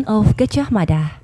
of Gadjah Mada.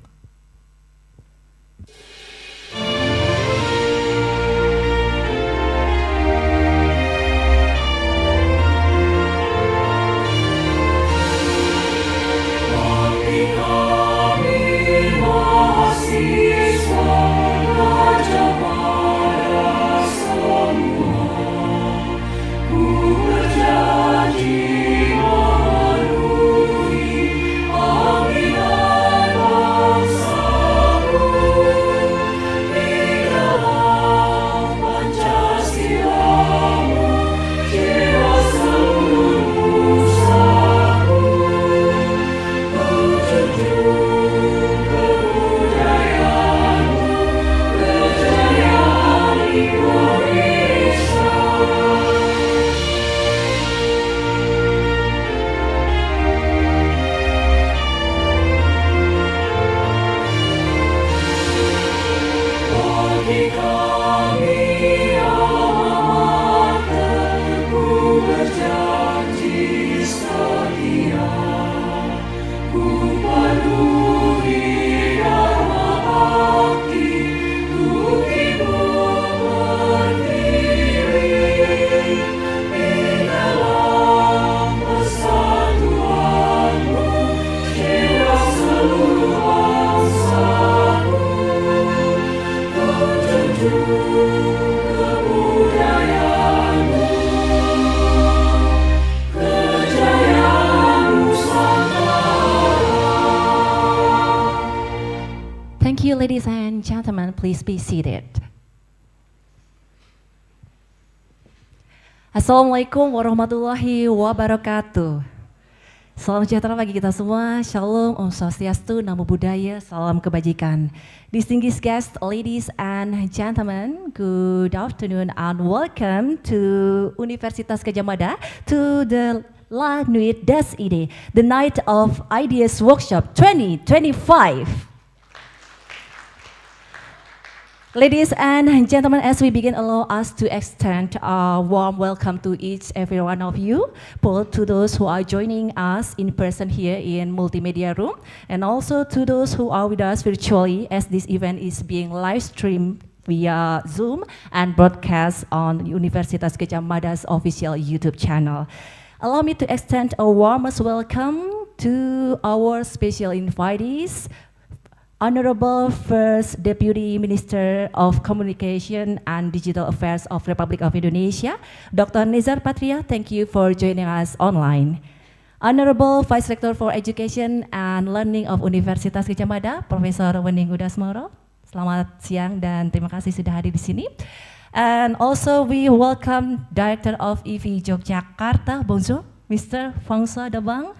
Thank you, ladies and gentlemen. Please be seated. Assalamualaikum warahmatullahi wabarakatuh. Salam sejahtera bagi kita semua. Shalom, Om Swastiastu, Namo Buddhaya, salam kebajikan. Distinguished guests, ladies and gentlemen, good afternoon and welcome to Universitas Gadjah Mada to the Nuit, Idées, the Night of Ideas Workshop 2025. Ladies and gentlemen, as we begin, allow us to extend a warm welcome to each every one of you, both to those who are joining us in person here in multimedia room, and also to those who are with us virtually, as this event is being live streamed via Zoom and broadcast on Universitas Gadjah Mada's official YouTube channel. Allow me to extend a warmest welcome to our special invitees, Honorable First Deputy Minister of Communication and Digital Affairs of Republic of Indonesia, Dr. Nizar Patria, thank you for joining us online. Honorable Vice Rector for Education and Learning of Universitas Gadjah Mada, Profesor Wening Udasmoro, selamat siang dan terima kasih sudah hadir di sini. And also we welcome Director of IFI Yogyakarta, bonjour, Mr. Français Dabang.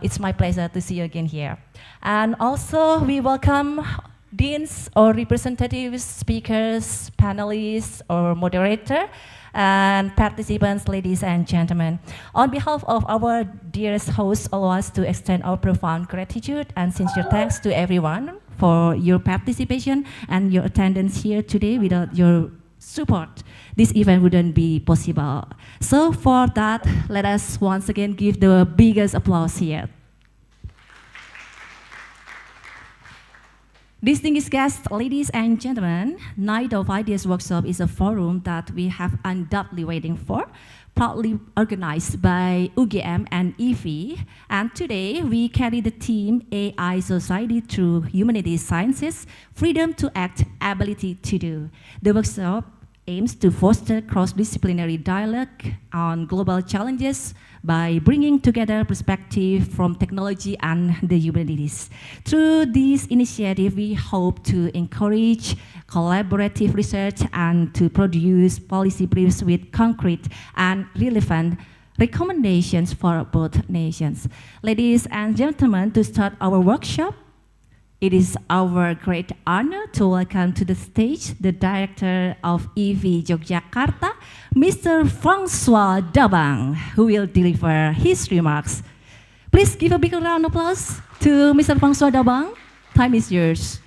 It's my pleasure to see you again here. And also we welcome deans or representatives, speakers, panelists or moderator, and participants, ladies and gentlemen. On behalf of our dearest hosts, allow us to extend our profound gratitude and sincere thanks to everyone for your participation and your attendance here today. Without your support, this event wouldn't be possible. So for that, let us once again give the biggest applause here. Distinguished guests, ladies and gentlemen, Night of Ideas Workshop is a forum that we have undoubtedly waiting for, proudly organized by UGM and IFI. And today we carry the theme AI Society through Humanities Sciences, Freedom to Act, Ability to Do. The workshop aims to foster cross-disciplinary dialogue on global challenges by bringing together perspective from technology and the humanities. Through this initiative, we hope to encourage collaborative research and to produce policy briefs with concrete and relevant recommendations for both nations. Ladies and gentlemen, to start our workshop, it is our great honor to welcome to the stage the Director of IFI Yogyakarta, Mr. Français Dabang, who will deliver his remarks. Please give a big round of applause to Mr. Français Dabang. Time is yours.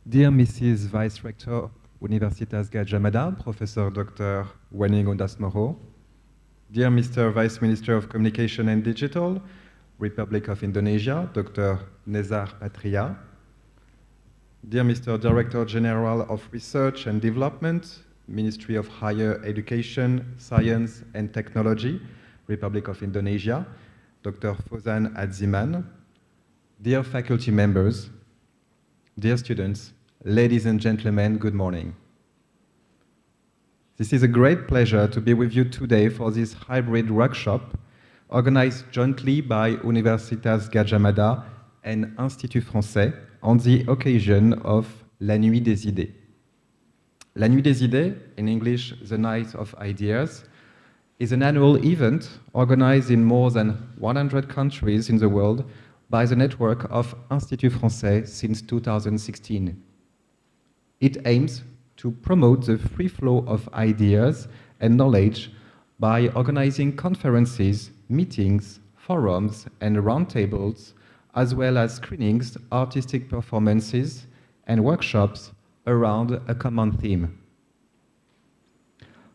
Dear Mrs. Vice Rector, Universitas Gadjah Mada, Professor Dr. Wening Udasmoro, Dear Mr. Vice Minister of Communication and Digital, Republic of Indonesia, Dr. Nezar Patria. Dear Mr. Director General of Research and Development, Ministry of Higher Education, Science and Technology, Republic of Indonesia, Dr. Fauzan Adziman. Dear faculty members, dear students, ladies and gentlemen, good morning. This is a great pleasure to be with you today for this hybrid workshop organized jointly by Universitas Gadjah Mada and Institut Français on the occasion of La Nuit des Idées. La Nuit des Idées, in English, the Night of Ideas, is an annual event organized in more than 100 countries in the world by the network of Institut Français since 2016. It aims to promote the free flow of ideas and knowledge by organizing conferences, meetings, forums, and roundtables, as well as screenings, artistic performances, and workshops around a common theme.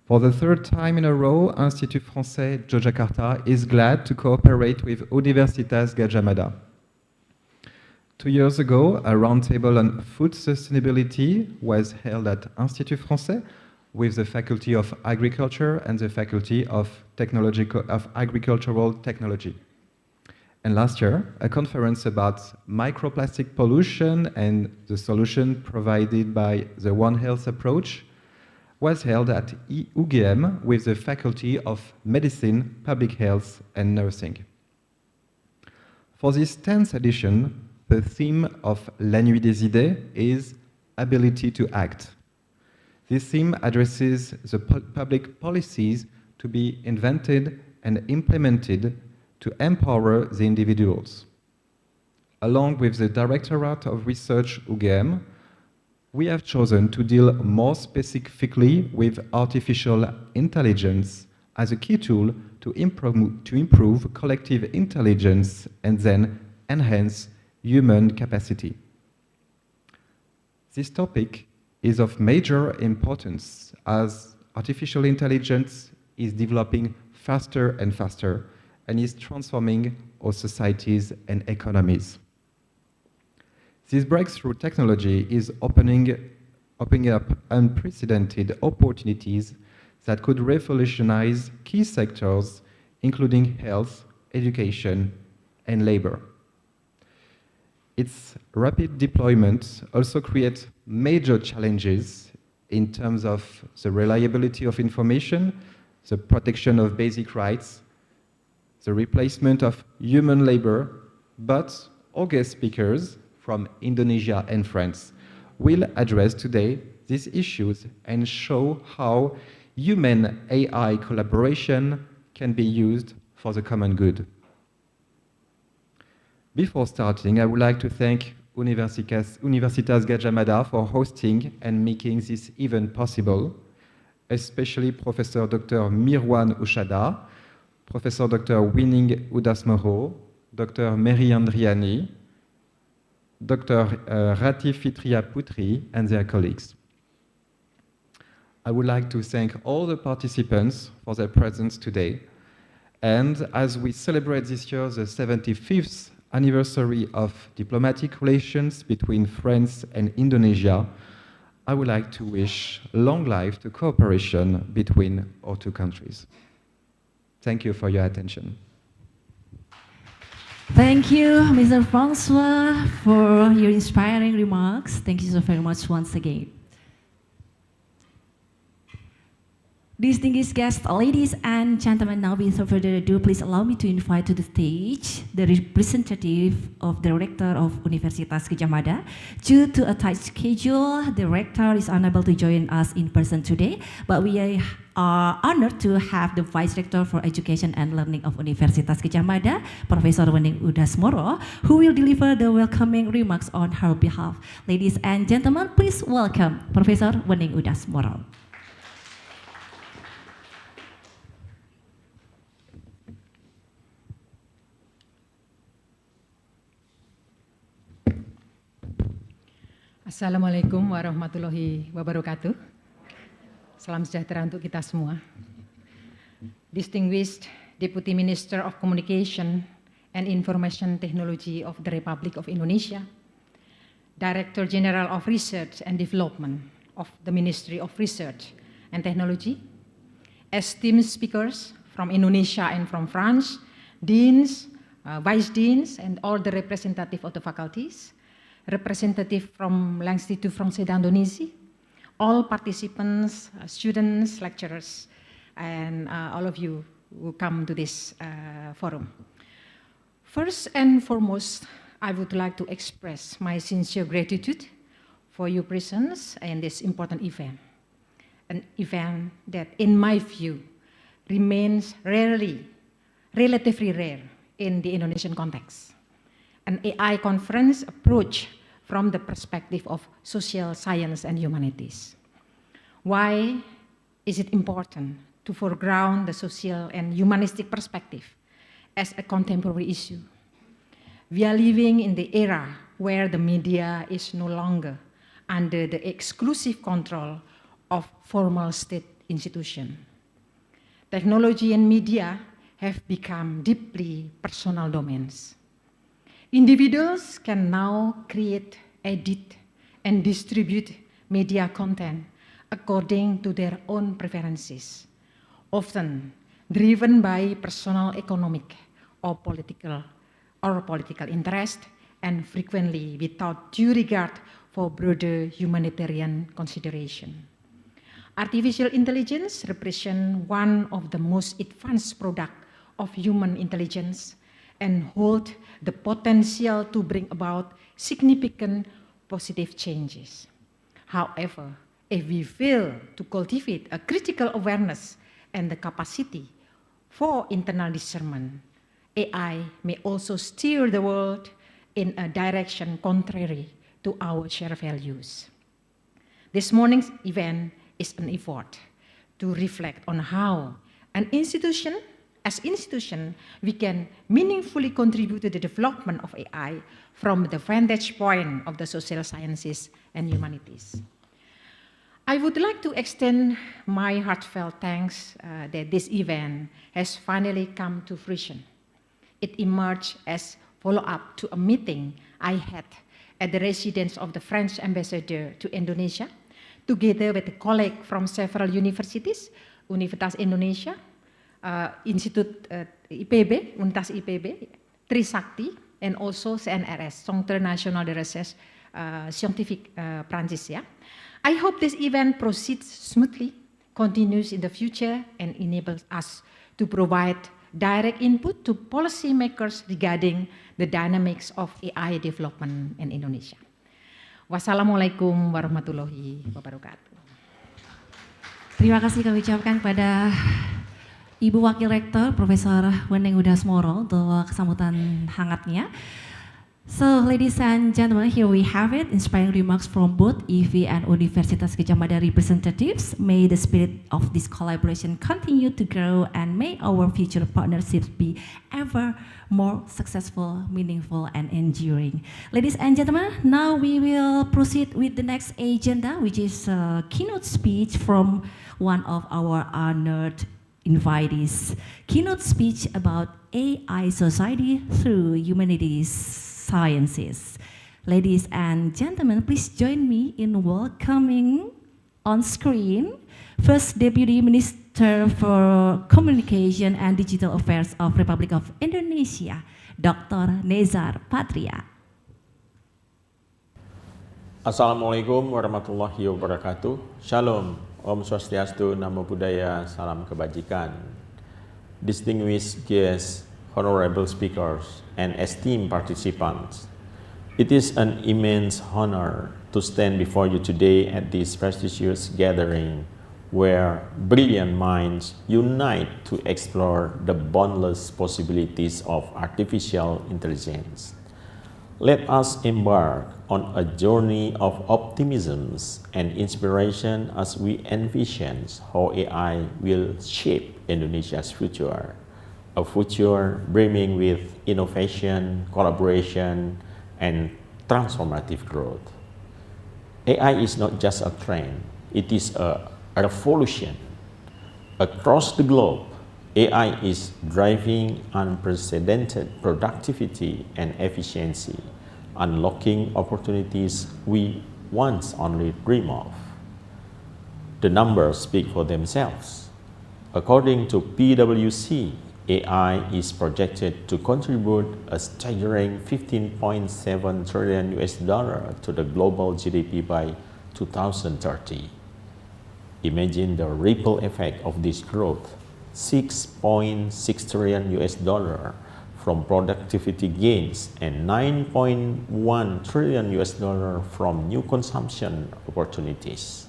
For the third time in a row, Institut Français Yogyakarta is glad to cooperate with Universitas Gadjah Mada. 2 years ago, a roundtable on food sustainability was held at Institut Français with the Faculty of Agriculture and the Faculty of Agricultural Technology. And last year, a conference about microplastic pollution and the solution provided by the One Health approach was held at UGM with the Faculty of Medicine, Public Health and Nursing. For this 10th edition, the theme of La Nuit des Idées is ability to act. This theme addresses the public policies to be invented and implemented to empower the individuals. Along with the Directorate of Research UGM, we have chosen to deal more specifically with artificial intelligence as a key tool to improve collective intelligence and then enhance human capacity. This topic is of major importance as artificial intelligence is developing faster and faster and is transforming our societies and economies. This breakthrough technology is opening up unprecedented opportunities that could revolutionize key sectors, including health, education, and labor. Its rapid deployment also creates major challenges in terms of the reliability of information, the protection of basic rights, the replacement of human labor, but our guest speakers from Indonesia and France will address today these issues and show how human-AI collaboration can be used for the common good. Before starting, I would like to thank Universitas Gadjah Mada for hosting and making this event possible, especially Professor Dr. Mirwan Ushada, Professor Dr. Winning Udasmoro, Dr. Mary Andriani, Dr. Rati Fitria Putri, and their colleagues. I would like to thank all the participants for their presence today. And as we celebrate this year the 75th anniversary of diplomatic relations between France and Indonesia, I would like to wish long life to cooperation between our two countries. Thank you for your attention. Thank you, Mr. Francois, for your inspiring remarks. Thank you so very much once again. Distinguished guests, ladies and gentlemen, now without further ado, please allow me to invite to the stage the representative of the Director of Universitas Gadjah Mada. Due to a tight schedule, the Rector is unable to join us in person today, but we are honored to have the Vice Rector for Education and Learning of Universitas Gadjah Mada, Professor Wening Udasmoro, who will deliver the welcoming remarks on her behalf. Ladies and gentlemen, please welcome Professor Wening Udasmoro. Assalamualaikum warahmatullahi wabarakatuh. Salam sejahtera untuk kita semua. distinguished Deputy Minister of Communication and Information Technology of the Republic of Indonesia, Director General of Research and Development of the Ministry of Research and Technology, esteemed speakers from Indonesia and from France, deans, vice deans, and all the representatives of the faculties, representative from l'Institut Français d'Indonésie, all participants, students, lecturers, and all of you who come to this forum. First and foremost, I would like to express my sincere gratitude for your presence in this important event, an event that, in my view, remains relatively rare in the Indonesian context. An AI conference approach from the perspective of social science and humanities. Why is it important to foreground the social and humanistic perspective as a contemporary issue? We are living in the era where the media is no longer under the exclusive control of formal state institutions. Technology and media have become deeply personal domains. Individuals can now create, edit, and distribute media content according to their own preferences, often driven by personal economic or political interest, and frequently without due regard for broader humanitarian consideration. Artificial intelligence represents one of the most advanced products of human intelligence and hold the potential to bring about significant positive changes. However, if we fail to cultivate a critical awareness and the capacity for internal discernment, AI may also steer the world in a direction contrary to our shared values. This morning's event is an effort to reflect on how as institution, we can meaningfully contribute to the development of AI from the vantage point of the social sciences and humanities. I would like to extend my heartfelt thanks that this event has finally come to fruition. It emerged as follow-up to a meeting I had at the residence of the French ambassador to Indonesia, together with a colleague from several universities, Universitas Indonesia, Institut IPB, Universitas IPB, Trisakti, and also CNRS, Centre National de Recherche Scientifique Prancis. Yeah? I hope this event proceeds smoothly, continues in the future, and enables us to provide direct input to policymakers regarding the dynamics of AI development in Indonesia. Wassalamualaikum warahmatullahi wabarakatuh. Terima kasih kami ucapkan pada Ibu Wakil Rektor Profesor Weneng Udasmoro untuk kesambutan hangatnya. So, ladies and gentlemen, here we have it, inspiring remarks from both IFI and Universitas Gadjah Mada representatives. May the spirit of this collaboration continue to grow and may our future partnerships be ever more successful, meaningful, and enduring. Ladies and gentlemen, now we will proceed with the next agenda, which is a keynote speech from one of our honored invitees. Keynote speech about AI society through humanities sciences. Ladies and gentlemen, please join me in welcoming on screen First Deputy Minister for Communication and Digital Affairs of Republic of Indonesia, Dr. Nezar Patria. Assalamualaikum warahmatullahi wabarakatuh. Shalom, Om Swastiastu, Namo Buddhaya, Salam Kebajikan. Distinguished guests, honorable speakers, and esteemed participants, it is an immense honor to stand before you today at this prestigious gathering where brilliant minds unite to explore the boundless possibilities of artificial intelligence. Let us embark on a journey of optimism and inspiration as we envision how AI will shape Indonesia's future. A future brimming with innovation, collaboration, and transformative growth. AI is not just a trend, it is a revolution. Across the globe, AI is driving unprecedented productivity and efficiency, unlocking opportunities we once only dreamed of. The numbers speak for themselves. According to PwC, AI is projected to contribute a staggering 15.7 trillion US dollar to the global GDP by 2030. Imagine the ripple effect of this growth. 6.6 trillion US dollar from productivity gains and 9.1 trillion US dollar from new consumption opportunities.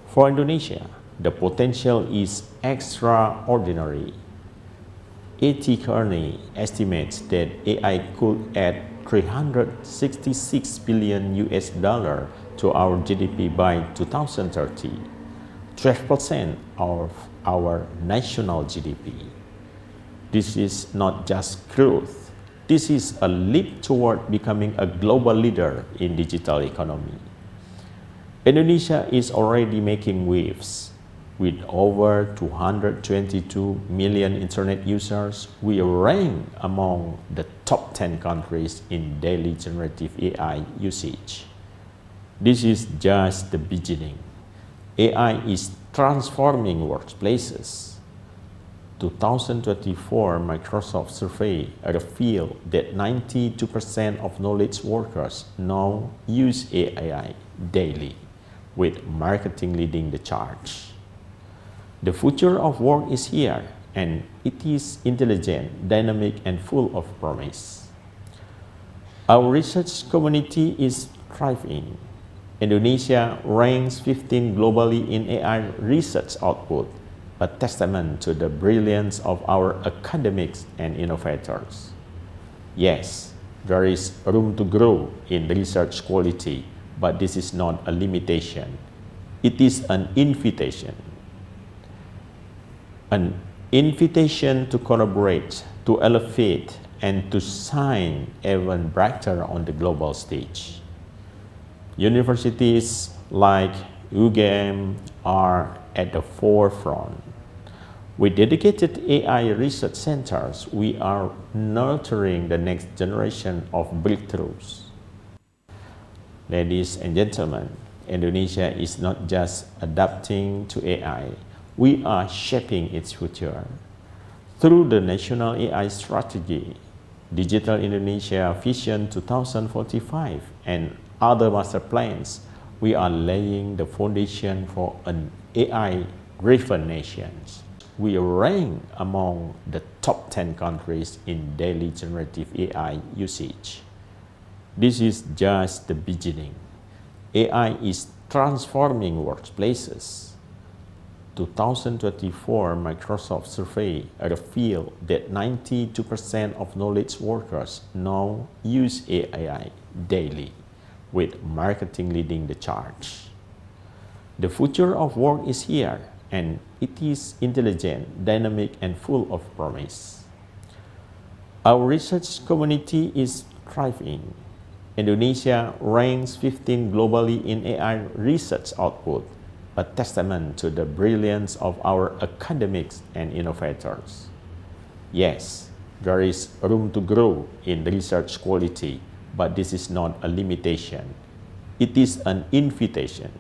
For Indonesia, the potential is extraordinary. A.T. Kearney estimates that AI could add 366 billion US dollar to our GDP by 2030, 12% of our national GDP. This is not just growth. This is a leap toward becoming a global leader in digital economy. Indonesia is already making waves. With over 222 million internet users, we rank among the top 10 countries in daily generative AI usage. This is just the beginning. AI is transforming workplaces. 2024 Microsoft survey revealed that 92% of knowledge workers now use AI daily, with marketing leading the charge. The future of work is here, and it is intelligent, dynamic, and full of promise. Our research community is thriving. Indonesia ranks 15 globally in AI research output, a testament to the brilliance of our academics and innovators. Yes, there is room to grow in research quality, but this is not a limitation. It is an invitation. An invitation to collaborate, to elevate, and to shine even brighter on the global stage. Universities like UGM are at the forefront. With dedicated AI research centers, we are nurturing the next generation of breakthroughs. Ladies and gentlemen, Indonesia is not just adapting to AI, we are shaping its future. Through the National AI Strategy, Digital Indonesia Vision 2045, and other master plans, we are laying the foundation for an AI-driven nation. We rank among the top 10 countries in daily generative AI usage. This is just the beginning. AI is transforming workplaces. 2024 Microsoft survey revealed that 92% of knowledge workers now use AI daily, with marketing leading the charge. The future of work is here, and it is intelligent, dynamic, and full of promise. Our research community is thriving. Indonesia ranks 15 globally in AI research output, a testament to the brilliance of our academics and innovators. Yes, there is room to grow in research quality, but this is not a limitation. It is an invitation.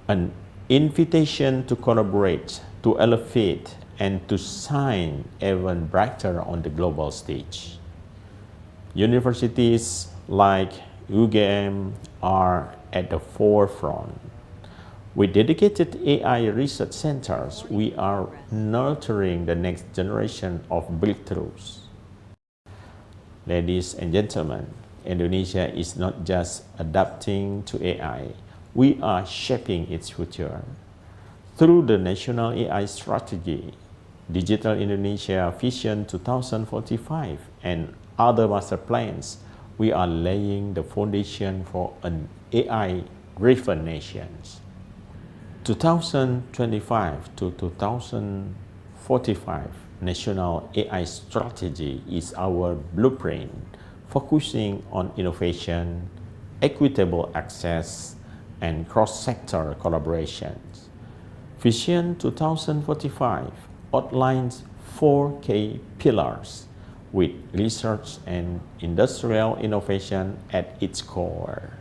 An invitation to collaborate, to elevate, and to shine even brighter on the global stage. Universities like UGM are at the forefront. With dedicated AI research centers, we are nurturing the next generation of breakthroughs. Ladies and gentlemen, Indonesia is not just adapting to AI, we are shaping its future. Through the National AI Strategy, Digital Indonesia Vision 2045, and other master plans, we are laying the foundation for an AI-driven nation. 2025 to 2045 National AI Strategy is our blueprint, focusing on innovation, equitable access, and cross-sector collaborations. Vision 2045 outlines 4 key pillars with research and industrial innovation at its core.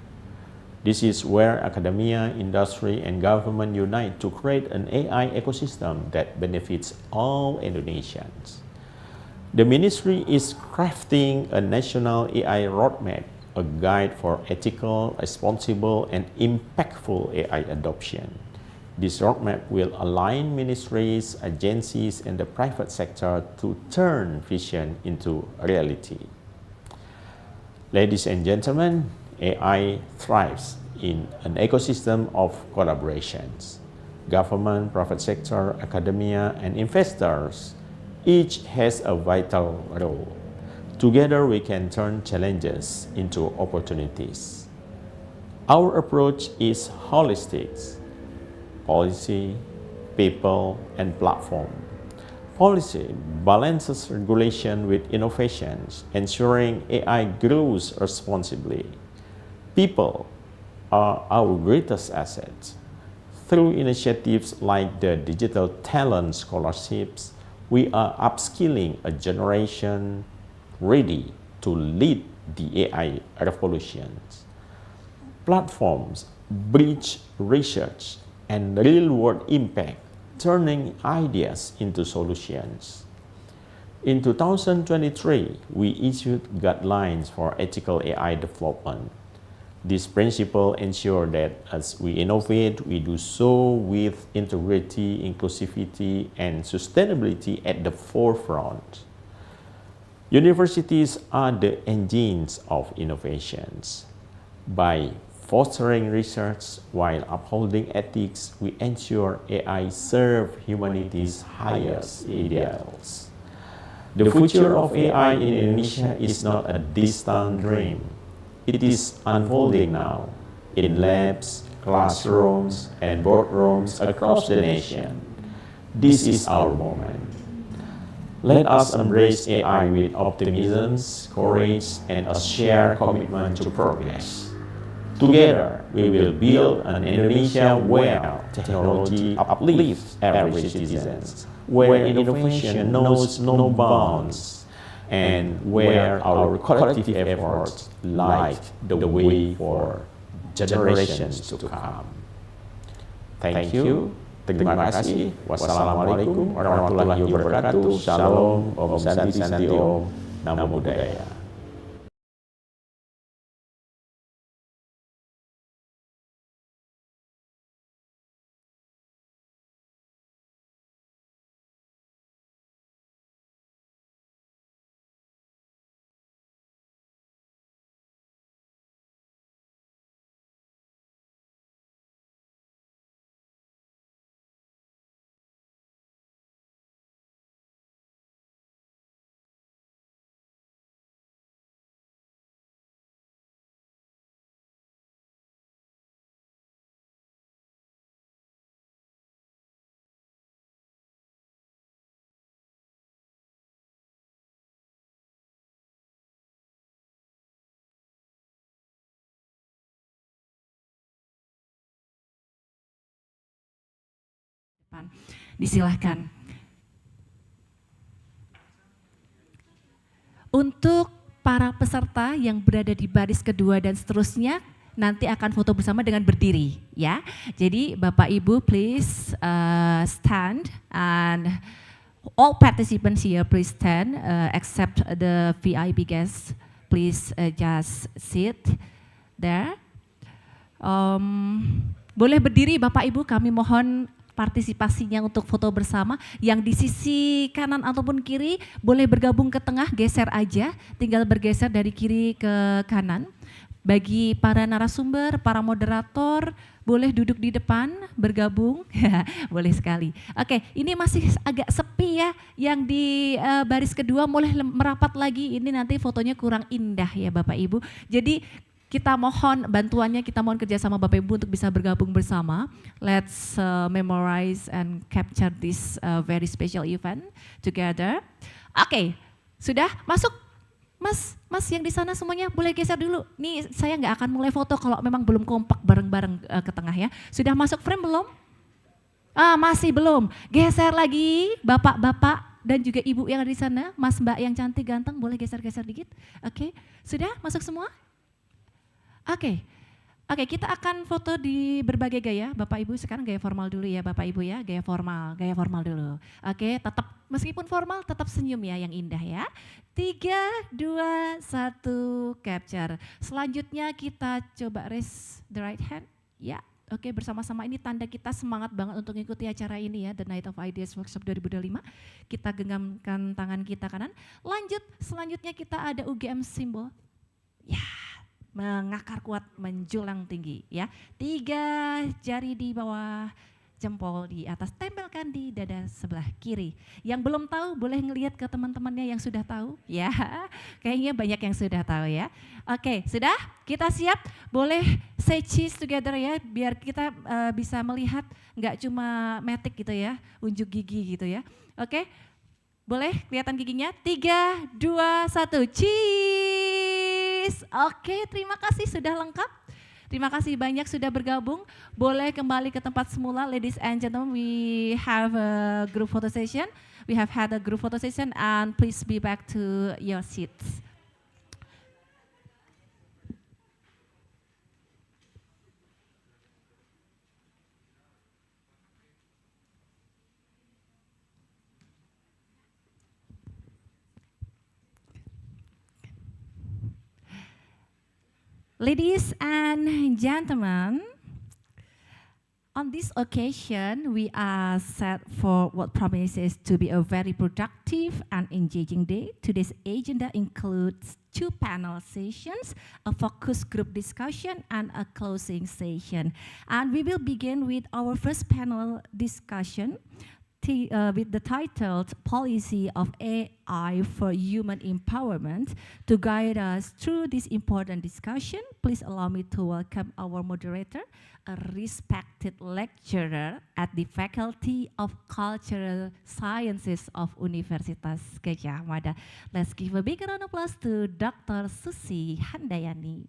This is where academia, industry, and government unite to create an AI ecosystem that benefits all Indonesians. The ministry is crafting a national AI roadmap, a guide for ethical, responsible, and impactful AI adoption. This roadmap will align ministries, agencies, and the private sector to turn vision into reality. Ladies and gentlemen, AI thrives in an ecosystem of collaborations. Government, private sector, academia, and investors each has a vital role. Together, we can turn challenges into opportunities. Our approach is holistic: policy, people, and platform. Policy balances regulation with innovations, ensuring AI grows responsibly. People are our greatest assets. Through initiatives like the Digital Talent Scholarships, we are upskilling a generation ready to lead the AI revolutions. Platforms bridge research and real-world impact, turning ideas into solutions. In 2023, we issued guidelines for ethical AI development. This principle ensures that as we innovate, we do so with integrity, inclusivity, and sustainability at the forefront. Universities are the engines of innovations. By fostering research while upholding ethics, we ensure AI serves humanity's highest ideals. The future of AI in Indonesia is not a distant dream. It is unfolding now in labs, classrooms, and boardrooms across the nation. This is our moment. Let us embrace AI with optimism, courage, and a shared commitment to progress. Together, we will build an Indonesia where technology uplifts every citizen, where innovation knows no bounds, and where our collective efforts light the way for generations to come. Thank you. Terima kasih. Wassalamualaikum warahmatullahi wabarakatuh. Shalom, Om Santi Santi Om, Namo Buddhaya. Disilahkan. Untuk para peserta yang berada di baris kedua dan seterusnya, nanti akan foto bersama dengan berdiri, ya. Jadi Bapak Ibu please stand, and all participants here please stand, except the VIP guests, please just sit there. Boleh berdiri Bapak Ibu, kami mohon partisipasinya untuk foto bersama. Yang di sisi kanan ataupun kiri boleh bergabung ke tengah, geser aja, tinggal bergeser dari kiri ke kanan. Bagi para narasumber, para moderator, boleh duduk di depan, bergabung, boleh sekali. Oke, ini masih agak sepi ya, yang di baris kedua boleh merapat lagi, ini nanti fotonya kurang indah ya Bapak Ibu. Jadi kita mohon bantuannya, kita mohon kerjasama Bapak Ibu untuk bisa bergabung bersama. Let's memorize and capture this very special event together. Oke, sudah masuk? Mas yang di sana semuanya boleh geser dulu. Nih saya nggak akan mulai foto kalau memang belum kompak bareng-bareng ke tengah ya. Sudah masuk frame belum? Masih belum. Geser lagi, bapak-bapak dan juga ibu yang ada di sana, mas mbak yang cantik ganteng, boleh geser-geser dikit. Oke, sudah masuk semua? Oke. Oke, kita akan foto di berbagai gaya. Bapak Ibu sekarang gaya formal dulu ya, Bapak Ibu ya, gaya formal dulu. Oke, tetap meskipun formal tetap senyum ya yang indah ya. 3, 2, 1, capture. Selanjutnya kita coba raise the right hand. Ya, oke, bersama-sama ini tanda kita semangat banget untuk mengikuti acara ini ya, The Night of Ideas Workshop 2025. Kita genggamkan tangan kita kanan. Lanjut, selanjutnya kita ada UGM simbol. Ya. Mengakar kuat, menjulang tinggi ya. 3 jari di bawah, jempol di atas, tempelkan di dada sebelah kiri. Yang belum tahu boleh ngelihat ke teman-temannya yang sudah tahu ya. Kayaknya banyak yang sudah tahu ya. Oke, sudah? Kita siap? Boleh say cheese together ya, biar kita bisa melihat nggak cuma metik gitu ya, unjuk gigi gitu ya. Oke, boleh kelihatan giginya? 3, 2, 1, cheese. Oke, terima kasih sudah lengkap. Terima kasih banyak sudah bergabung. Boleh kembali ke tempat semula, ladies and gentlemen. We have a group photo session. We have had a group photo session, and please be back to your seats. Ladies and gentlemen, on this occasion, we are set for what promises to be a very productive and engaging day. Today's agenda includes 2 panel sessions, a focus group discussion, and a closing session. And we will begin with our first panel discussion with the title Policy of AI for Human Empowerment. To guide us through this important discussion, please allow me to welcome our moderator, a respected lecturer at the Faculty of Cultural Sciences of Universitas Gadjah, Mada. Let's give a big round of applause to Dr. Susi Handayani.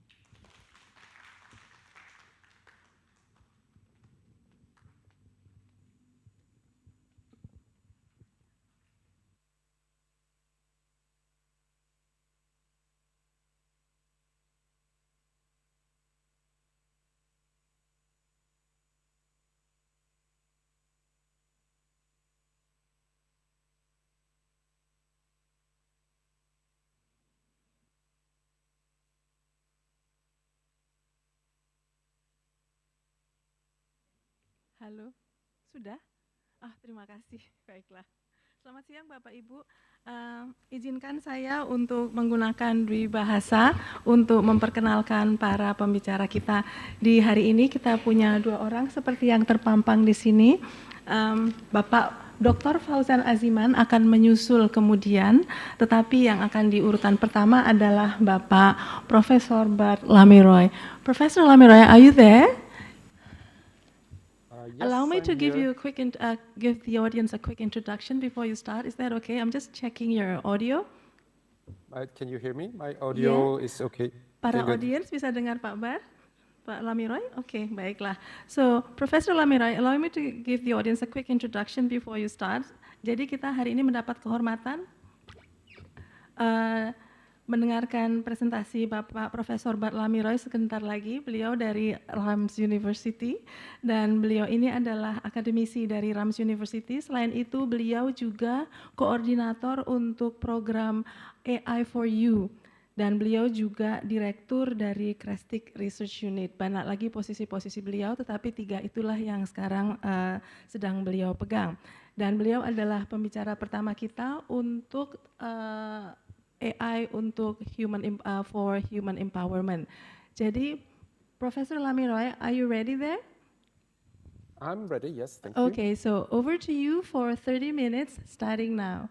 Halo, sudah? Terima kasih, baiklah. Selamat siang Bapak Ibu, izinkan saya untuk menggunakan dua bahasa untuk memperkenalkan para pembicara kita. Di hari ini kita punya 2 orang seperti yang terpampang di sini. Bapak Dr. Fauzan Aziman akan menyusul kemudian, tetapi yang akan di urutan pertama adalah Bapak Profesor Bart Lamiroy. Professor Lamiroy, are you there? Yes, Allow me to give here. you a quick give the audience a quick introduction before you start. Is that okay? I'm just checking your audio. Can you hear me? My audio is okay. Para Okay, good. audience bisa dengar Pak Bar? Pak Lamiroy? Oke, baiklah. So, Professor Lamiroy, allow me to give the audience a quick introduction before you start. Jadi kita hari ini mendapat kehormatan mendengarkan presentasi Bapak Profesor Bart Lamiroy sebentar lagi. Beliau dari Rams University dan beliau ini adalah akademisi dari Rams University. Selain itu beliau juga koordinator untuk program AI for You dan beliau juga direktur dari Crestic Research Unit. Banyak lagi posisi-posisi beliau, tetapi 3 itulah yang sekarang sedang beliau pegang. Dan beliau adalah pembicara pertama kita untuk AI untuk for human empowerment. Jadi, Professor Lamiroy, are you ready there? I'm ready, yes, thank you. Okay, so over to you for 30 minutes starting now.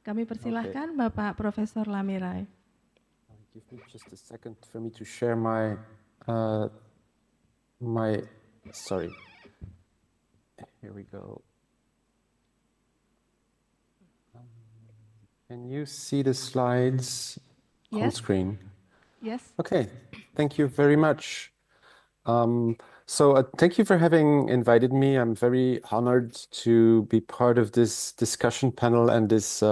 Kami persilahkan Bapak Profesor Lamiroy. Give me just a second for me to share my, sorry. Here we go. Can you see the slides on Yes. screen? Yes. Okay, thank you very much. So thank you for having invited me. I'm very honored to be part of this discussion panel and this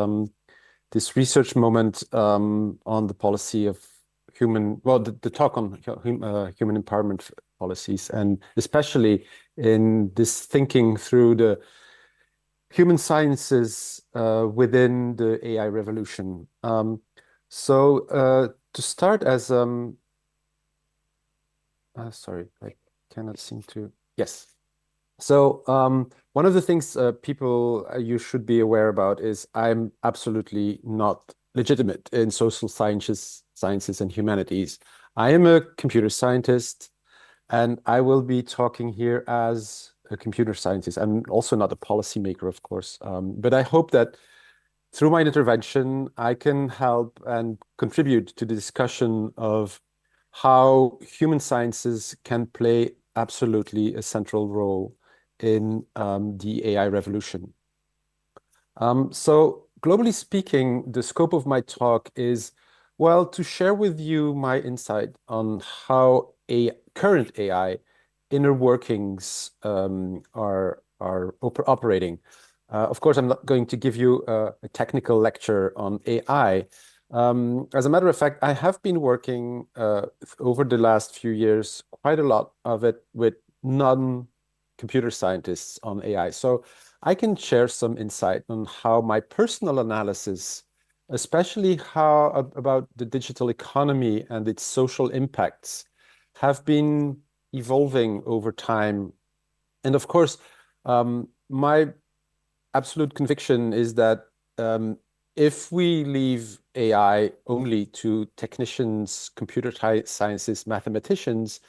research moment on the policy of the talk on human empowerment policies, and especially in this thinking through the human sciences within the AI revolution. To start as sorry, I cannot seem to. Yes. So one of the things people you should be aware about is I'm absolutely not legitimate in social sciences and humanities. I am a computer scientist, and I will be talking here as a computer scientist. I'm also not a policymaker, of course, but I hope that through my intervention, I can help and contribute to the discussion of how human sciences can play absolutely a central role in the AI revolution. So globally speaking, the scope of my talk is, well, to share with you my insight on how current AI inner workings are operating. Of course, I'm not going to give you a technical lecture on AI. As a matter of fact, I have been working over the last few years, quite a lot of it with non-computer scientists on AI. So I can share some insight on how my personal analysis, especially about the digital economy and its social impacts, have been evolving over time. And of course, my absolute conviction is that if we leave AI only to technicians, computer scientists, mathematicians,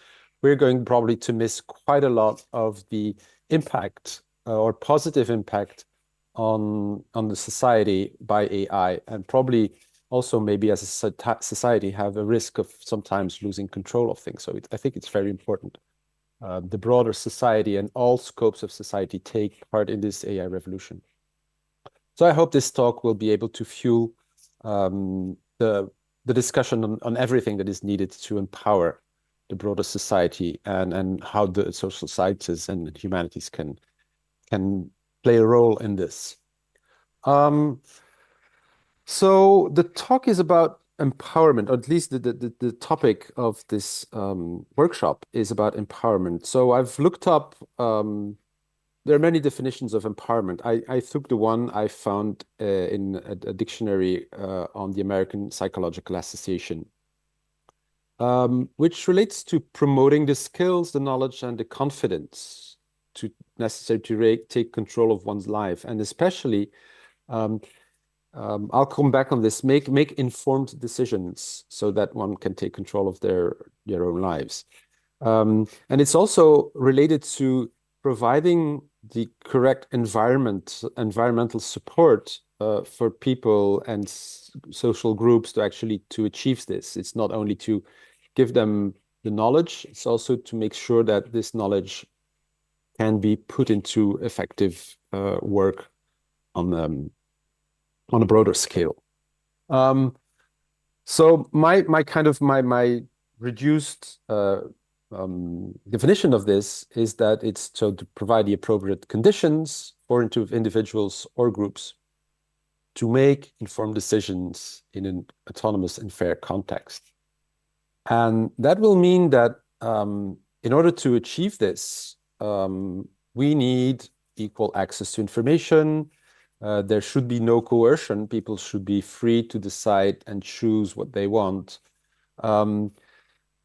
we're going probably to miss quite a lot of the impact or positive impact on the society by AI, and probably also maybe as a society have a risk of sometimes losing control of things. So I think it's very important. The broader society and all scopes of society take part in this AI revolution. So I hope this talk will be able to fuel the discussion on everything that is needed to empower the broader society and how the social sciences and humanities can play a role in this. So the talk is about empowerment, or at least the topic of this workshop is about empowerment. So I've looked up, there are many definitions of empowerment. I took the one I found in a dictionary on the American Psychological Association, which relates to promoting the skills, the knowledge, and the confidence necessary to take control of one's life, and especially I'll come back on this, make informed decisions so that one can take control of their own lives. And it's also related to providing the correct environmental support for people and social groups to achieve this. It's not only to give them the knowledge, it's also to make sure that this knowledge can be put into effective work on a broader scale. So my reduced definition of this is that it's to provide the appropriate conditions for individuals or groups to make informed decisions in an autonomous and fair context. And that will mean that in order to achieve this, we need equal access to information. There should be no coercion. People should be free to decide and choose what they want.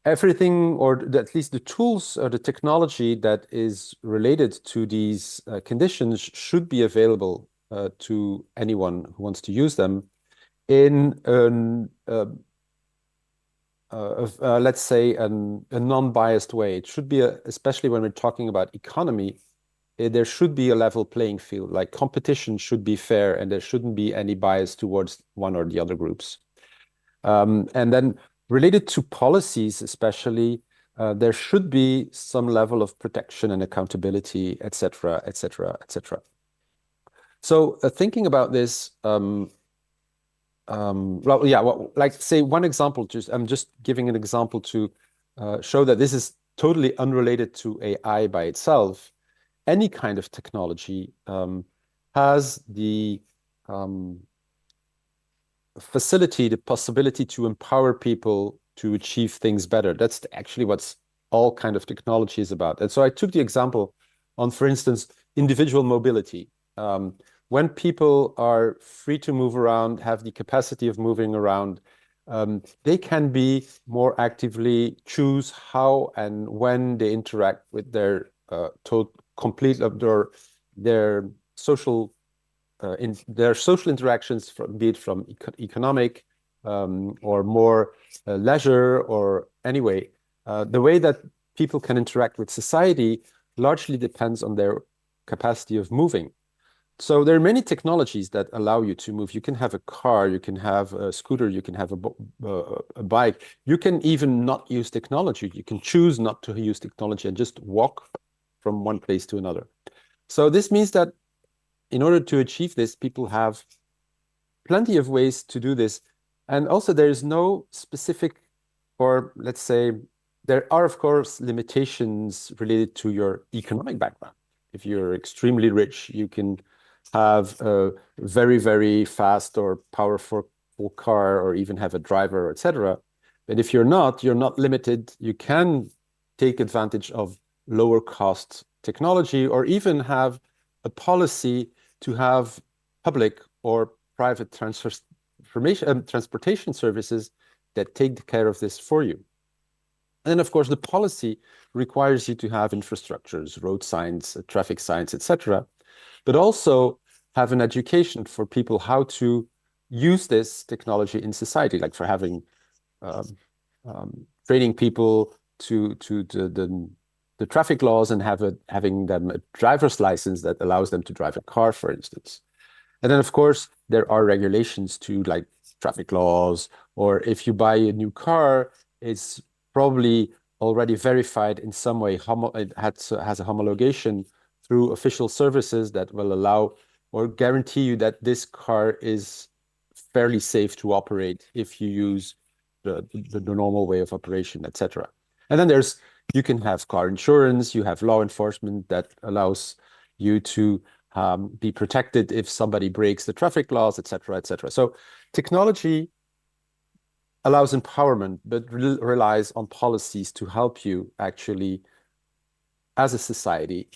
Everything, or at least the tools or the technology that is related to these conditions should be available to anyone who wants to use them in let's say a non-biased way. It should be, especially when we're talking about economy, there should be a level playing field. Like competition should be fair, and there shouldn't be any bias towards one or the other groups. And then related to policies, especially, there should be some level of protection and accountability, etc., etc., etc. So thinking about this, like say one example. I'm just giving an example to show that this is totally unrelated to AI by itself, any kind of technology has the facility, the possibility to empower people to achieve things better. That's actually what's all kind of technology is about. And so I took the example on, for instance, individual mobility. When people are free to move around, have the capacity of moving around, they can be more actively choose how and when they interact with their their social in their social interactions, be it from economic or more leisure, or anyway, the way that people can interact with society largely depends on their capacity of moving. So there are many technologies that allow you to move. You can have a car, you can have a scooter, you can have a bike. You can even not use technology. You can choose not to use technology and just walk from one place to another. So this means that in order to achieve this, people have plenty of ways to do this. And also there is no specific, or let's say, there are, of course, limitations related to your economic background. If you're extremely rich, you can have a very, very fast or powerful car, or even have a driver, etc. But if you're not limited. You can take advantage of lower cost technology, or even have a policy to have public or private transportation services that take care of this for you. And of course, the policy requires you to have infrastructures, road signs, traffic signs, etc., but also have an education for people how to use this technology in society, like for having training people to the traffic laws, and having them a driver's license that allows them to drive a car, for instance. And then, of course, there are regulations to, like traffic laws, or if you buy a new car, it's probably already verified in some way. It has a homologation through official services that will allow or guarantee you that this car is fairly safe to operate if you use the normal way of operation, etc. And then you can have car insurance, you have law enforcement that allows you to be protected if somebody breaks the traffic laws, etc., etc. So technology allows empowerment, but relies on policies to help you actually, as a society,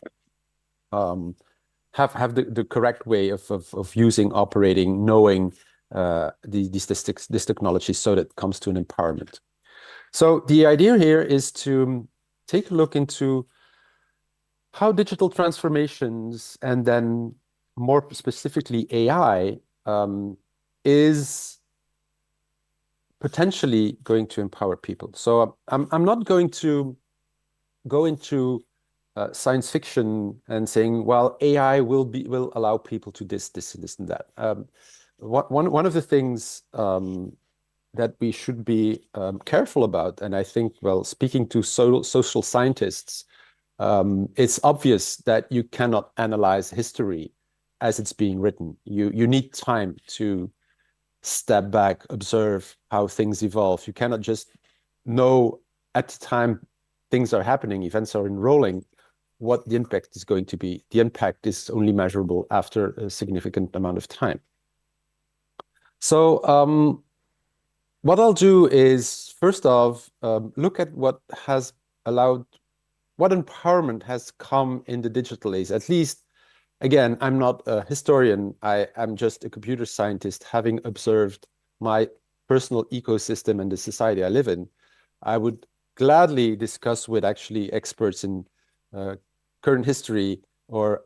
have the correct way of using, operating, knowing this technology, so that it comes to an empowerment. So the idea here is to take a look into how digital transformations, and then more specifically AI, is potentially going to empower people. So I'm not going to go into science fiction and saying, well, AI will allow people to this, and that. One of the things that we should be careful about, and I think, well, speaking to social scientists, it's obvious that you cannot analyze history as it's being written. You need time to step back, observe how things evolve. You cannot just know at the time things are happening, events are enrolling, what the impact is going to be. The impact is only measurable after a significant amount of time. So what I'll do is, first off, look at what empowerment has come in the digital age. At least, again, I'm not a historian. I'm just a computer scientist, having observed my personal ecosystem and the society I live in. I would gladly discuss with actually experts in current history, or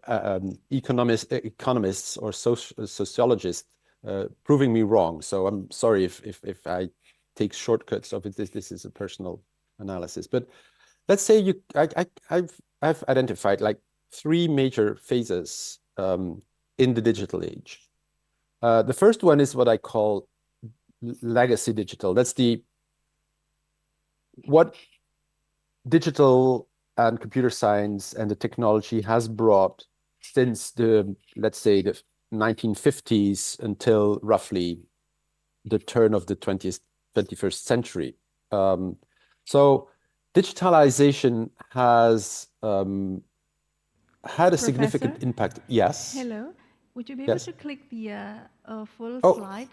economists or sociologists, proving me wrong. So I'm sorry if I take shortcuts of it. This is a personal analysis. But let's say I've identified like 3 major phases in the digital age. The first one is what I call legacy digital. That's what digital and computer science and the technology has brought since let's say the 1950s until roughly the turn of the 21st century. So digitalization has had a significant Professor? impact. Yes. Hello. Would you be able Yes. to click the full Oh. slide?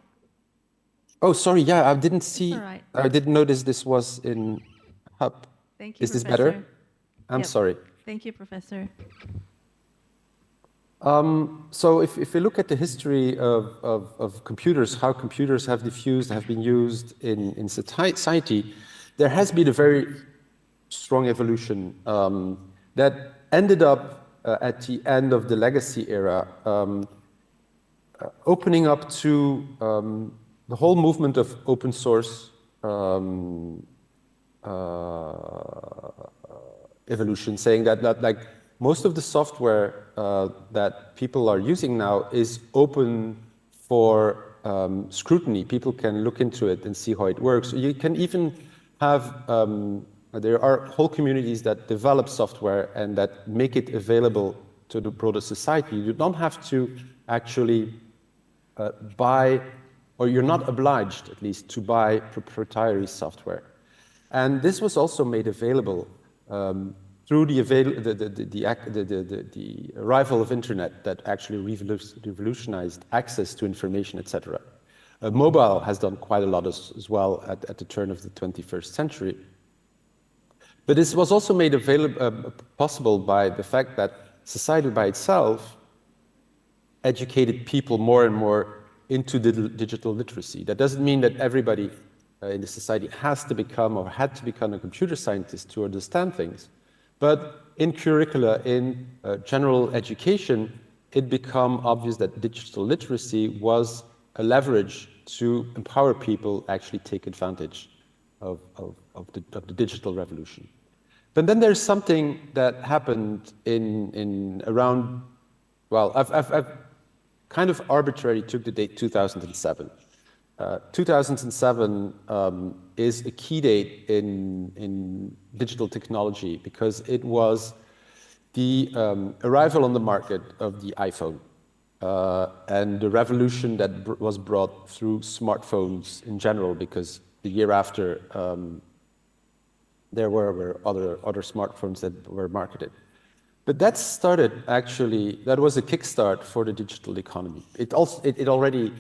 Oh, sorry. Yeah, I didn't see. all right. I didn't notice this was in Hub. Thank you, Is this Professor. better? I'm Yep. sorry. Thank you, Professor. So if we look at the history of computers, how computers have diffused, have been used in society, there has been a very strong evolution that ended up at the end of the legacy era, opening up to the whole movement of open source evolution, saying that like most of the software that people are using now is open for scrutiny. People can look into it and see how it works. You can even have, there are whole communities that develop software and that make it available to the broader society. You don't have to actually buy, or you're not obliged at least, to buy proprietary software. And this was also made available through the arrival of internet that actually revolutionized access to information, etc. Mobile has done quite a lot as well at the turn of the 21st century. But this was also made available, possible by the fact that society by itself educated people more and more into digital literacy. That doesn't mean that everybody in the society has to become or had to become a computer scientist to understand things. But in curricula, in general education, it became obvious that digital literacy was a leverage to empower people actually take advantage of the digital revolution. But then there's something that happened in around, well, I've kind of arbitrarily took the date 2007. 2007 is a key date in digital technology because it was the arrival on the market of the iPhone and the revolution that was brought through smartphones in general, because the year after there were other smartphones that were marketed. But that started actually, that was a kickstart for the digital economy. It already,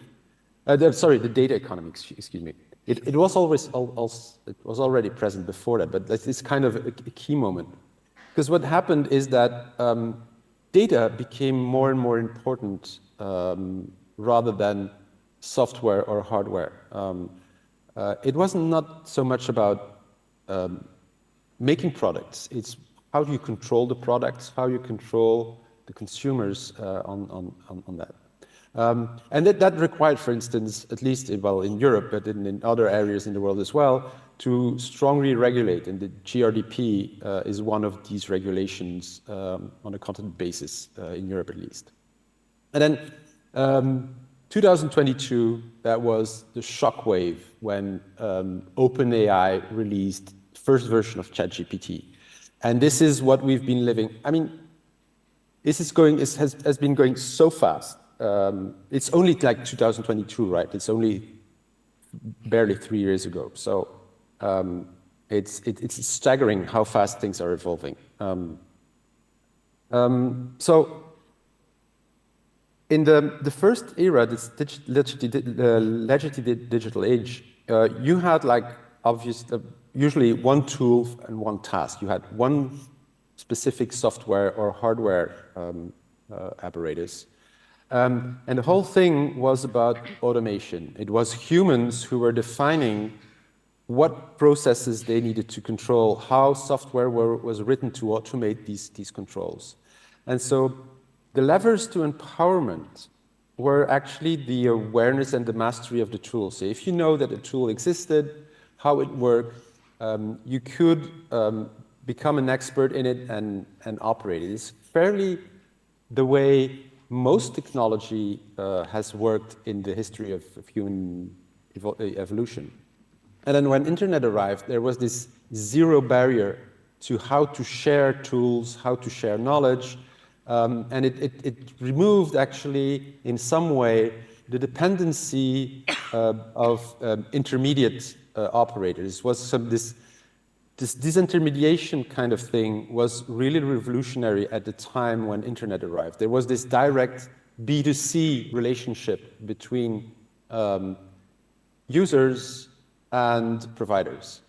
sorry, the data economy, excuse me. It was already present before that, but it's kind of a key moment. Because what happened is that data became more and more important rather than software or hardware. It wasn't not so much about making products. It's how do you control the products, how you control the consumers on that. And that required, for instance, at least in Europe, but in other areas in the world as well, to strongly regulate. And the GRDP is one of these regulations on a continent basis, in Europe at least. And then 2022, that was the shockwave when OpenAI released the first version of ChatGPT. And this is what we've been living. I mean, this has been going so fast. It's only like 2022, right? It's only barely 3 years ago. So it's staggering how fast things are evolving. So in the first era, this legislative digital age, you had like usually one tool and one task. You had one specific software or hardware apparatus. And the whole thing was about automation. It was humans who were defining what processes they needed to control, how software was written to automate these controls. And so the levers to empowerment were actually the awareness and the mastery of the tool. So if you know that a tool existed, how it worked, you could become an expert in it and operate it. It's fairly the way most technology has worked in the history of human evolution. And then when internet arrived, there was this zero barrier to how to share tools, how to share knowledge, and it removed actually in some way the dependency of intermediate operators. It was this disintermediation kind of thing was really revolutionary at the time when internet arrived. There was this direct B2C relationship between users and providers.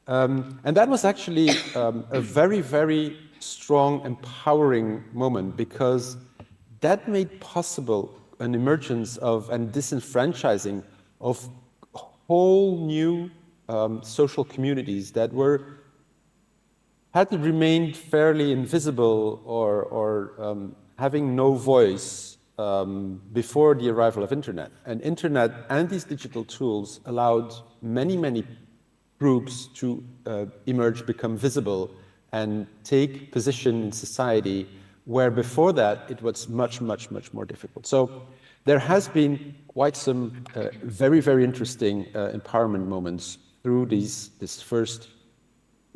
And that was actually a very, very strong, empowering moment, because that made possible an emergence of and disenfranchising of whole new social communities that had remained fairly invisible or having no voice before the arrival of internet. And internet and these digital tools allowed many, many groups to emerge, become visible, and take position in society, where before that it was much, much, much more difficult. So there has been quite some very, very interesting empowerment moments through this first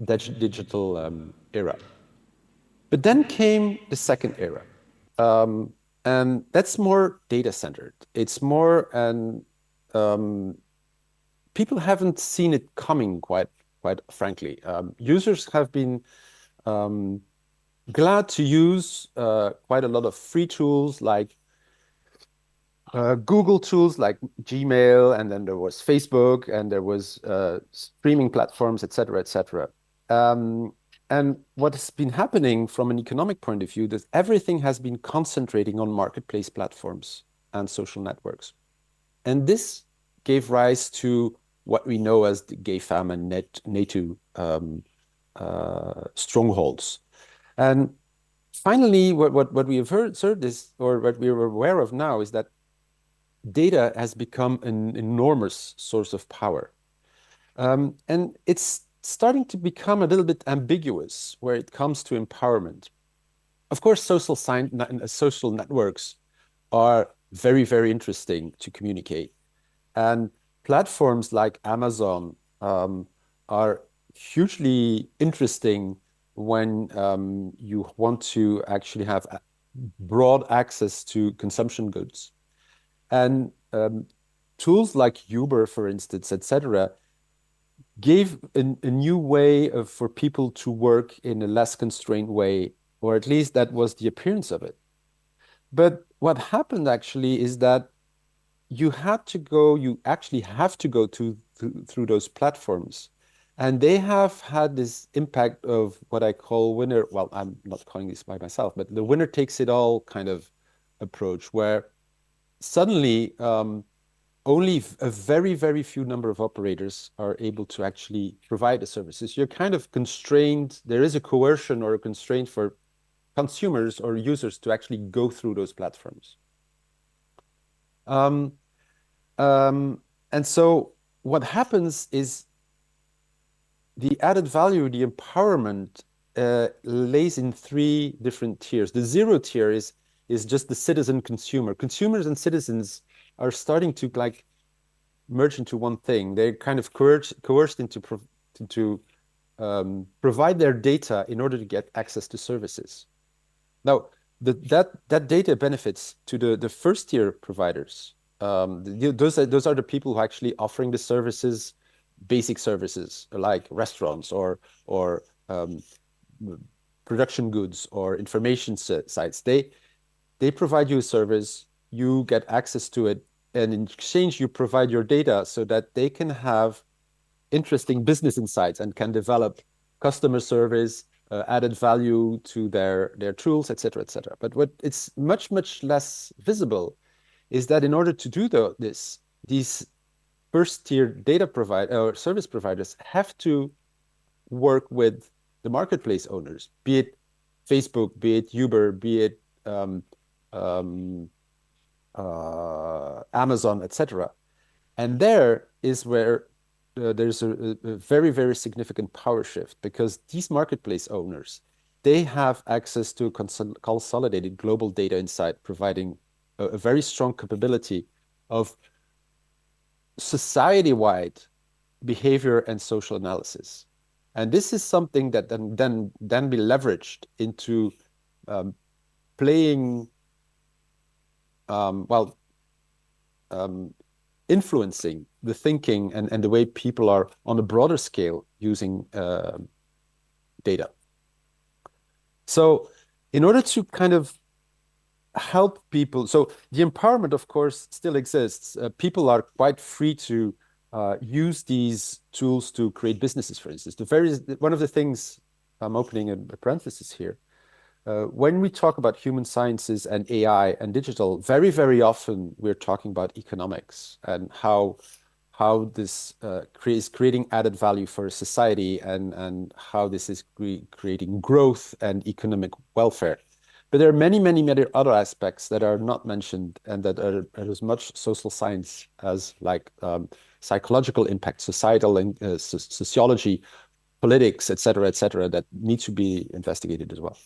digital era. But then came the second era. And that's more data-centered. It's more people haven't seen it coming, quite frankly. Users have been glad to use quite a lot of free tools like Google tools like Gmail, and then there was Facebook, and there was streaming platforms, et cetera, et cetera. And what has been happening from an economic point of view is everything has been concentrating on marketplace platforms and social networks. And this gave rise to what we know as the GAFAM and NATO strongholds. And finally, what we have heard is, or what we are aware of now, is that data has become an enormous source of power. And it's starting to become a little bit ambiguous where it comes to empowerment. Of course, social networks are very, very interesting to communicate. And platforms like Amazon are hugely interesting when you want to actually have broad access to consumption goods. And tools like Uber, for instance, et cetera, gave a new way for people to work in a less constrained way, or at least that was the appearance of it. But what happened actually is that you actually have to go through those platforms. And they have had this impact of what I call winner, well, I'm not calling this by myself, but the winner takes it all kind of approach, where suddenly only a very, very few number of operators are able to actually provide the services. You're kind of constrained. There is a coercion or a constraint for consumers or users to actually go through those platforms. And so what happens is the added value, the empowerment lays in three different tiers. The zero tier is just the citizen consumer. Consumers and citizens are starting to merge into one thing. They're kind of coerced into provide their data in order to get access to services. Now, that data benefits to the first tier providers. Those are the people who are actually offering the services, basic services like restaurants or production goods or information sites. They provide you a service, you get access to it, and in exchange you provide your data so that they can have interesting business insights and can develop customer service, added value to their tools, et cetera, et cetera. But what it's much, much less visible is that in order to do these first-tier data or service providers have to work with the marketplace owners, be it Facebook, be it Uber, be it Amazon, et cetera. And there is where there's a very, very significant power shift, because these marketplace owners, they have access to consolidated global data insight, providing a very strong capability of society-wide behavior and social analysis. And this is something that then be leveraged into influencing the thinking and the way people are on a broader scale using data. So in order to kind of help people, so the empowerment, of course, still exists. People are quite free to use these tools to create businesses, for instance. One of the things, I'm opening a parenthesis here, when we talk about human sciences and AI and digital, very, very often we're talking about economics and how this is creating added value for society and how this is creating growth and economic welfare. But there are many, many, many other aspects that are not mentioned and that are as much social science as like psychological impact, societal and sociology, politics, et cetera, that need to be investigated as well.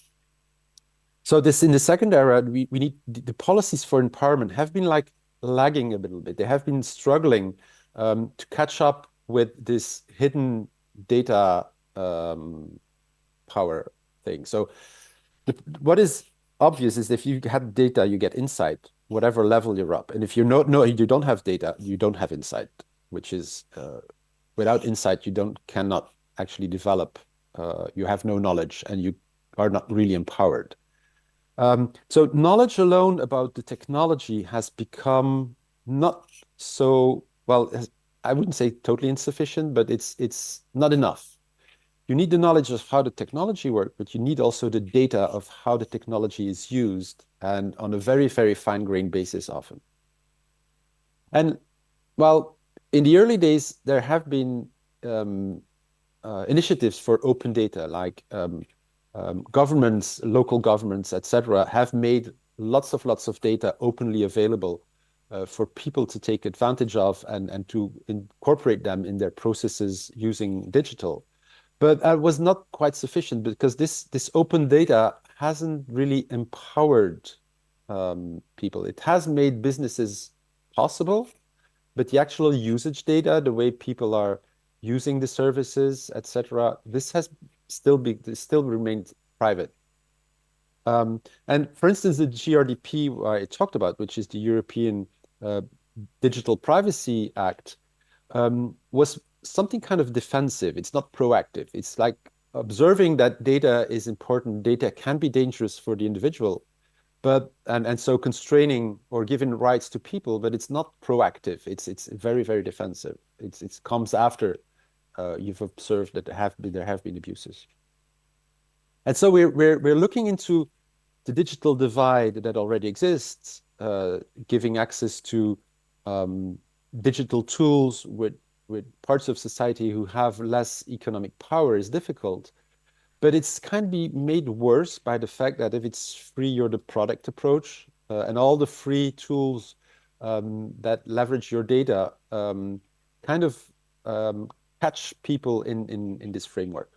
So this in the second era, we need the policies for empowerment have been like lagging a little bit. They have been struggling to catch up with this hidden data power thing. So what is obvious is if you have data, you get insight, whatever level you're up. And if you you don't have data, you don't have insight, which is without insight, you cannot actually develop. You have no knowledge and you are not really empowered. So knowledge alone about the technology has become not so, well, I wouldn't say totally insufficient, but it's not enough. You need the knowledge of how the technology works, but you need also the data of how the technology is used and on a very, very fine-grained basis often. And well, in the early days, there have been initiatives for open data, like governments, local governments, etc., have made lots of data openly available for people to take advantage of and to incorporate them in their processes using digital. But that was not quite sufficient because this open data hasn't really empowered people. It has made businesses possible, but the actual usage data, the way people are using the services, etc., this has still remained private. And for instance, the GRDP I talked about, which is the European Digital Privacy Act, was something kind of defensive. It's not proactive. It's like observing that data is important. Data can be dangerous for the individual, but and so constraining or giving rights to people, but it's not proactive. It's very, very defensive. It comes after you've observed that there have been abuses. And so we're looking into the digital divide that already exists, giving access to digital tools with parts of society who have less economic power is difficult. But it's kind of be made worse by the fact that if it's free, you're the product approach, and all the free tools that leverage your data kind of catch people in this framework.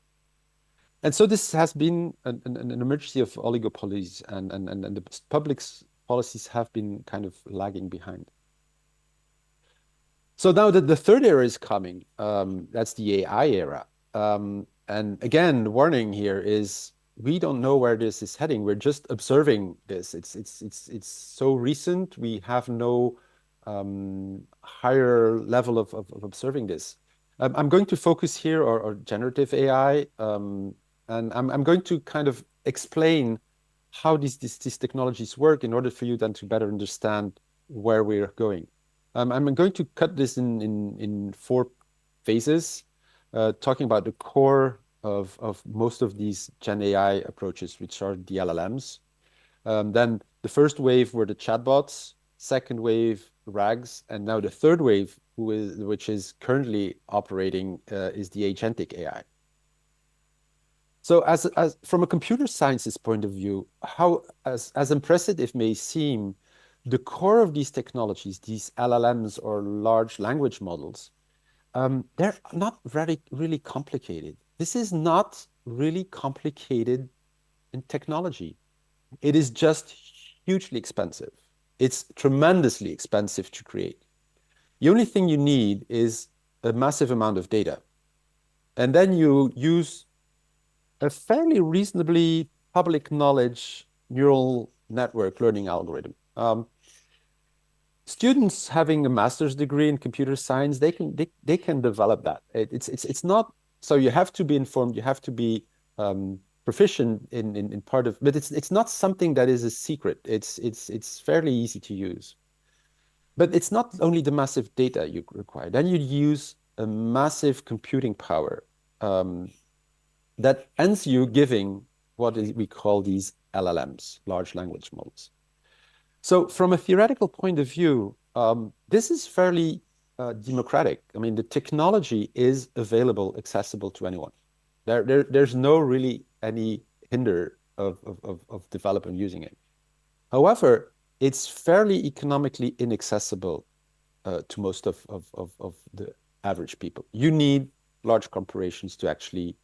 And so this has been an emergency of oligopolies, and the public policies have been kind of lagging behind. So now the third era is coming. That's the AI era. And again, the warning here is we don't know where this is heading. We're just observing this. It's so recent. We have no higher level of observing this. I'm going to focus here on generative AI, and I'm going to kind of explain how these technologies work in order for you then to better understand where we're going. I'm going to cut this in 4 phases, talking about the core of most of these Gen AI approaches, which are the LLMs. Then the first wave were the chatbots, second wave RAGs, and now the third wave, which is currently operating, is the agentic AI. So as from a computer sciences point of view, as impressive it may seem, the core of these technologies, these LLMs or large language models, they're not really complicated. This is not really complicated in technology. It is just hugely expensive. It's tremendously expensive to create. The only thing you need is a massive amount of data. And then you use a fairly reasonably public knowledge neural network learning algorithm. students having a master's degree in computer science, they can develop that. It's not, so you have to be informed, you have to be proficient in part of, but it's not something that is a secret. It's fairly easy to use. But it's not only the massive data you require. Then you use a massive computing power that ends you giving what we call these LLMs, large language models. So from a theoretical point of view, this is fairly democratic. I mean, the technology is available, accessible to anyone. There's no really any hinder of developing using it. However, it's fairly economically inaccessible to most of the average people. You need large corporations to actually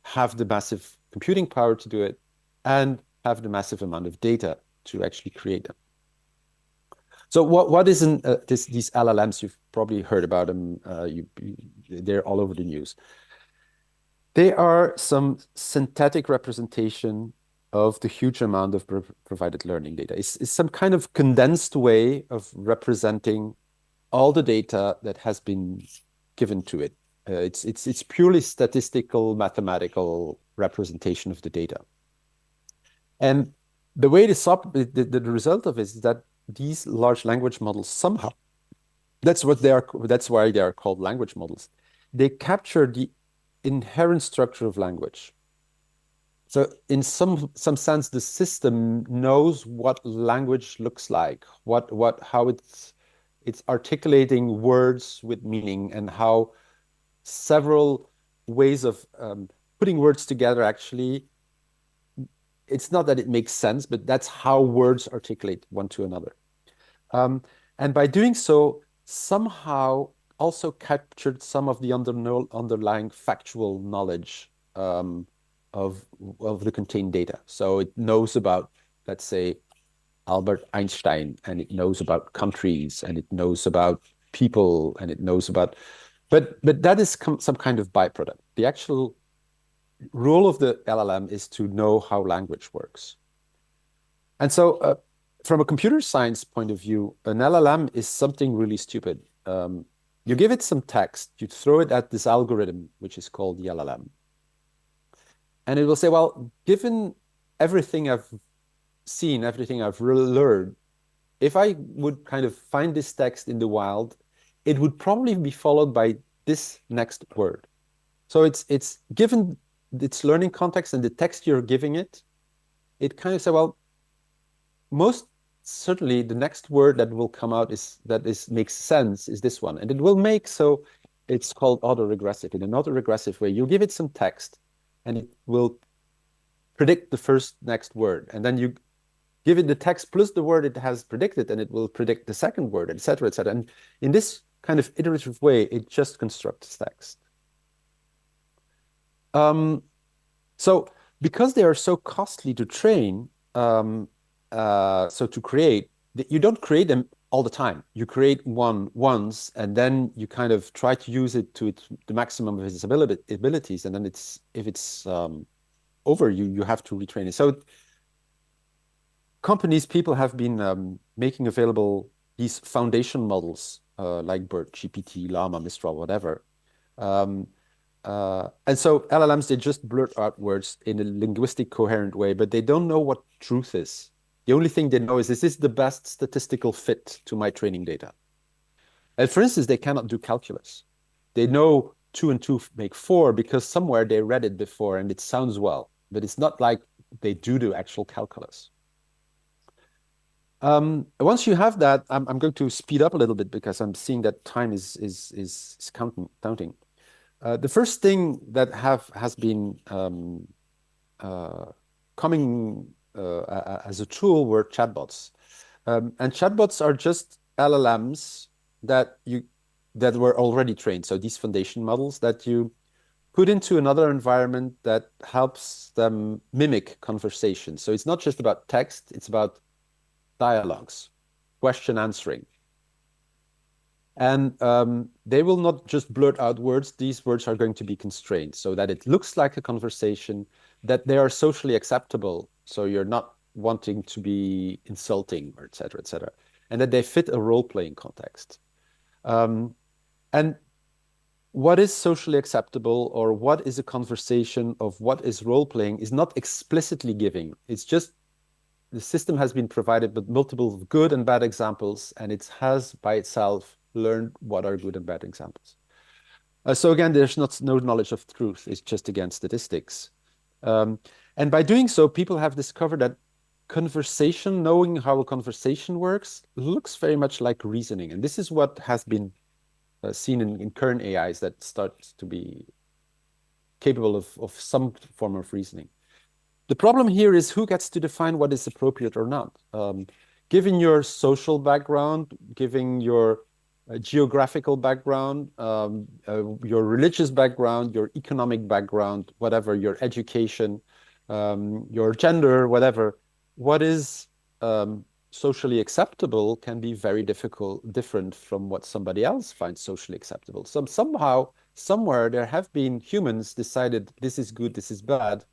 have the massive computing power to do it and have the massive amount of data to actually create them. So what is in these LLMs? You've probably heard about them. They're all over the news. They are some synthetic representation of the huge amount of provided learning data. It's some kind of condensed way of representing all the data that has been given to it. It's purely statistical, mathematical representation of the data. And the way the result of it is that these large language models somehow, that's why they are called language models. They capture the inherent structure of language. So in some sense, the system knows what language looks like, how it's articulating words with meaning, and how several ways of putting words together actually, it's not that it makes sense, but that's how words articulate one to another. And by doing so, somehow also captured some of the underlying factual knowledge of the contained data. So it knows about, let's say, Albert Einstein, and it knows about countries, and it knows about people, and it knows about, but that is some kind of byproduct. The actual role of the LLM is to know how language works. And so from a computer science point of view, an LLM is something really stupid. You give it some text, you throw it at this algorithm, which is called the LLM. And it will say, well, given everything I've seen, everything I've learned, if I would kind of find this text in the wild, it would probably be followed by this next word. So it's given its learning context and the text you're giving it, it kind of say, well, most certainly the next word that will come out makes sense is this one. And it will make, so it's called autoregressive. In an autoregressive way, you give it some text and it will predict the next word. And then you give it the text plus the word it has predicted, and it will predict the second word, et cetera, et cetera. And in this kind of iterative way, it just constructs text. So because they are so costly to train, so to create, you don't create them all the time. You create one once, and then you kind of try to use it to the maximum of its abilities. And then if it's over, you have to retrain it. So people have been making available these foundation models like BERT, GPT, Llama, Mistral, whatever. And so LLMs, they just blurt out words in a linguistic coherent way, but they don't know what truth is. The only thing they know is this the best statistical fit to my training data. And for instance, they cannot do calculus. They know 2 and 2 make 4 because somewhere they read it before and it sounds well, but it's not like they do the actual calculus. Once you have that, I'm going to speed up a little bit because I'm seeing that time is counting. The first thing that has been coming as a tool were chatbots, and chatbots are just LLMs that were already trained. So these foundation models that you put into another environment that helps them mimic conversation. So it's not just about text; it's about dialogues, question answering. And they will not just blurt out words. These words are going to be constrained so that it looks like a conversation, that they are socially acceptable. So you're not wanting to be insulting, or et cetera, et cetera. and that they fit a role-playing context. And what is socially acceptable, or what is a conversation of what is role-playing, is not explicitly giving. It's just the system has been provided with multiple good and bad examples, and it has by itself learned what are good and bad examples. So again, there's no knowledge of truth. It's just, again, statistics. And by doing so, people have discovered that conversation, knowing how a conversation works, looks very much like reasoning. And this is what has been seen in current AIs that start to be capable of some form of reasoning. The problem here is who gets to define what is appropriate or not. Given your social background, given your geographical background, your religious background, your economic background, whatever, your education, your gender, whatever, what is socially acceptable can be very different from what somebody else finds socially acceptable. Somehow, somewhere, there have been humans decided this is good, this is bad.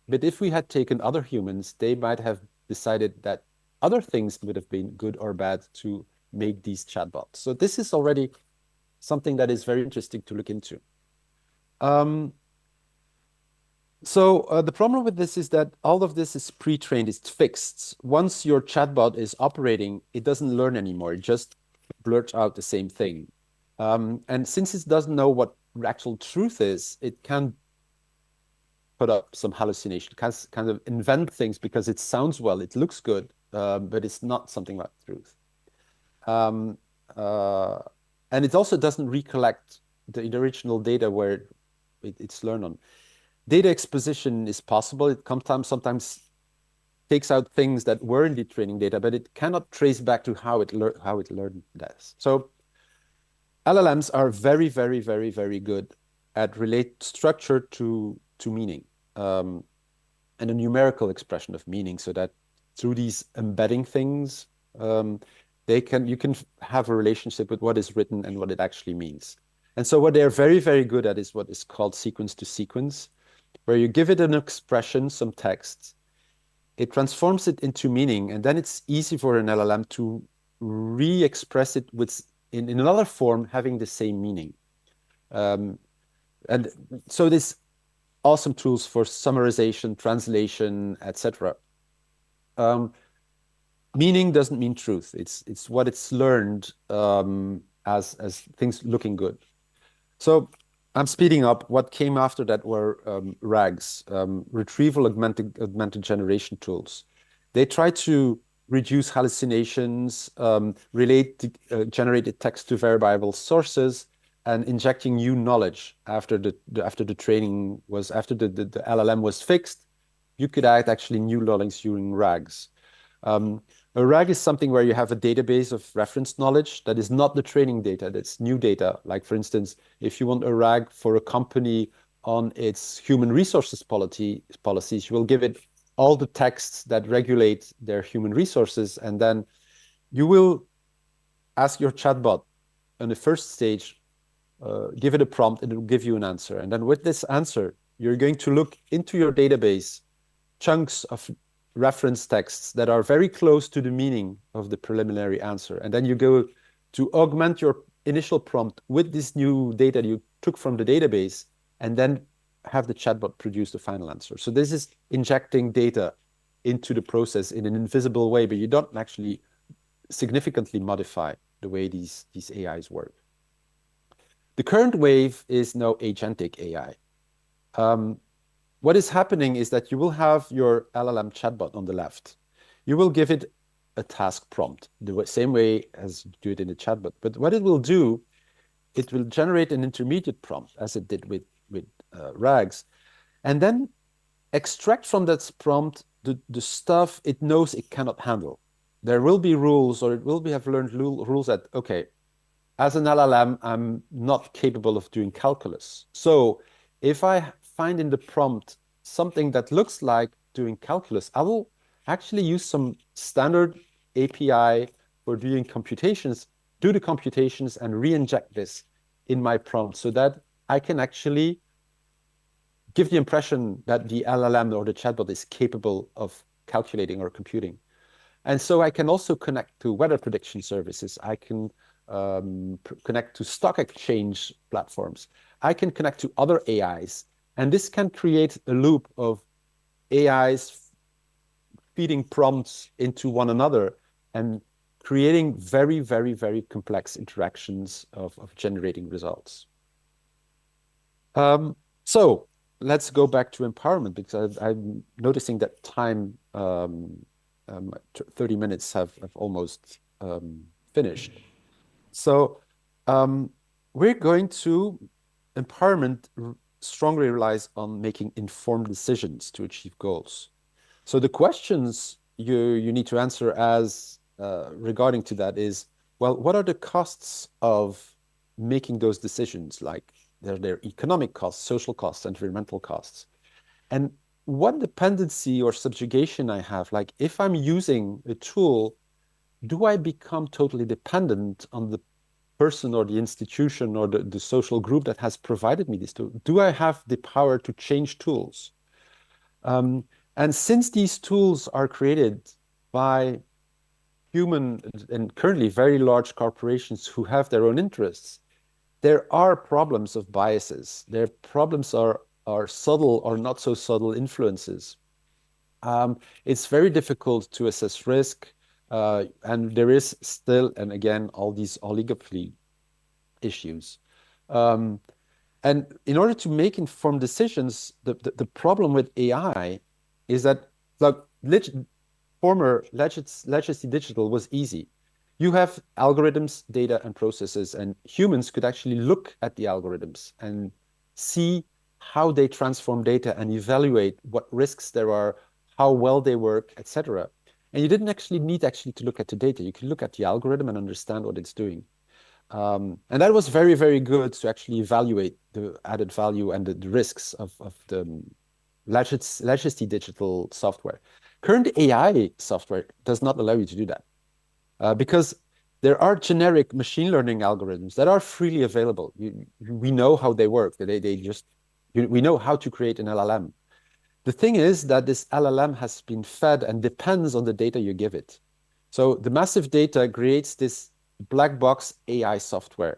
But if we had taken other humans, they might have decided that other things would have been good or bad to make these chatbots. So this is already something that is very interesting to look into. The problem with this is that all of this is pre-trained, it's fixed. Once your chatbot is operating, it doesn't learn anymore. It just blurts out the same thing. And since it doesn't know what actual truth is, it can put up some hallucination, kind of invent things because it sounds well, it looks good, but it's not something like truth. And it also doesn't recollect the original data where it's learned on. Data exposition is possible. It sometimes takes out things that were in the training data, but it cannot trace back to how it learned this. So LLMs are very, very, very, very good at relate structure to meaning, and a numerical expression of meaning, so that through these embedding things, you can have a relationship with what is written and what it actually means. And so what they're very, very good at is what is called sequence to sequence, where you give it an expression, some text, it transforms it into meaning, and then it's easy for an LLM to re-express it in another form having the same meaning. And so there's awesome tools for summarization, translation, etc. Meaning doesn't mean truth. It's what it's learned as things looking good. So I'm speeding up. What came after that were RAGs, retrieval augmented generation tools. They try to reduce hallucinations, relate generated text to verifiable sources, and injecting new knowledge after the LLM was fixed. You could add actually new knowledge using RAGs. A RAG is something where you have a database of reference knowledge that is not the training data, that's new data. Like, for instance, if you want a RAG for a company on its human resources policies, you will give it all the texts that regulate their human resources, and then you will ask your chatbot on the first stage, give it a prompt, and it will give you an answer. And then with this answer, you're going to look into your database, chunks of reference texts that are very close to the meaning of the preliminary answer. And then you go to augment your initial prompt with this new data you took from the database, and then have the chatbot produce the final answer. So this is injecting data into the process in an invisible way, but you don't actually significantly modify the way these AIs work. The current wave is now agentic AI. What is happening is that you will have your LLM chatbot on the left. You will give it a task prompt, the same way as you do it in the chatbot. But what it will do, it will generate an intermediate prompt, as it did with RAGs, and then extract from that prompt the stuff it knows it cannot handle. There will be rules, or it will have learned rules that, okay, as an LLM, I'm not capable of doing calculus. So if I find in the prompt something that looks like doing calculus, I will actually use some standard API for doing computations, do the computations, and re-inject this in my prompt so that I can actually give the impression that the LLM or the chatbot is capable of calculating or computing. And so I can also connect to weather prediction services. I can connect to stock exchange platforms. I can connect to other AIs. And this can create a loop of AIs feeding prompts into one another and creating very, very, very complex interactions of generating results. So let's go back to empowerment, because I'm noticing that time, 30 minutes have almost finished. So we're going to, empowerment strongly relies on making informed decisions to achieve goals. So the questions you need to answer as regarding to that is, well, what are the costs of making those decisions? Like their economic costs, social costs, environmental costs. And what dependency or subjugation I have, like if I'm using a tool, do I become totally dependent on the person or the institution or the social group that has provided me this tool? Do I have the power to change tools? And since these tools are created by human and currently very large corporations who have their own interests, there are problems of biases. Their problems are subtle or not so subtle influences. It's very difficult to assess risk, and there is still, and again, all these oligopoly issues. And in order to make informed decisions, the problem with AI is that, like, former legacy digital was easy. You have algorithms, data, and processes, and humans could actually look at the algorithms and see how they transform data and evaluate what risks there are, how well they work, etc. And you didn't actually need to look at the data. You could look at the algorithm and understand what it's doing. And that was very, very good to actually evaluate the added value and the risks of the legacy digital software. Current AI software does not allow you to do that. Because there are generic machine learning algorithms that are freely available. We know how they work. We know how to create an LLM. The thing is that this LLM has been fed and depends on the data you give it. So the massive data creates this black box AI software.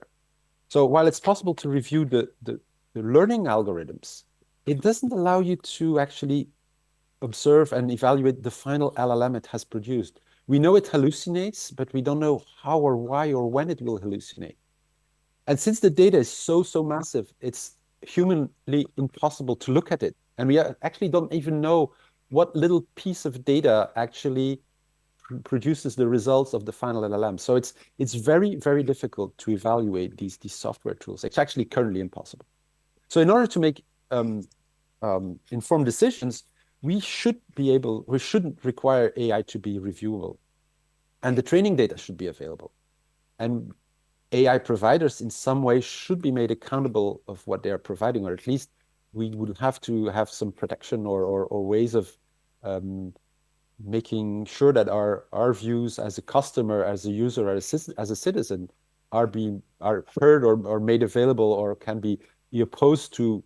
So while it's possible to review the learning algorithms, it doesn't allow you to actually observe and evaluate the final LLM it has produced. We know it hallucinates, but we don't know how or why or when it will hallucinate. And since the data is so massive, it's humanly impossible to look at it. And we actually don't even know what little piece of data actually produces the results of the final LLM. So it's very, very difficult to evaluate these software tools. It's actually currently impossible. So in order to make informed decisions, we shouldn't require AI to be reviewable. And the training data should be available. And AI providers in some way should be made accountable of what they are providing, or at least we would have to have some protection or ways of making sure that our views as a customer, as a user, as a citizen are heard or made available, or can be opposed to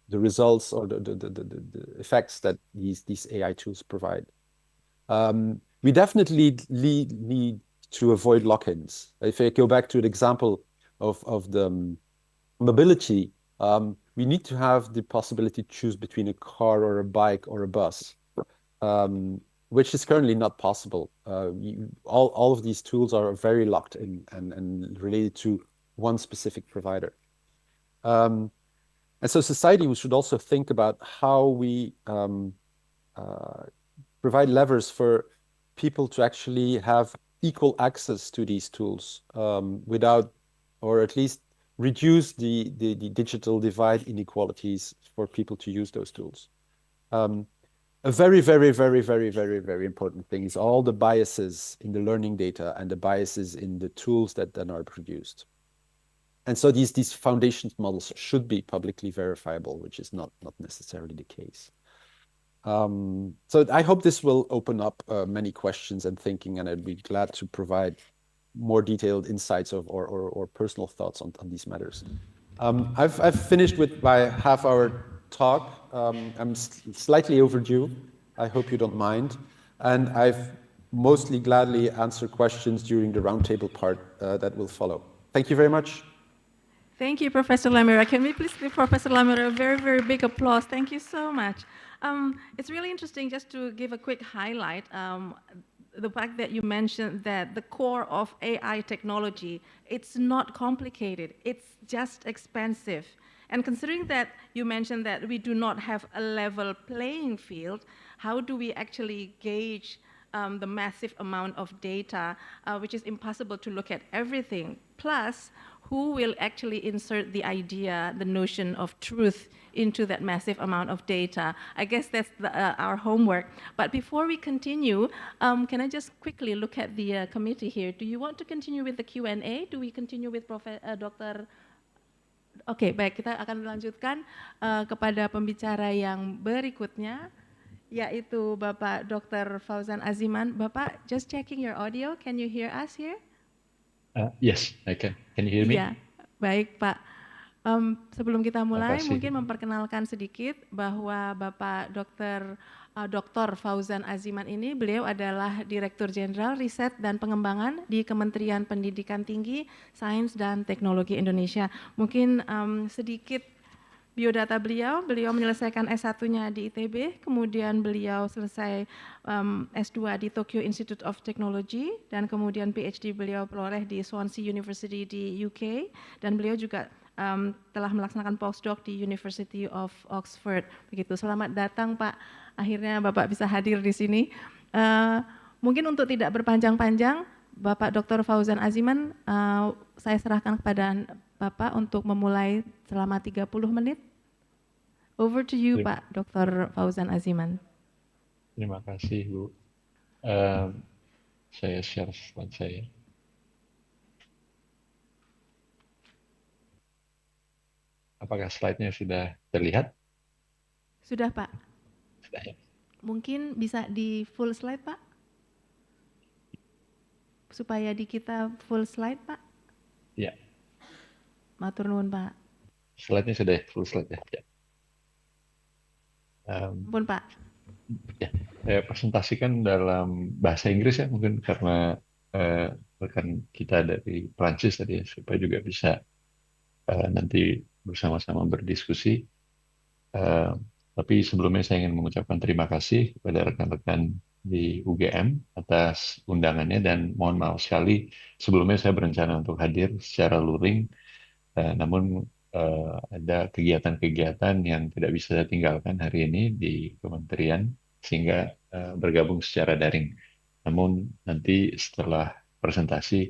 the results or the effects that these AI tools provide. We definitely need to avoid lock-ins. If I go back to an example of the mobility, we need to have the possibility to choose between a car or a bike or a bus, which is currently not possible. All of these tools are very locked in and related to one specific provider. And so society, we should also think about how we provide levers for people to actually have equal access to these tools without, or at least reduce the digital divide inequalities for people to use those tools. A very, very, very, very, very, very important thing is all the biases in the learning data and the biases in the tools that then are produced. And so these foundation models should be publicly verifiable, which is not necessarily the case. So I hope this will open up many questions and thinking, and I'd be glad to provide more detailed insights or personal thoughts on these matters. I've finished with my half-hour talk. I'm slightly overdue. I hope you don't mind. And I've mostly gladly answer questions during the roundtable part that will follow. Thank you very much. Thank you, Professor Lamira. Can we please give Professor Lamira a very, very big applause? Thank you so much. It's really interesting, just to give a quick highlight, the fact that you mentioned that the core of AI technology, it's not complicated, it's just expensive. And considering that you mentioned that we do not have a level playing field, how do we actually gauge the massive amount of data, which is impossible to look at everything? Plus, who will actually insert the idea, the notion of truth into that massive amount of data? I guess that's our homework. But before we continue, can I just quickly look at the committee here? Do you want to continue with the Q&A? Do we continue with Dr. Oke, baik, kita akan melanjutkan kepada pembicara yang berikutnya, yaitu Bapak Dr. Fauzan Aziman. Bapak, just checking your audio, can you hear us here? Yes, I can. Can you hear me? Iya, baik Pak. Sebelum kita mulai, Makasih. mungkin memperkenalkan sedikit bahwa Bapak Dr. Fauzan Aziman ini, beliau adalah Direktur Jenderal Riset dan Pengembangan di Kementerian Pendidikan Tinggi, Sains dan Teknologi Indonesia. Mungkin sedikit biodata beliau menyelesaikan S1-nya di ITB, kemudian beliau selesai S2 di Tokyo Institute of Technology, dan kemudian PhD beliau peroleh di Swansea University di UK, dan beliau juga telah melaksanakan postdoc di University of Oxford. Begitu. Selamat datang Pak. Akhirnya Bapak bisa hadir di sini. Mungkin untuk tidak berpanjang-panjang, Bapak Dr. Fauzan Aziman, saya serahkan kepada Bapak untuk memulai selama 30 menit. Over to you, Pak Dr. Fauzan Aziman. Terima kasih, Bu. Saya share slide saya. Apakah slide-nya sudah terlihat? Sudah, Pak. Sudah, ya. Mungkin bisa di full slide, Pak? Supaya di kita full slide, Pak? Ya. Matur nuwun, Pak. Slide-nya sudah full slide ya. Ya. Ampun, Pak. Ya, saya presentasikan dalam bahasa Inggris ya, mungkin karena rekan kita dari Prancis tadi, supaya juga bisa nanti bersama-sama berdiskusi. Tapi sebelumnya saya ingin mengucapkan terima kasih kepada rekan-rekan di UGM atas undangannya, dan mohon maaf sekali sebelumnya saya berencana untuk hadir secara luring, namun ada kegiatan-kegiatan yang tidak bisa saya tinggalkan hari ini di kementerian, sehingga bergabung secara daring. Namun nanti setelah presentasi,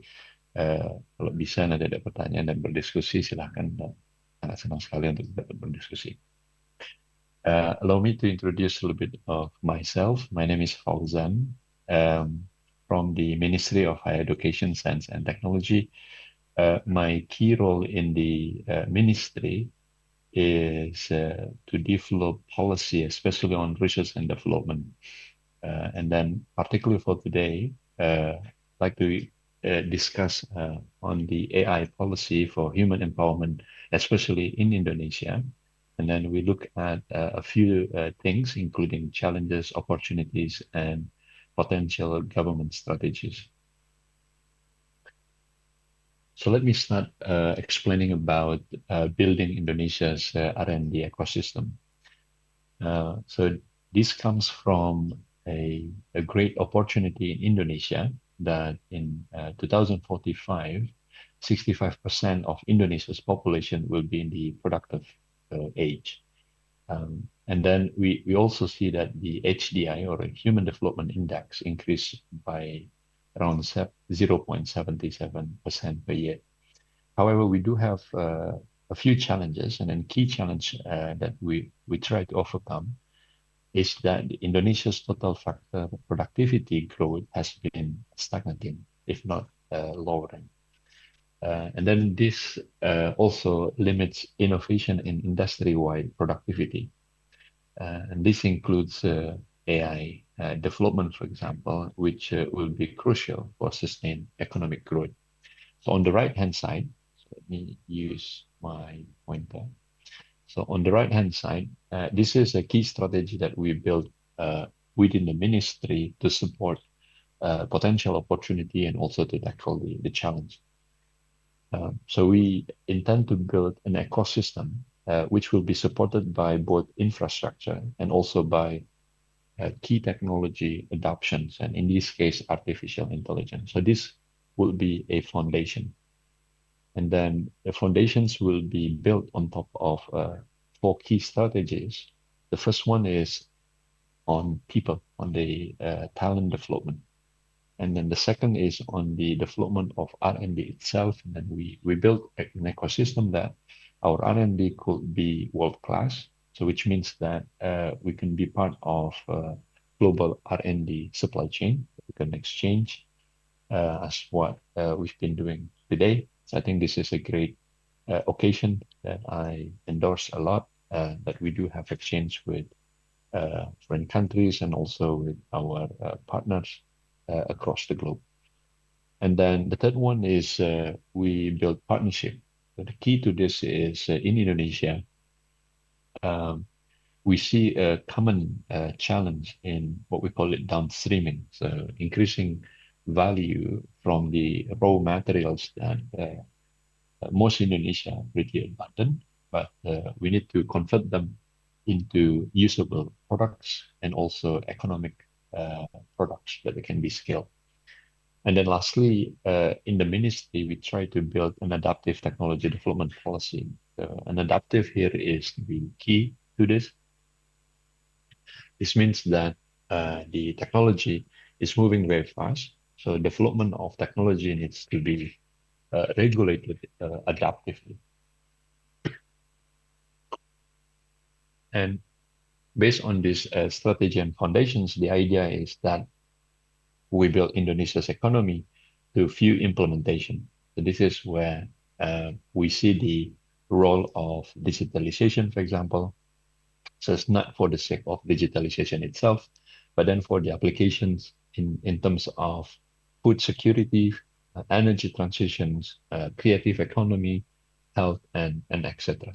kalau bisa nanti ada pertanyaan dan berdiskusi, silahkan. Sangat senang sekali untuk dapat berdiskusi. Allow me to introduce a little bit of myself. My name is Fauzan, from the Ministry of Higher Education, Science and Technology. My key role in the ministry is to develop policy, especially on research and development. And then particularly for today, I'd like to discuss on the AI policy for human empowerment, especially in Indonesia. And then we look at a few things, including challenges, opportunities, and potential government strategies. So let me start explaining about building Indonesia's R&D ecosystem. So this comes from a great opportunity in Indonesia that in 2045, 65% of Indonesia's population will be in the productive age. And then we also see that the HDI, or Human Development Index, increased by around 0.77% per year. However, we do have a few challenges, and then key challenge that we try to overcome is that Indonesia's total factor productivity growth has been stagnating, if not lowering. And then this also limits innovation in industry-wide productivity. And this includes AI development, for example, which will be crucial for sustained economic growth. So on the right-hand side, so let me use my pointer. So on the right-hand side, this is a key strategy that we built within the ministry to support potential opportunity and also to tackle the challenge. So we intend to build an ecosystem which will be supported by both infrastructure and also by key technology adoptions, and in this case, artificial intelligence. So this will be a foundation. And then the foundations will be built on top of 4 key strategies. The first one is on people, on the talent development. And then the second is on the development of R&D itself. And then we built an ecosystem that our R&D could be world-class. So which means that we can be part of global R&D supply chain. We can exchange as what we've been doing today. So I think this is a great occasion that I endorse a lot, that we do have exchange with foreign countries and also with our partners across the globe. And then the third one is we build partnership. So the key to this is in Indonesia, we see a common challenge in what we call it downstreaming. So increasing value from the raw materials that most Indonesia really abundant, but we need to convert them into usable products and also economic products that can be scaled. And then lastly, in the ministry, we try to build an adaptive technology development policy. An adaptive here is the key to this. This means that the technology is moving very fast. So development of technology needs to be regulated adaptively. And based on this strategy and foundations, the idea is that we build Indonesia's economy to view implementation. So this is where we see the role of digitalization, for example. So it's not for the sake of digitalization itself, but then for the applications in terms of food security, energy transitions, creative economy, health, and etc.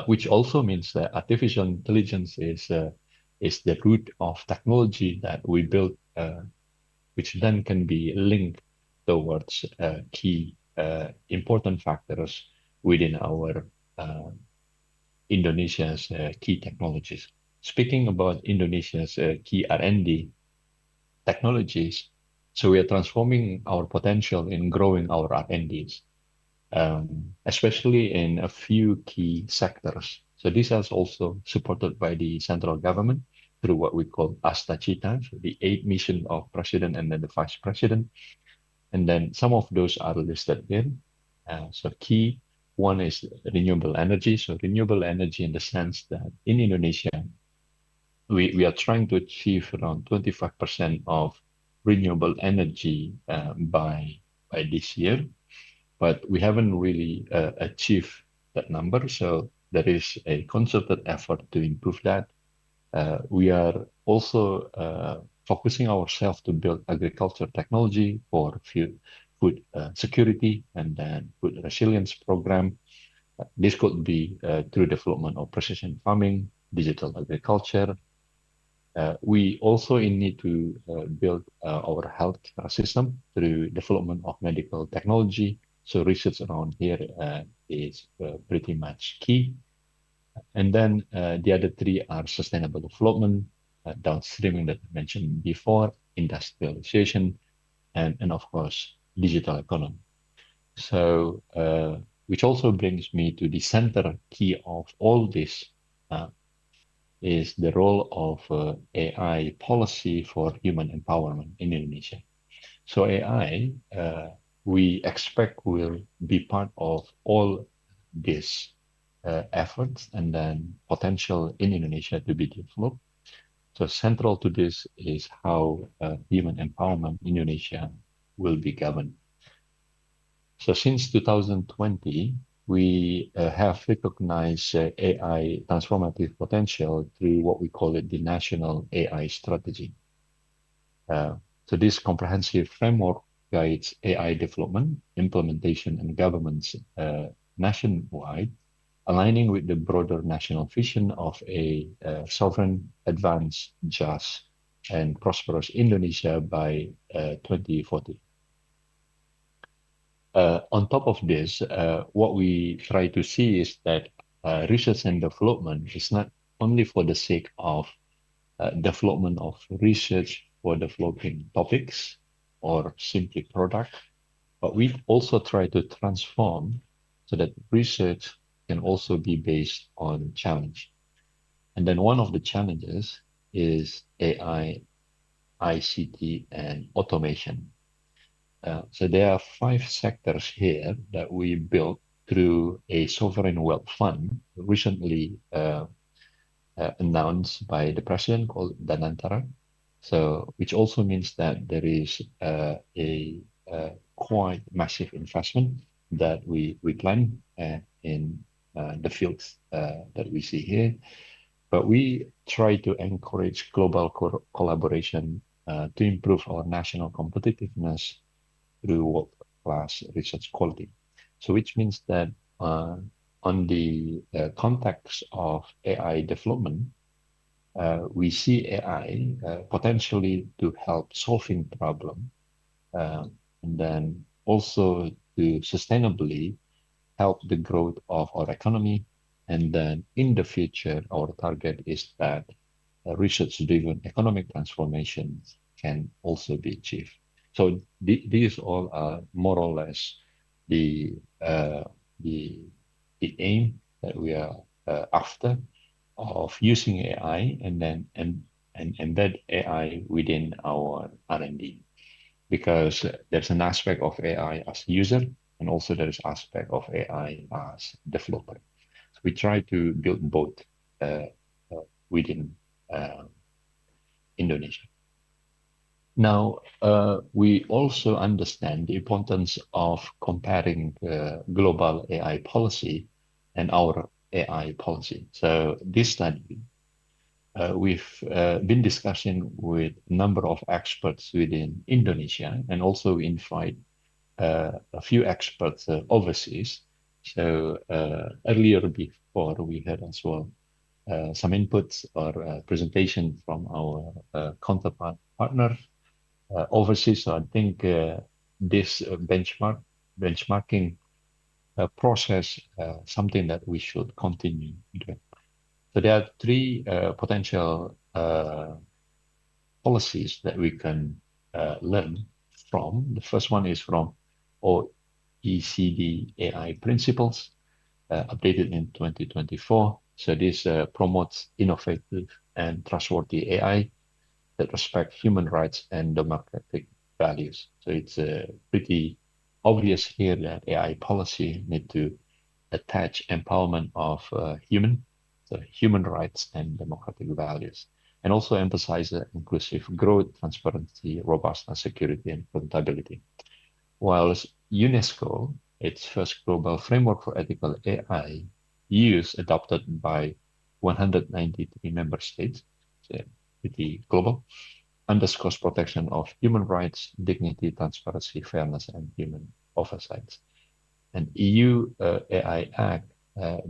Which also means that artificial intelligence is the root of technology that we build, which then can be linked towards key important factors within our Indonesia's key technologies. Speaking about Indonesia's key R&D technologies, so we are transforming our potential in growing our R&Ds, especially in a few key sectors. So this is also supported by the central government through what we call Astacita, so the 8 mission of president and then the vice president. And then some of those are listed here. So key one is renewable energy. So renewable energy in the sense that in Indonesia, we are trying to achieve around 25% of renewable energy by this year, but we haven't really achieved that number. So there is a concerted effort to improve that. We are also focusing ourselves to build agriculture technology for food security and then food resilience program. This could be through development of precision farming, digital agriculture. We also need to build our health system through development of medical technology. So research around here is pretty much key. And then the other 3 are sustainable development, downstreaming that I mentioned before, industrialization, and of course, digital economy. So, which also brings me to the center key of all this is the role of AI policy for human empowerment in Indonesia. So AI, we expect will be part of all these efforts and then potential in Indonesia to be developed. So central to this is how human empowerment in Indonesia will be governed. So since 2020, we have recognized AI transformative potential through what we call it the National AI Strategy. So this comprehensive framework guides AI development, implementation, and governance nationwide, aligning with the broader national vision of a sovereign, advanced, just, and prosperous Indonesia by 2040. On top of this, what we try to see is that research and development is not only for the sake of development of research for developing topics or simply product, but we also try to transform so that research can also be based on challenge. And then one of the challenges is AI, ICT, and automation. So there are 5 sectors here that we built through a sovereign wealth fund recently announced by the president called Danantara. So, which also means that there is a quite massive investment that we plan in the fields that we see here. But we try to encourage global collaboration to improve our national competitiveness through world-class research quality. So which means that on the context of AI development, we see AI potentially to help solving problem, and then also to sustainably help the growth of our economy. And then in the future, our target is that research-driven economic transformations can also be achieved. So these all are more or less the aim that we are after of using AI and then embed AI within our R&D, because there's an aspect of AI as user and also there is aspect of AI as developer. So we try to build both within Indonesia. Now, we also understand the importance of comparing global AI policy and our AI policy. So this study, we've been discussing with a number of experts within Indonesia and also invite a few experts overseas. So earlier before we had as well some inputs or presentation from our counterpart partner overseas. So I think this benchmarking process something that we should continue doing. So there are 3 potential policies that we can learn from. The first one is from OECD AI principles, updated in 2024. So this promotes innovative and trustworthy AI that respect human rights and democratic values. So it's pretty obvious here that AI policy need to attach empowerment of human rights and democratic values, and also emphasize inclusive growth, transparency, robustness, security, and accountability. While UNESCO, its first global framework for ethical AI use adopted by 193 member states, so pretty global, underscores protection of human rights, dignity, transparency, fairness, and human oversight. And EU AI Act,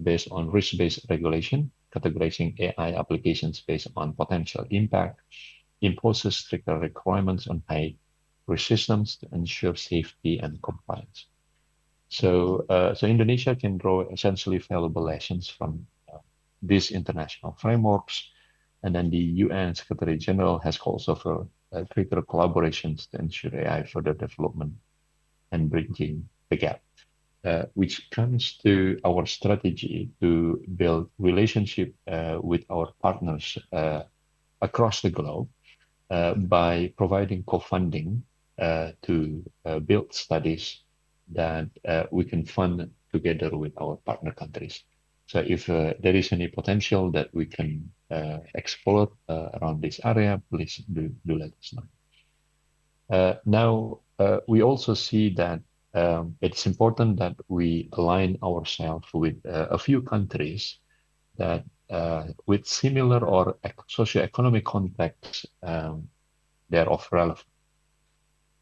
based on risk-based regulation, categorizing AI applications based on potential impact, imposes stricter requirements on high-risk systems to ensure safety and compliance. So, so Indonesia can draw essentially valuable lessons from these international frameworks. And then the UN Secretary General has calls for greater collaborations to ensure AI further development and bridging the gap, which comes to our strategy to build relationship with our partners across the globe by providing co-funding to build studies that we can fund together with our partner countries. So if there is any potential that we can explore around this area, please do let us know. Now, we also see that it's important that we align ourselves with a few countries that with similar or socio-economic contexts, they're of relevance.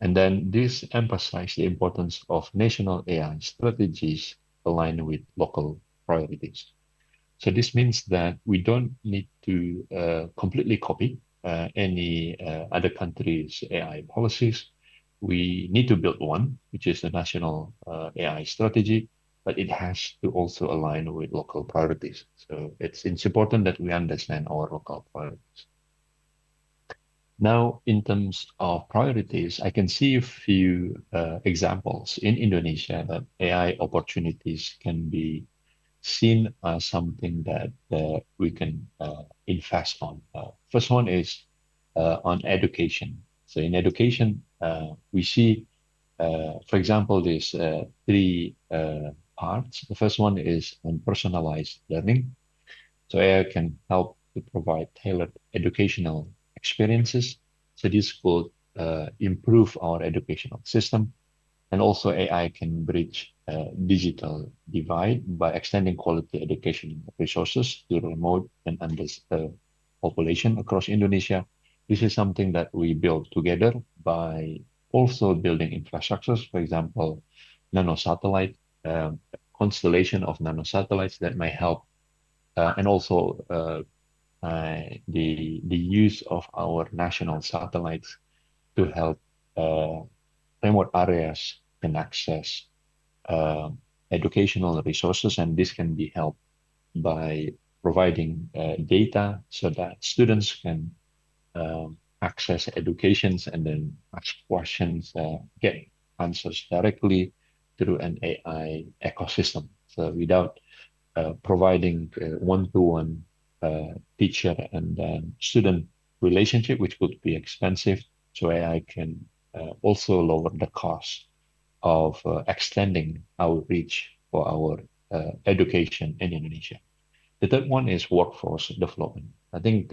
And then this emphasizes the importance of national AI strategies aligned with local priorities. So this means that we don't need to completely copy any other countries' AI policies. We need to build one, which is the national AI strategy, but it has to also align with local priorities. So it's important that we understand our local priorities. Now, in terms of priorities, I can see a few examples in Indonesia that AI opportunities can be seen as something that we can invest on. First one is on education. So in education, we see, for example, these three parts. The first one is on personalized learning. So AI can help to provide tailored educational experiences. So this could improve our educational system. And also AI can bridge digital divide by extending quality education resources to remote and underserved population across Indonesia. This is something that we build together by also building infrastructures, for example, nanosatellite, constellation of nanosatellites that may help, and also the use of our national satellites to help remote areas can access educational resources, and this can be helped by providing data so that students can access educations and then ask questions, get answers directly through an AI ecosystem. So without providing one-to-one teacher and student relationship, which could be expensive, so AI can also lower the cost of extending our reach for our education in Indonesia. The third one is workforce development. I think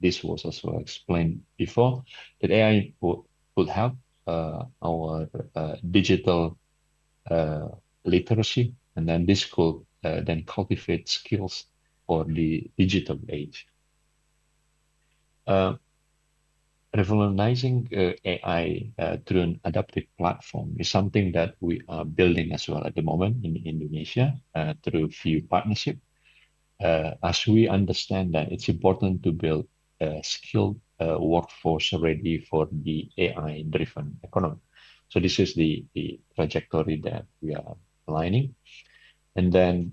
this was also explained before, that AI would help our digital literacy, and then this could then cultivate skills for the digital age. Revolutionizing AI through an adaptive platform is something that we are building as well at the moment in Indonesia through a few partnerships. As we understand that it's important to build a skilled workforce ready for the AI-driven economy. So this is the trajectory that we are aligning. And then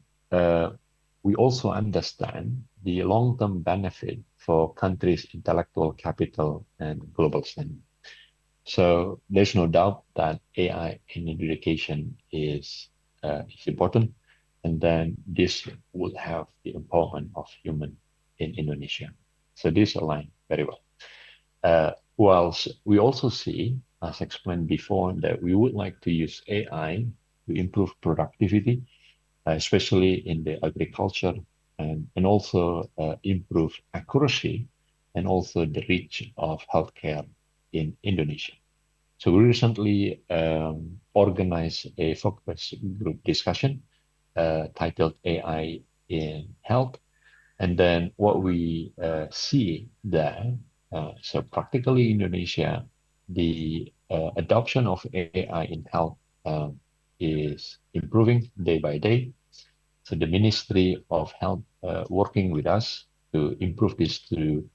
we also understand the long-term benefit for countries' intellectual capital and global standing. So there's no doubt that AI in education is important, and then this would have the empowerment of human in Indonesia. So this align very well. Whilst we also see, as explained before, that we would like to use AI to improve productivity, especially in the agriculture, and also improve accuracy and also the reach of healthcare in Indonesia. So we recently organized a focus group discussion titled AI in Health. And then what we see there, so practically in Indonesia, the adoption of AI in health is improving day by day. So the Ministry of Health working with us to improve this through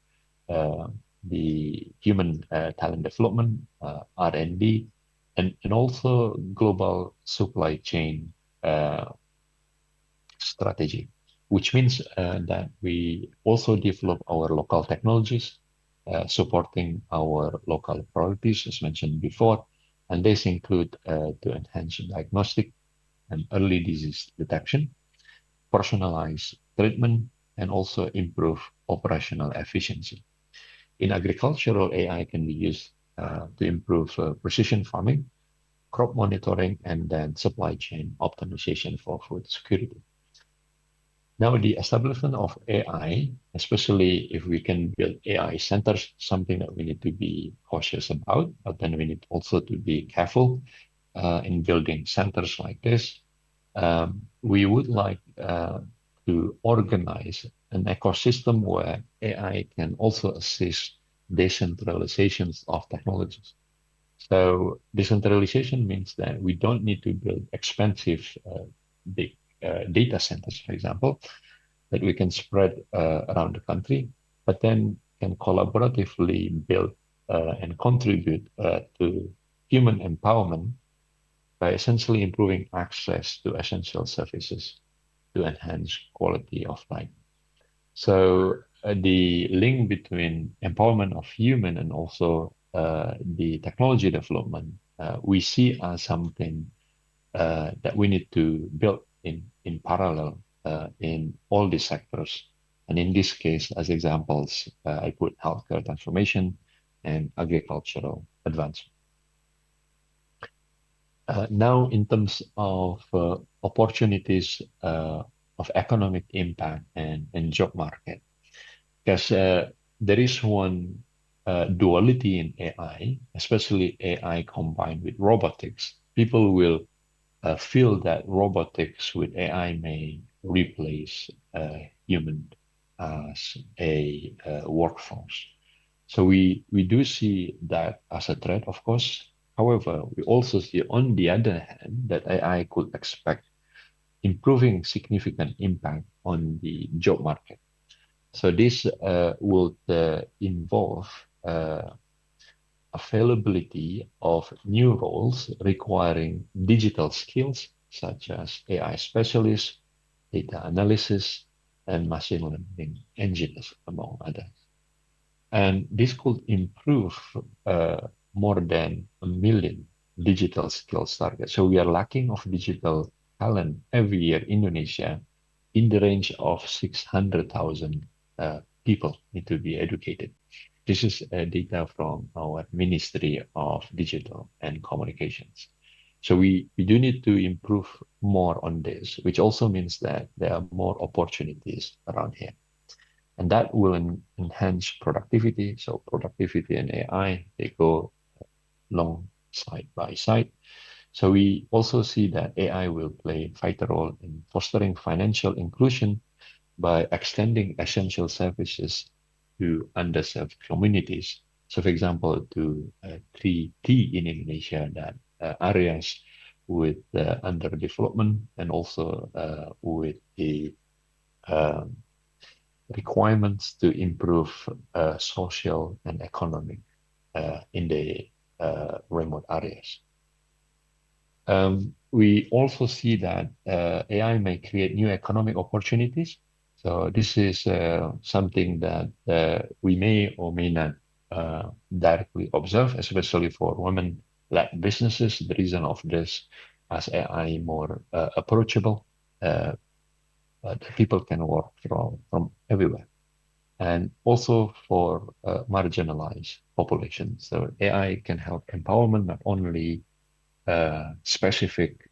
the human talent development, R&D, and also global supply chain strategy, which means that we also develop our local technologies, supporting our local priorities, as mentioned before, and these include to enhance diagnostic and early disease detection, personalized treatment, and also improve operational efficiency. In agricultural, AI can be used to improve precision farming, crop monitoring, and then supply chain optimization for food security. Now, the establishment of AI, especially if we can build AI centers, something that we need to be cautious about, but then we need also to be careful in building centers like this. We would like to organize an ecosystem where AI can also assist decentralizations of technologies. So decentralization means that we don't need to build expensive big data centers, for example, that we can spread around the country. But then can collaboratively build and contribute to human empowerment by essentially improving access to essential services to enhance quality of life. So the link between empowerment of human and also the technology development, we see as something that we need to build in parallel in all these sectors. And in this case, as examples, I put healthcare transformation and agricultural advancement. Now, in terms of opportunities of economic impact and job market, because there is one duality in AI, especially AI combined with robotics. People will feel that robotics with AI may replace human as a workforce. So we do see that as a threat, of course. However, we also see on the other hand that AI could expect improving significant impact on the job market. So this would involve availability of new roles requiring digital skills such as AI specialists, data analysis, and machine learning engineers, among others. And this could improve more than 1 million digital skills targets. So we are lacking of digital talent every year in Indonesia in the range of 600,000 people need to be educated. This is data from our Ministry of Digital and Communications. So we do need to improve more on this, which also means that there are more opportunities around here. And that will enhance productivity. So productivity and AI, they go long side by side. So we also see that AI will play a vital role in fostering financial inclusion by extending essential services to underserved communities. So for example, to 3T in Indonesia, that areas with underdevelopment and also with the requirements to improve social and economic in the remote areas. We also see that AI may create new economic opportunities. So this is something that we may or may not directly observe, especially for women-led businesses. The reason of this, as AI more approachable, people can work from everywhere. And also for marginalized populations. So AI can help empowerment, not only specific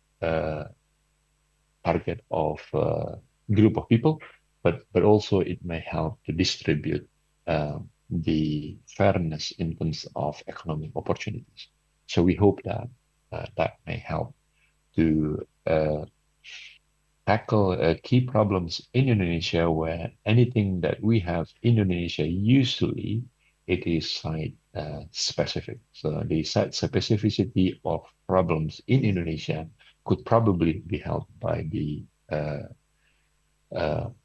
target of group of people, but also it may help to distribute the fairness in terms of economic opportunities. So we hope that that may help to tackle key problems in Indonesia, where anything that we have in Indonesia, usually it is site specific. So the site specificity of problems in Indonesia could probably be helped by the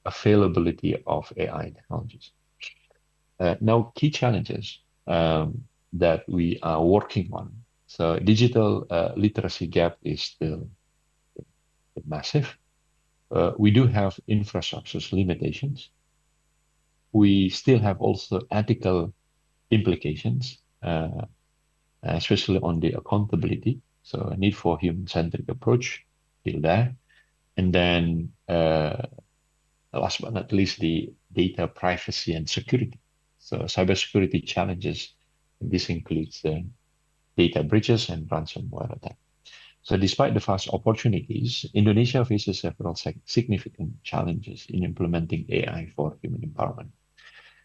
availability of AI technologies. Now, key challenges that we are working on. So digital literacy gap is still massive. We do have infrastructure limitations. We still have also ethical implications, especially on the accountability. So a need for human-centric approach still there. And then last but not least, the data privacy and security. So cybersecurity challenges, this includes data breaches and ransomware attack. So despite the vast opportunities, Indonesia faces several significant challenges in implementing AI for human empowerment.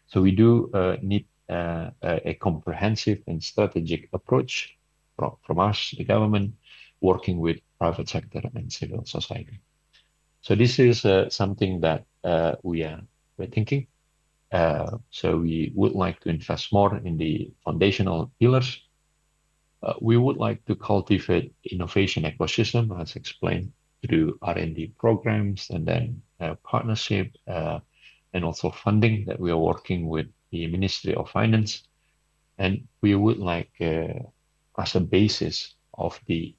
So we do need a comprehensive and strategic approach from us, the government, working with private sector and civil society. So this is something that we're thinking. So we would like to invest more in the foundational pillars. We would like to cultivate innovation ecosystem, as explained, through R&D programs and then partnership and also funding that we are working with the Ministry of Finance, and we would like, as a basis of the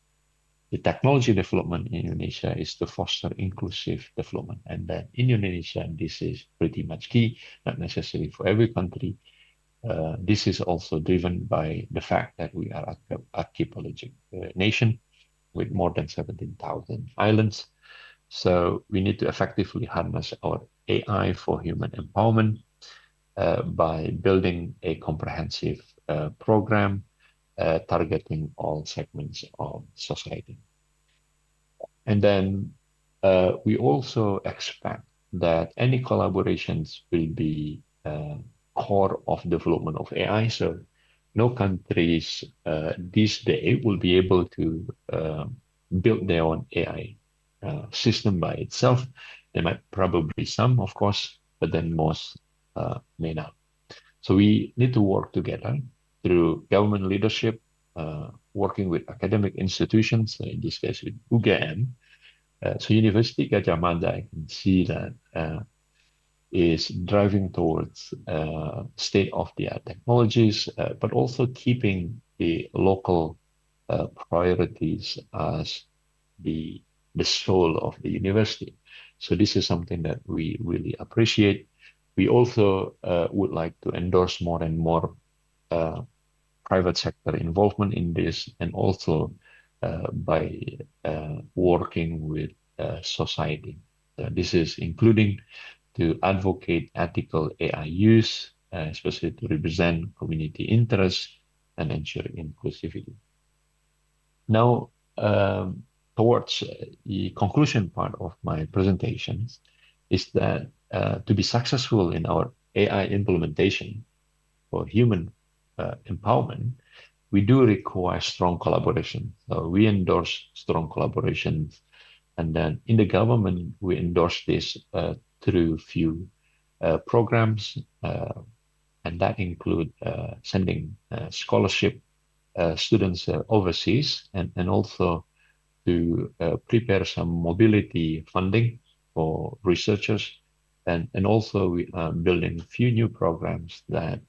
technology development in Indonesia is to foster inclusive development. And then in Indonesia, this is pretty much key, not necessarily for every country. This is also driven by the fact that we are an archipelagic nation with more than 17,000 islands. So we need to effectively harness our AI for human empowerment by building a comprehensive program targeting all segments of society. And then we also expect that any collaborations will be core of development of AI. So no countries this day will be able to build their own AI system by itself. There might probably some, of course, but then most may not. So we need to work together through government leadership, working with academic institutions, in this case with UGM. So University Gadjah Mada, I can see that is driving towards state-of-the-art technologies, but also keeping the local priorities as the soul of the university. So this is something that we really appreciate. We also would like to endorse more and more private sector involvement in this, and also by working with society. This is including to advocate ethical AI use, especially to represent community interests and ensure inclusivity. Now, towards the conclusion part of my presentations is that to be successful in our AI implementation for human empowerment, we do require strong collaboration. So we endorse strong collaborations. And then in the government, we endorse this through few programs, and that include sending scholarship students overseas, and also to prepare some mobility funding for researchers. And also we are building a few new programs that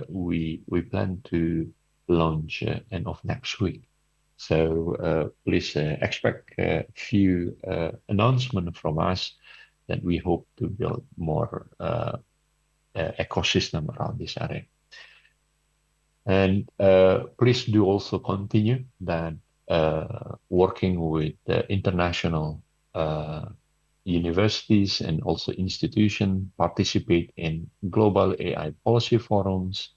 we plan to launch end of next week. So please expect a few announcements from us that we hope to build more ecosystem around this area. And please do also continue that working with international universities and also institutions, participate in global AI policy forums,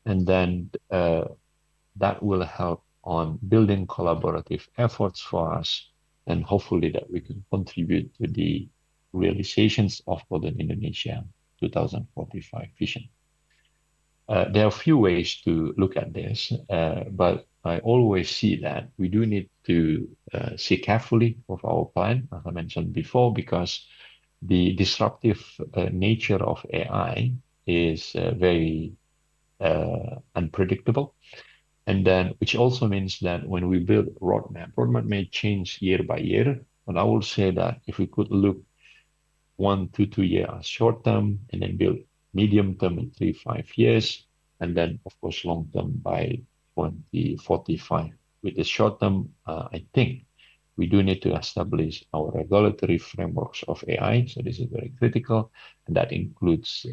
and then that will help on building collaborative efforts for us, and hopefully that we can contribute to the realizations of Modern Indonesia 2045 vision. There are a few ways to look at this, but I always see that we do need to see carefully of our plan, as I mentioned before, because the disruptive nature of AI is very unpredictable. And then, which also means that when we build roadmap may change year by year. But I will say that if we could look 1 to 2 years short term, and then build medium term in 3-5 years, and then of course long term by 2045. With the short term, I think we do need to establish our regulatory frameworks of AI. So this is very critical, and that includes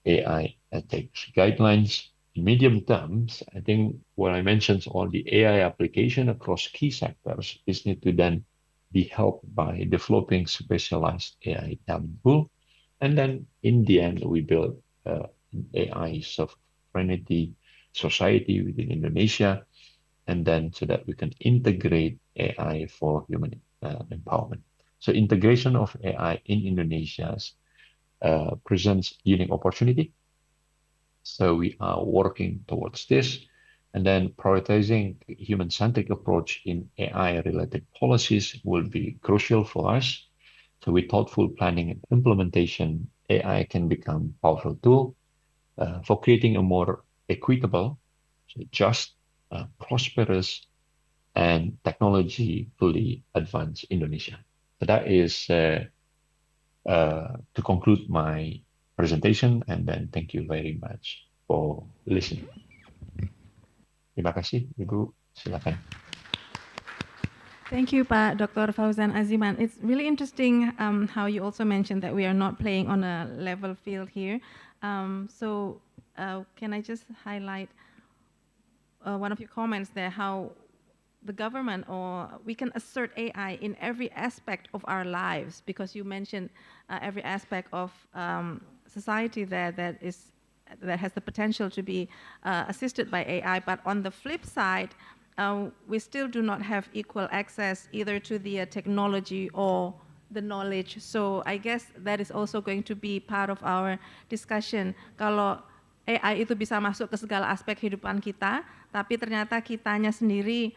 AI ethics guidelines. In medium terms, I think what I mentioned, all the AI application across key sectors, is need to then be helped by developing specialized AI talent pool. And then in the end, we build an AI sovereignty society within Indonesia, and then so that we can integrate AI for human empowerment. So integration of AI in Indonesia presents unique opportunity. So we are working towards this, and then prioritizing human-centric approach in AI-related policies will be crucial for us. So with thoughtful planning and implementation, AI can become a powerful tool for creating a more equitable, just, prosperous, and technologically advanced Indonesia. So that is to conclude my presentation. presentation, and then thank you very much for listening. Terima kasih, Ibu. Silakan. Thank you, Pak Dr. Fauzan Aziman. It's really interesting how you also mentioned that we are not playing on a level field here. Can I just highlight one of your comments there, how the government, or we can assert AI in every aspect of our lives, because you mentioned every aspect of society there that has the potential to be assisted by AI. But on the flip side, we still do not have equal access either to the technology or the knowledge. So I guess that is also going to be part of our discussion. Kalau AI itu bisa masuk ke segala aspek kehidupan kita, tapi ternyata kitanya sendiri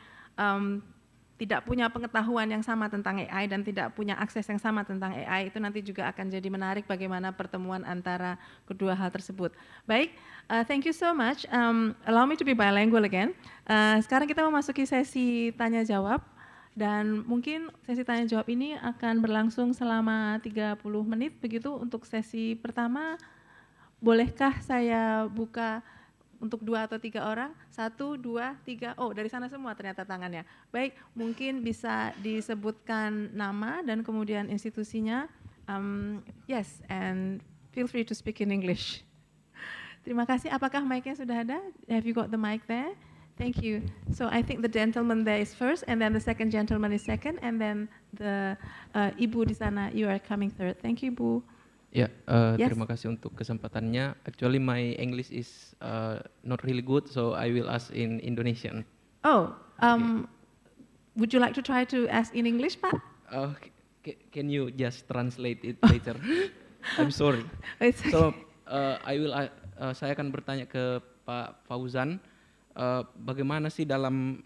tidak punya pengetahuan yang sama tentang AI dan tidak punya akses yang sama tentang AI, itu nanti juga akan jadi menarik bagaimana pertemuan antara kedua hal tersebut. Baik, thank you so much. Allow me to be bilingual again. Sekarang kita memasuki sesi tanya jawab, dan mungkin sesi tanya jawab ini akan berlangsung selama 30 menit begitu. Untuk sesi pertama, bolehkah saya buka untuk 2 atau 3 orang? 1, 2, 3. Oh, dari sana semua ternyata tangannya. Baik, mungkin bisa disebutkan nama dan kemudian institusinya. Yes, and feel free to speak in English. Terima kasih. Apakah mic-nya sudah ada? Have you got the mic there? Thank you. So I think the gentleman there is first, and then the second gentleman is second, and then the Ibu di sana, you are coming third. Thank you, Bu. Ya, Yes. terima kasih untuk kesempatannya. Actually, my English is not really good, so I will ask in Indonesian. Oh, would you like to try to ask in English, Pak? Can you just translate it later? I'm sorry. It's okay. So, saya akan bertanya ke Pak Fauzan, bagaimana sih dalam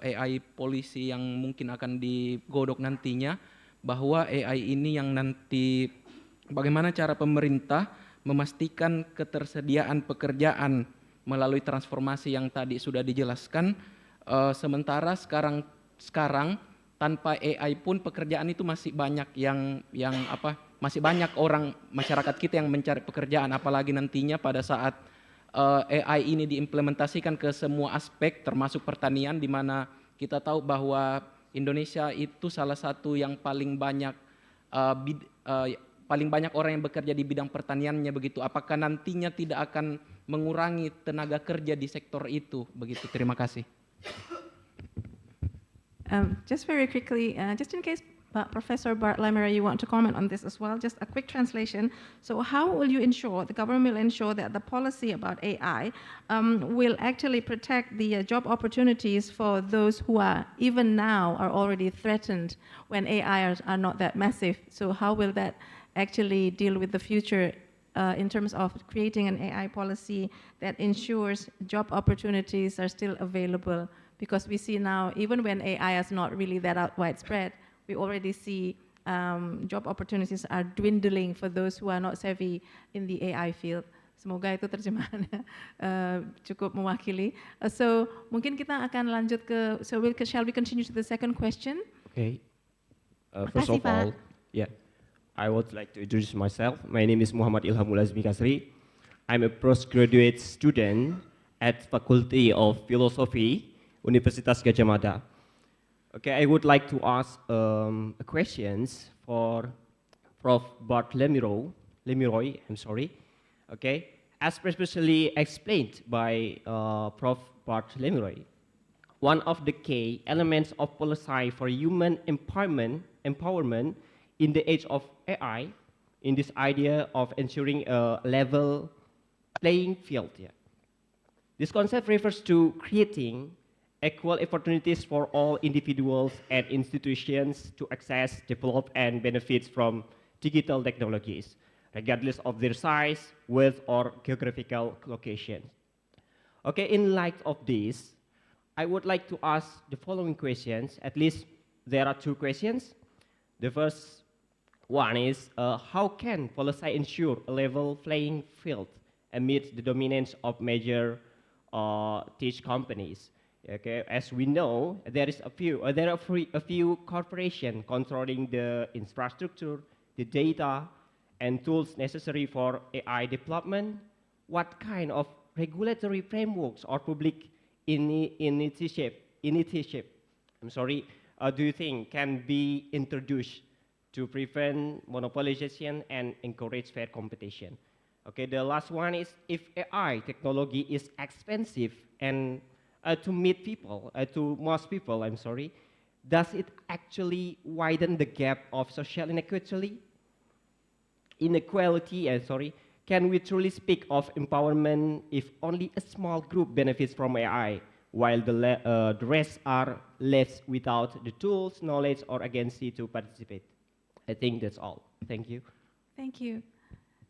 AI policy yang mungkin akan digodok nantinya, bahwa AI ini yang nanti bagaimana cara pemerintah memastikan ketersediaan pekerjaan melalui transformasi yang tadi sudah dijelaskan, sementara sekarang tanpa AI pun pekerjaan itu masih banyak masih banyak orang masyarakat kita yang mencari pekerjaan, apalagi nantinya pada saat AI ini diimplementasikan ke semua aspek termasuk pertanian, di mana kita tahu bahwa Indonesia itu salah satu yang paling banyak orang yang bekerja di bidang pertaniannya begitu. Apakah nantinya tidak akan mengurangi tenaga kerja di sektor itu begitu? Terima kasih. Just very quickly, just in case Professor Bart Lamira, you want to comment on this as well, just a quick translation. So how will you ensure, the government will ensure that the policy about AI will actually protect the job opportunities for those who are even now are already threatened when AI are not that massive? So how will that actually deal with the future in terms of creating an AI policy that ensures job opportunities are still available? Because we see now, even when AI is not really that widespread, we already see job opportunities are dwindling for those who are not savvy in the AI field. Semoga itu terjemahannya cukup mewakili. So mungkin kita akan lanjut ke, shall we continue to the second question? Okay. First of all, I would like to introduce myself. My name is Muhammad Ilhamul Azmi Kasri. I'm a postgraduate student at Faculty of Philosophy, Universitas Gadjah Mada. Okay, I would like to ask questions for Prof. Bart Lemiroy, okay, as previously explained by Prof. Bart Lemiroy. One of the key elements of policy for human empowerment in the age of AI, in this idea of ensuring a level playing field. Yeah. This concept refers to creating equal opportunities for all individuals and institutions to access, develop, and benefit from digital technologies, regardless of their size, wealth, or geographical location. Okay, in light of this, I would like to ask the following questions. At least there are 2 questions. The first one is, how can policy ensure a level playing field amid the dominance of major tech companies? Okay, as we know, there are a few corporations controlling the infrastructure, the data, and tools necessary for AI development? What kind of regulatory frameworks or public initiative do you think can be introduced to prevent monopolization and encourage fair competition? Okay, the last one is, if AI technology is expensive and to meet people, to most people, does it actually widen the gap of social inequality? Can we truly speak of empowerment if only a small group benefits from AI, while the rest are left without the tools, knowledge, or agency to participate? I think that's all. Thank you. Thank you.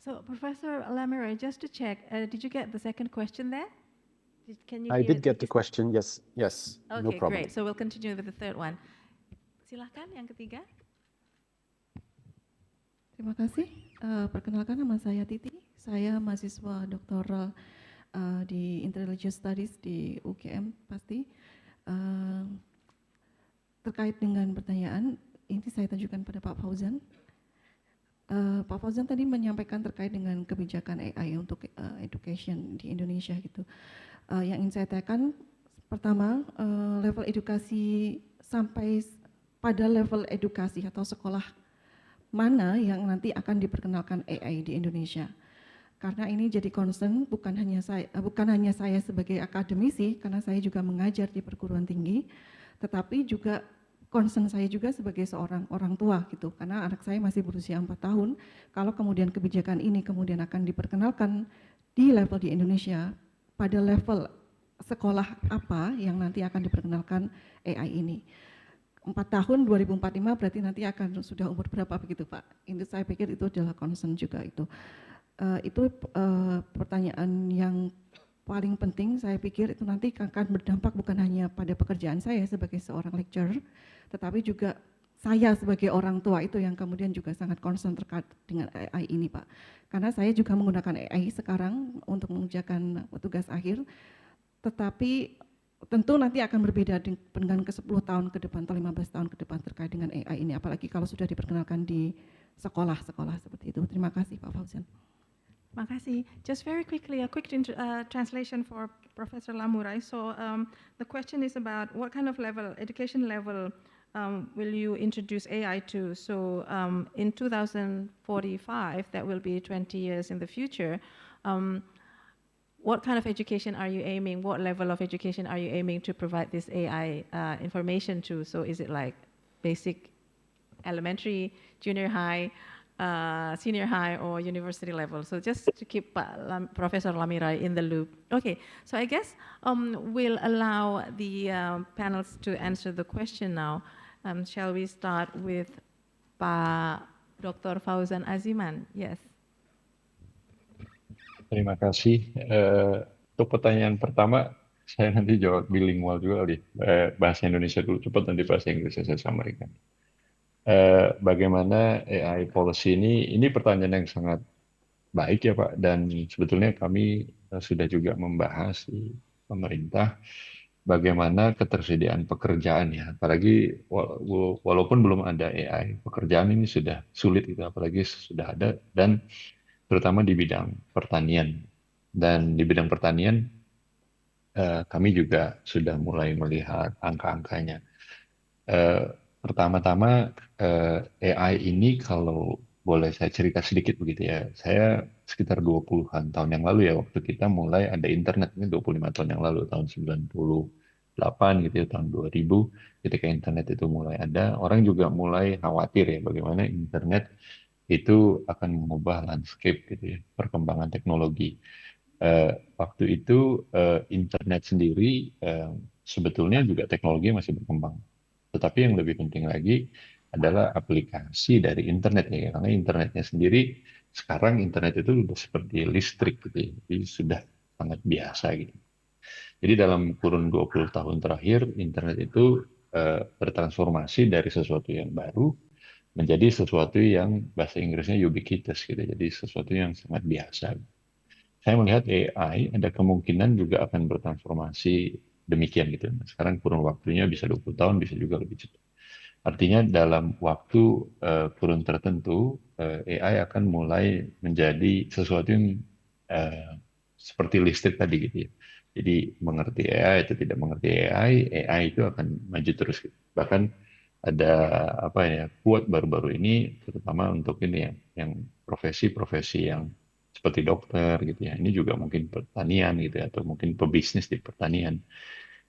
So, Professor Lamiroy, just to check, did you get the second question there? I did get the question, yes, Okay, no problem. Great. So we'll continue with the third one. Silahkan yang ketiga. Terima kasih. Perkenalkan, nama saya Titi. Saya mahasiswa doktoral di Interreligious Studies di UGM pasti. Terkait dengan pertanyaan, ini saya tunjukkan pada Pak Fauzan. Pak Fauzan tadi menyampaikan terkait dengan kebijakan AI untuk education di Indonesia gitu. Yang ingin saya tanyakan, pertama, level edukasi sampai pada level edukasi atau sekolah mana yang nanti akan diperkenalkan AI di Indonesia? Karena ini jadi concern bukan hanya saya sebagai akademisi, karena saya juga mengajar di perguruan tinggi, tetapi juga concern saya juga sebagai seorang orang tua gitu, karena anak saya masih berusia 4 tahun. Kalau kemudian kebijakan ini kemudian akan diperkenalkan di level di Indonesia, pada level sekolah apa yang nanti akan diperkenalkan AI ini? 4 tahun 2045 berarti nanti akan sudah umur berapa begitu Pak? Ini saya pikir itu adalah concern juga itu. Itu pertanyaan yang paling penting, saya pikir itu nanti akan berdampak bukan hanya pada pekerjaan saya sebagai seorang lecturer, tetapi juga saya sebagai orang tua itu yang kemudian juga sangat concern terkait dengan AI ini Pak. Karena saya juga menggunakan AI sekarang untuk mengerjakan tugas akhir, tetapi tentu nanti akan berbeda dengan ke 10 tahun ke depan atau 15 tahun ke depan terkait dengan AI ini, apalagi kalau sudah diperkenalkan di sekolah-sekolah seperti itu. Terima kasih Pak Fauzan. Makasih. Just very quickly, a quick translation for Professor Lamurai. So the question is about what kind of education level will you introduce AI to? So in 2045, that will be 20 years in the future, what kind of education are you aiming, what level of education are you aiming to provide this AI information to? So is it like basic, elementary, junior high, senior high, or university level? So just to keep Professor Lamiroy in the loop. Okay, so I guess we'll allow the panels to answer the question now. Shall we start with Pak Dr. Fauzan Aziman? Yes. Terima kasih. Untuk pertanyaan pertama, saya nanti jawab bilingual juga kali. Bahasa Indonesia dulu, cepat nanti bahasa Inggris saya sampaikan. Bagaimana AI policy ini pertanyaan yang sangat baik ya Pak, dan sebetulnya kami sudah juga membahas di pemerintah bagaimana ketersediaan pekerjaan ya, apalagi walaupun belum ada AI, pekerjaan ini sudah sulit gitu, apalagi sudah ada, dan terutama di bidang pertanian. Dan di bidang pertanian kami juga sudah mulai melihat angka-angkanya. Pertama-tama AI ini kalau boleh saya cerita sedikit begitu ya, saya sekitar 20-an tahun yang lalu ya, waktu kita mulai ada internet, ini 25 tahun yang lalu, tahun 98 gitu ya, tahun 2000, ketika internet itu mulai ada, orang juga mulai khawatir ya bagaimana internet itu akan mengubah landscape gitu ya, perkembangan teknologi. Waktu itu internet sendiri sebetulnya juga teknologi masih berkembang. Tetapi yang lebih penting lagi adalah aplikasi dari internet ya, karena internetnya sendiri sekarang internet itu sudah seperti listrik gitu ya, jadi sudah sangat biasa gitu. Jadi dalam kurun 20 tahun terakhir internet itu bertransformasi dari sesuatu yang baru menjadi sesuatu yang bahasa Inggrisnya ubiquitous gitu, jadi sesuatu yang sangat biasa. Saya melihat AI ada kemungkinan juga akan bertransformasi demikian gitu. Sekarang kurun waktunya bisa 20 tahun, bisa juga lebih cepat. Artinya dalam waktu kurun tertentu AI akan mulai menjadi sesuatu yang seperti listrik tadi gitu ya. Jadi mengerti AI atau tidak mengerti AI itu akan maju terus. Gitu. Bahkan ada apa ya quote baru-baru ini terutama untuk ini yang profesi-profesi yang seperti dokter gitu ya. Ini juga mungkin pertanian gitu ya, atau mungkin pebisnis di pertanian.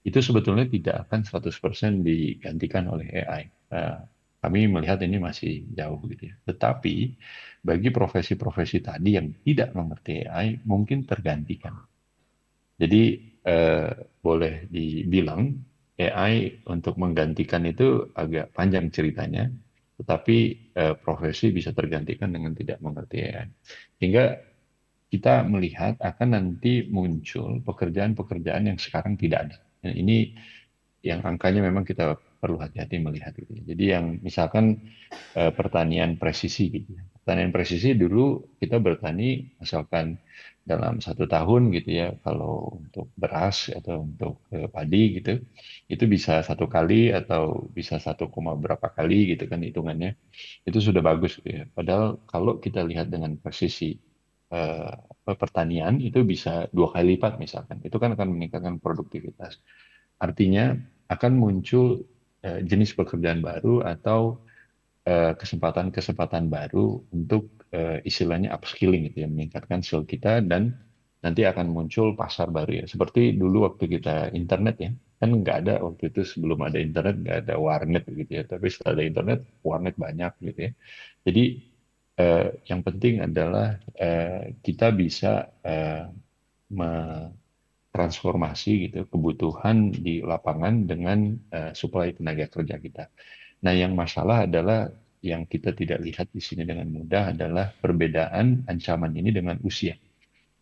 Itu sebetulnya tidak akan 100% digantikan oleh AI. Kami melihat ini masih jauh gitu ya. Tetapi bagi profesi-profesi tadi yang tidak mengerti AI mungkin tergantikan. Jadi boleh dibilang AI untuk menggantikan itu agak panjang ceritanya, tetapi profesi bisa tergantikan dengan tidak mengerti AI. Sehingga kita melihat akan nanti muncul pekerjaan-pekerjaan yang sekarang tidak ada. Dan ini yang angkanya memang kita perlu hati-hati melihat gitu ya. Jadi yang misalkan pertanian presisi gitu ya. Pertanian presisi dulu kita bertani misalkan dalam 1 tahun gitu ya, kalau untuk beras atau untuk padi gitu, itu bisa 1 kali atau bisa 1, berapa kali gitu kan hitungannya, itu sudah bagus gitu ya. Padahal kalau kita lihat dengan presisi eh, pertanian itu bisa 2 kali lipat misalkan, itu kan akan meningkatkan produktivitas. Artinya akan muncul jenis pekerjaan baru atau kesempatan-kesempatan baru untuk istilahnya upskilling gitu ya, meningkatkan skill kita dan nanti akan muncul pasar baru ya. Seperti dulu waktu kita internet ya, kan nggak ada waktu itu sebelum ada internet nggak ada warnet gitu ya. Tapi setelah ada internet warnet banyak gitu ya. Jadi yang penting adalah kita bisa transformasi gitu kebutuhan di lapangan dengan suplai tenaga kerja kita. Nah, yang masalah adalah yang kita tidak lihat di sini dengan mudah adalah perbedaan ancaman ini dengan usia.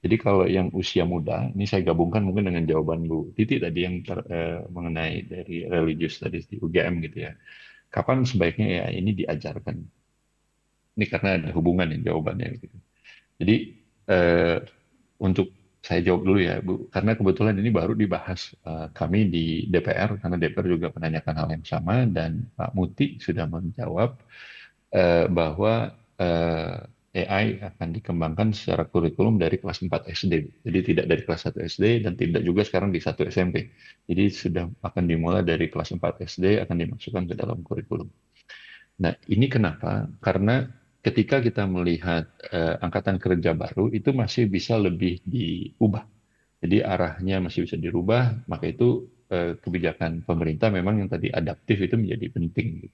Jadi kalau yang usia muda, ini saya gabungkan mungkin dengan jawaban Bu Titi tadi yang mengenai dari religious tadi di UGM gitu ya. Kapan sebaiknya ya ini diajarkan? Ini karena ada hubungan ya jawabannya gitu. Jadi eh, untuk saya jawab dulu ya Bu, karena kebetulan ini baru dibahas kami di DPR, karena DPR juga menanyakan hal yang sama dan Pak Muti sudah menjawab bahwa AI akan dikembangkan secara kurikulum dari kelas 4 SD. Jadi tidak dari kelas 1 SD dan tidak juga sekarang di 1 SMP. Jadi sudah akan dimulai dari kelas 4 SD akan dimasukkan ke dalam kurikulum. Nah, ini kenapa? Karena ketika kita melihat angkatan kerja baru itu masih bisa lebih diubah. Jadi arahnya masih bisa dirubah, maka itu kebijakan pemerintah memang yang tadi adaptif itu menjadi penting.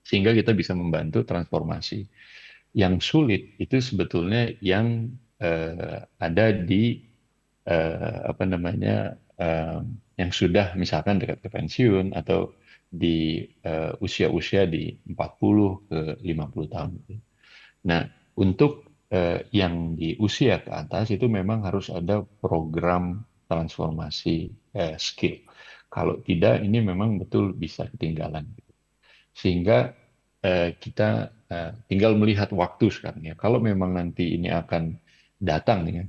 Sehingga kita bisa membantu transformasi. Yang sulit itu sebetulnya yang ada di apa namanya yang sudah misalkan dekat ke pensiun atau di usia-usia di 40 ke 50 tahun. Nah, untuk yang di usia ke atas itu memang harus ada program transformasi skill. Kalau tidak, ini memang betul bisa ketinggalan. Sehingga kita tinggal melihat waktu sekarang ya. Kalau memang nanti ini akan datang nih ya,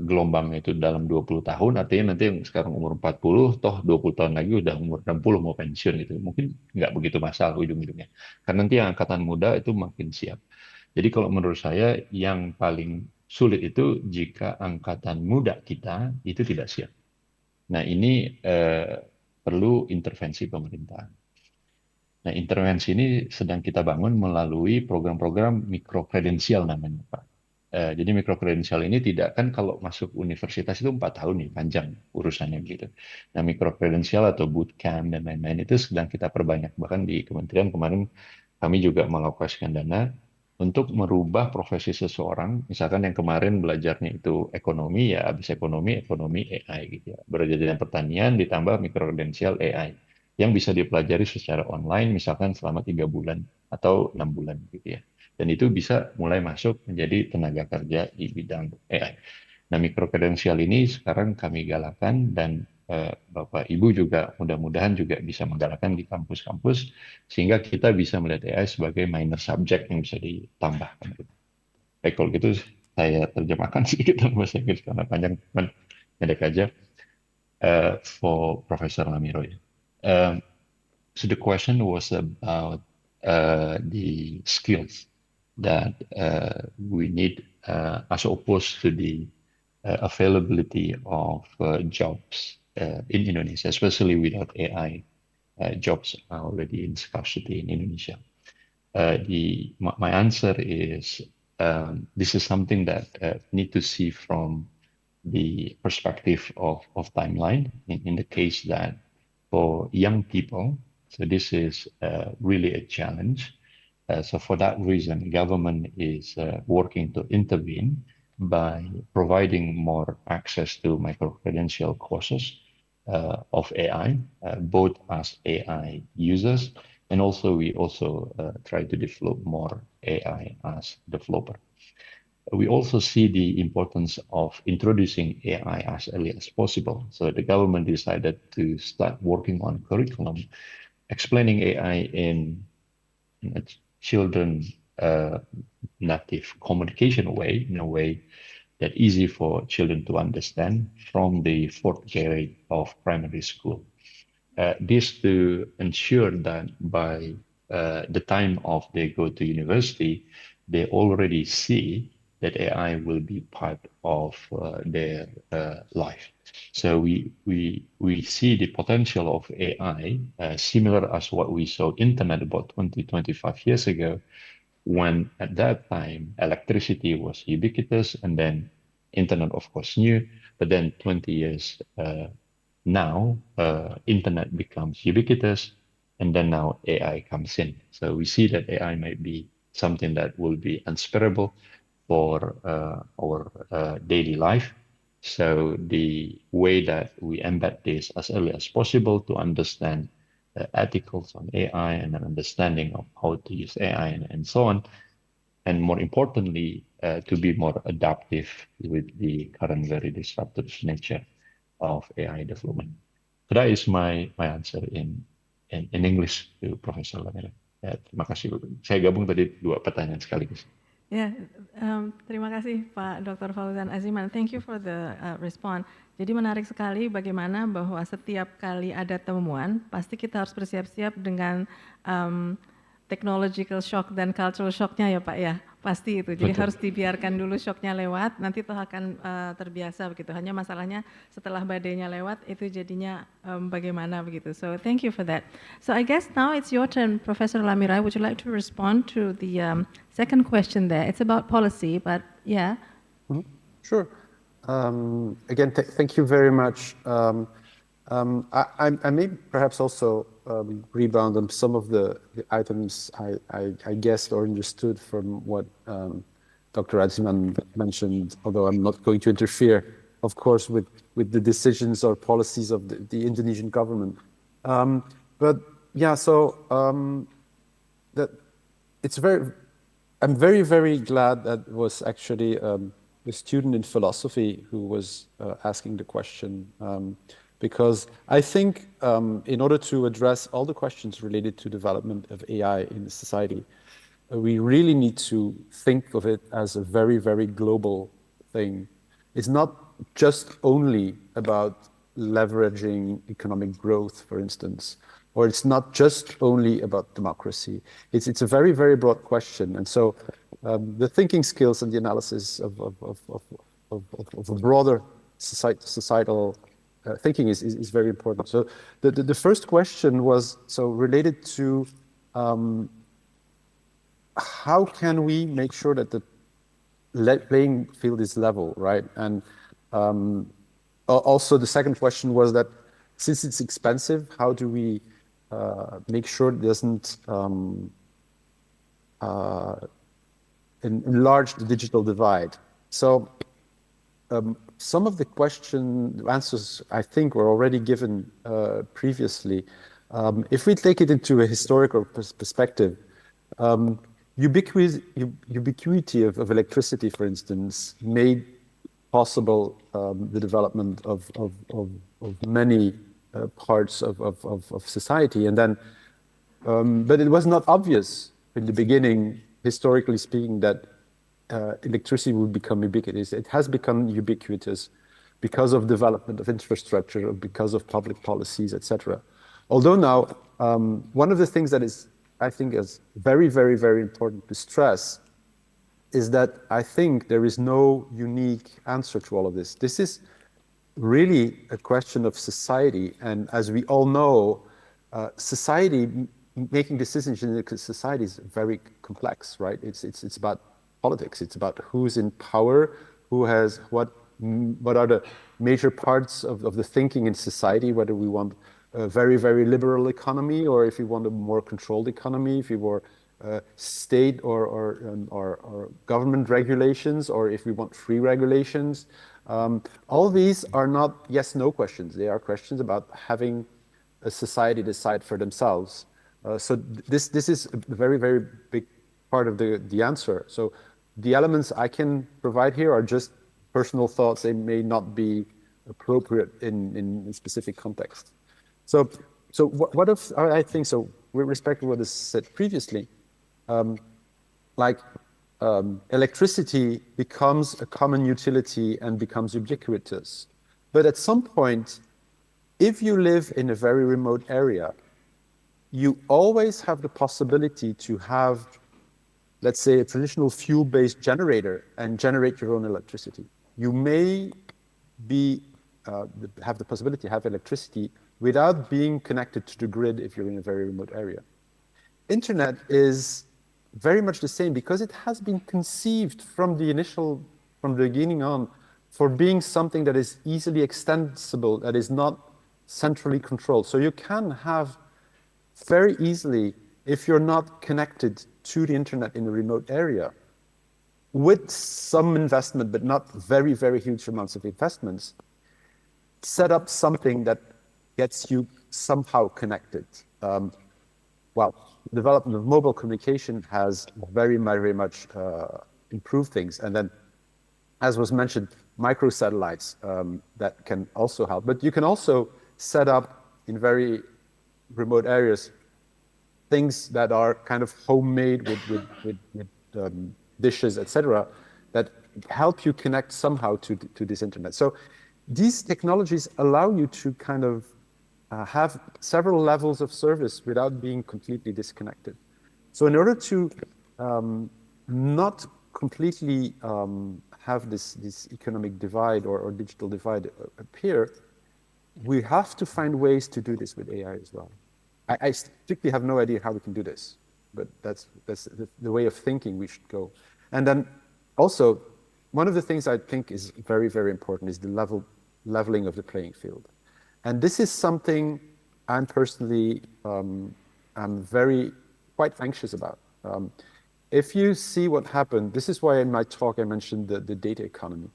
gelombangnya itu dalam 20 tahun, artinya nanti yang sekarang umur 40, toh 20 tahun lagi udah umur 60 mau pensiun gitu. Mungkin nggak begitu masalah ujung-ujungnya. Karena nanti yang angkatan muda itu makin siap. Jadi kalau menurut saya yang paling sulit itu jika angkatan muda kita itu tidak siap. Nah ini perlu intervensi pemerintah. Nah, intervensi ini sedang kita bangun melalui program-program mikrokredensial namanya, Pak. Jadi mikrokredensial ini tidak kan kalau masuk universitas itu 4 tahun nih, panjang urusannya gitu. Nah, mikrokredensial atau bootcamp dan lain-lain itu sedang kita perbanyak. Bahkan di kementerian kemarin kami juga mengalokasikan dana untuk merubah profesi seseorang. Misalkan yang kemarin belajarnya itu ekonomi, ya habis ekonomi AI gitu ya. Belajar pertanian ditambah mikrokredensial AI yang bisa dipelajari secara online misalkan selama 3 bulan atau 6 bulan gitu ya. Dan itu bisa mulai masuk menjadi tenaga kerja di bidang AI. Nah, mikrokredensial ini sekarang kami galakan dan Bapak Ibu juga mudah-mudahan juga bisa menggalakkan di kampus-kampus sehingga kita bisa melihat AI sebagai minor subject yang bisa ditambahkan. Baik, kalau gitu saya terjemahkan sedikit dalam bahasa Inggris karena panjang, pendek aja. For Professor Lamiroy. So the question was about the skills. that we need as opposed to the availability of jobs in Indonesia, especially without AI. Jobs are already in scarcity in Indonesia. My answer is this is something that need to see from the perspective of timeline in the case that for young people, so this is really a challenge. So for that reason, government is working to intervene by providing more access to micro-credential courses of AI, both as AI users, and also we also try to develop more AI as developer. We also see the importance of introducing AI as early as possible. So the government decided to start working on curriculum, explaining AI in a children native communication way, in a way that easy for children to understand from the 4th grade of primary school. This to ensure that by the time of they go to university, they already see that AI will be part of their life. So we see the potential of AI similar as what we saw internet about 25 years ago, when at that time electricity was ubiquitous and then internet of course new, but then 20 years now internet becomes ubiquitous and then now AI comes in. So we see that AI might be something that will be inspirable for our daily life. So the way that we embed this as early as possible to understand articles on AI and an understanding of how to use AI and so on. And more importantly, to be more adaptive with the current very disruptive nature of AI development. So that is my answer in English to Professor Lamira. Ya, terima kasih. Saya gabung tadi 2 pertanyaan sekaligus. Ya, terima kasih Pak Dr. Fauzan Aziman. Thank you for the response. Jadi menarik sekali bagaimana bahwa setiap kali ada temuan, pasti kita harus bersiap-siap dengan technological shock dan cultural shocknya ya Pak ya, pasti itu. Jadi harus dibiarkan dulu shocknya lewat, nanti toh akan terbiasa begitu. Hanya masalahnya setelah badainya lewat itu jadinya bagaimana begitu. So thank you for that. So I guess now it's your turn, Professor Lamira. Would you like to respond to the second question there? It's about policy, but yeah. Sure. Again, thank you very much. I may perhaps also rebound on some of the items I guessed or understood from what Dr. Aziman mentioned, although I'm not going to interfere, of course, with the decisions or policies of the Indonesian government. But yeah, so that it's I'm very, very glad that was actually a student in philosophy who was asking the question. Because I think in order to address all the questions related to development of AI in the society, we really need to think of it as a very, very global thing. It's not just only about leveraging economic growth, for instance, or it's not just only about democracy. It's a very, very broad question. And so the thinking skills and the analysis of a broader societal thinking is very important. So the first question was related to how can we make sure that the playing field is level, right? And also the second question was that since it's expensive, how do we make sure it doesn't enlarge the digital divide? So some of the answers, I think, were already given previously. If we take it into a historical perspective, ubiquity of electricity, for instance, made possible the development of many parts of society. And then, but it was not obvious in the beginning, historically speaking, that electricity would become ubiquitous. It has become ubiquitous because of development of infrastructure, because of public policies, etc. Although now, one of the things that is, I think, is very, very, very important to stress is that I think there is no unique answer to all of this. This is really a question of society, and as we all know, making decisions in a society is very complex, right? It's about politics. It's about who's in power, who has what are the major parts of the thinking in society, whether we want a very, very liberal economy, or if we want a more controlled economy, if we want state or government regulations, or if we want free regulations. All these are not yes/no questions. They are questions about having a society decide for themselves. So this is a very, very big part of the answer. So the elements I can provide here are just personal thoughts. They may not be appropriate in specific context. So what if I think so with respect to what is said previously, electricity becomes a common utility and becomes ubiquitous. But at some point, if you live in a very remote area, you always have the possibility to have, let's say, a traditional fuel-based generator and generate your own electricity. You may have the possibility to have electricity without being connected to the grid if you're in a very remote area. Internet is very much the same because it has been conceived from the beginning on, for being something that is easily extensible, that is not centrally controlled. So you can have very easily, if you're not connected to the internet in a remote area, with some investment, but not very, very huge amounts of investments, set up something that gets you somehow connected. The development of mobile communication has very, very much improved things. And then, as was mentioned, microsatellites that can also help. But you can also set up in very remote areas things that are kind of homemade with dishes, etc., that help you connect somehow to this internet. So these technologies allow you to kind of have several levels of service without being completely disconnected. So in order to not completely have this economic divide or digital divide appear, we have to find ways to do this with AI as well. I strictly have no idea how we can do this, but that's the way of thinking we should go. And then also, one of the things I think is very, very important is the leveling of the playing field. And this is something I'm personally quite anxious about. If you see what happened, this is why in my talk I mentioned the data economy.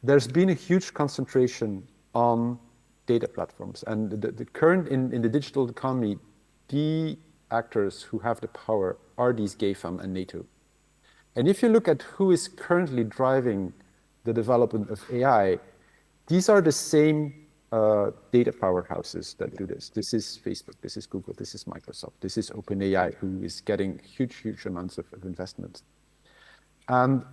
There's been a huge concentration on data platforms, and the current in the digital economy, the actors who have the power are these GAFAM and NATO. And if you look at who is currently driving the development of AI, these are the same data powerhouses that do this. This is Facebook, this is Google, this is Microsoft, this is OpenAI, who is getting huge amounts of investment. And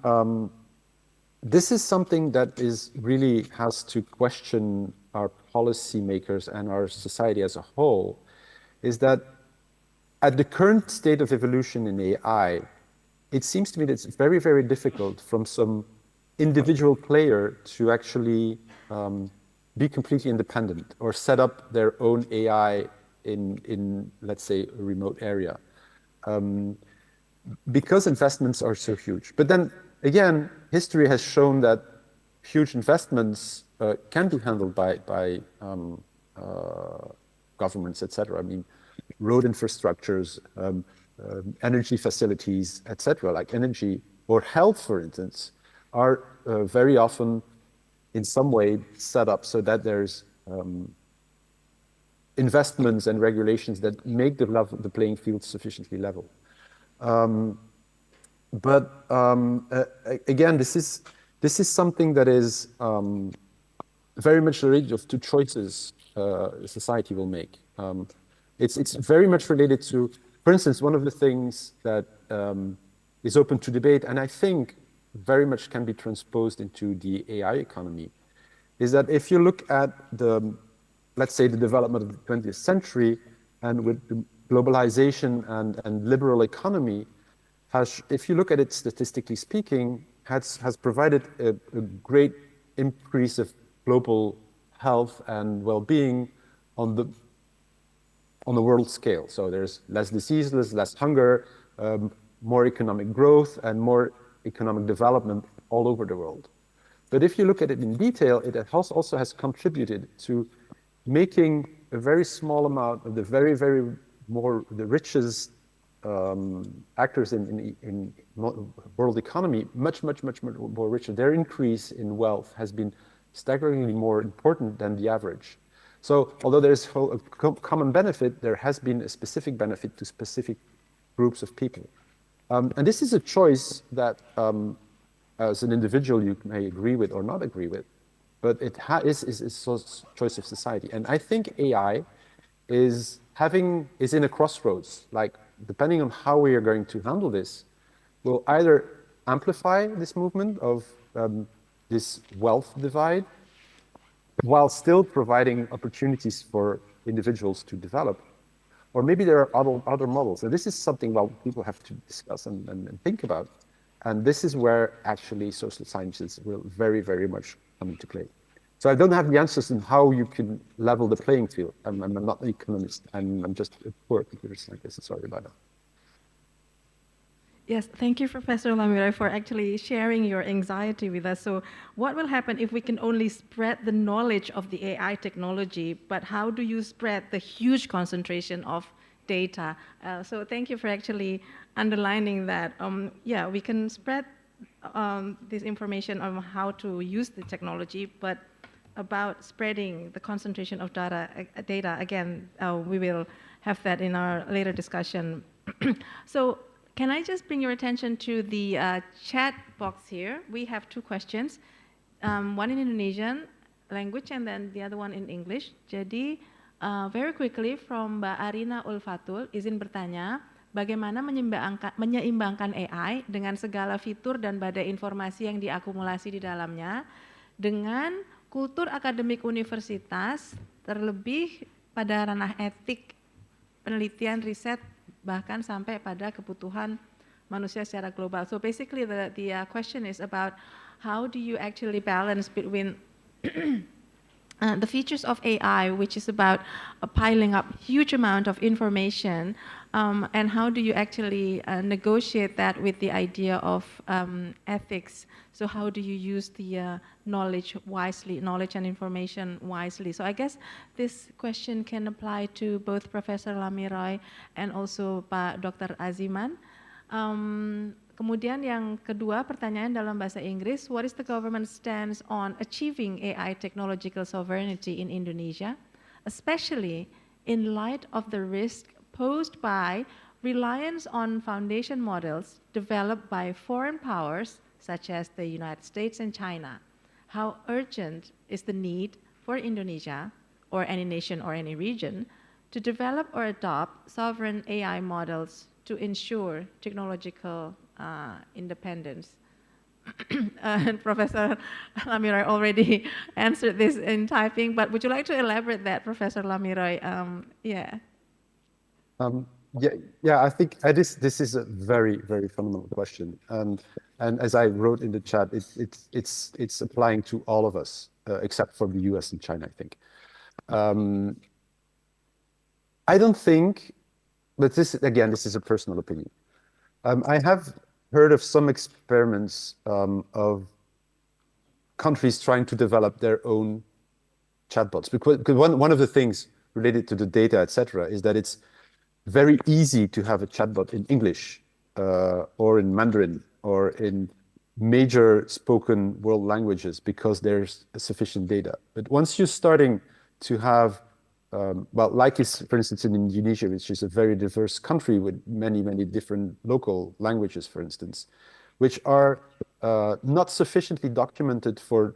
this is something that really has to question our policymakers and our society as a whole, is that at the current state of evolution in AI, it seems to me that it's very, very difficult from some individual player to actually be completely independent or set up their own AI in let's say, a remote area, because investments are so huge. But then again, history has shown that huge investments can be handled by governments, etc. I mean, road infrastructures, energy facilities, etc., like energy or health, for instance, are very often in some way set up so that there's investments and regulations that make the playing field sufficiently level. Again, this is something that is very much related to choices society will make. It's very much related to, for instance, one of the things that is open to debate, and I think very much can be transposed into the AI economy, is that if you look at let's say, the development of the 20th century, and with the globalization and liberal economy, if you look at it statistically speaking, has provided a great increase of global health and well-being on the world scale. So there's less disease, less hunger, more economic growth, and more economic development all over the world. But if you look at it in detail, it also has contributed to making a very small amount of the the richest actors in world economy much more richer. Their increase in wealth has been staggeringly more important than the average. So although there's a common benefit, there has been a specific benefit to specific groups of people. And this is a choice that as an individual you may agree with or not agree with, but it is a choice of society. And I think AI is in a crossroads. Like, depending on how we are going to handle this, will either amplify this movement of this wealth divide, while still providing opportunities for individuals to develop, or maybe there are other models. And this is something people have to discuss and think about. And this is where actually social sciences will very much come into play. So I don't have the answers on how you can level the playing field. I'm not an economist. I'm just a poor computer scientist. Sorry about that. Yes, thank you, Professor Lamiroy, for actually sharing your anxiety with us. So what will happen if we can only spread the knowledge of the AI technology, but how do you spread the huge concentration of data? So thank you for actually underlining that. Yeah, we can spread this information on how to use the technology, but about spreading the concentration of data again, we will have that in our later discussion. So can I just bring your attention to the chat box here? We have two questions, one in Indonesian language and then the other one in English. Jadi, very quickly from Mbak Arina Ulfatul, izin bertanya, bagaimana menyeimbangkan AI dengan segala fitur dan badai informasi yang diakumulasi di dalamnya dengan kultur akademik universitas, terlebih pada ranah etik, penelitian, riset, bahkan sampai pada kebutuhan manusia secara global. So basically the question is about how do you actually balance between the features of AI, which is about piling up huge amount of information, and how do you actually negotiate that with the idea of ethics? So how do you use the knowledge wisely, knowledge and information wisely? So I guess this question can apply to both Professor Lamiroy and also Pak Dr. Aziman. Kemudian yang kedua, pertanyaan dalam bahasa Inggris, what is the government stance on achieving AI technological sovereignty in Indonesia, especially in light of the risk posed by reliance on foundation models developed by foreign powers such as the United States and China? How urgent is the need for Indonesia, or any nation or any region, to develop or adopt sovereign AI models to ensure technological independence? And Professor Lamiroy already answered this in typing, but would you like to elaborate that, Professor Lamiroy? Yeah. Yeah, I think this is a very fundamental question, and as I wrote in the chat, it's applying to all of us except for the US and China, I think. I don't think, but this is a personal opinion. I have heard of some experiments of countries trying to develop their own chatbots, because one of the things related to the data, etc., is that it's very easy to have a chatbot in English or in Mandarin or in major spoken world languages because there's sufficient data. But once you're starting to have, well, like is, for instance, in Indonesia, which is a very diverse country with many different local languages, for instance, which are not sufficiently documented for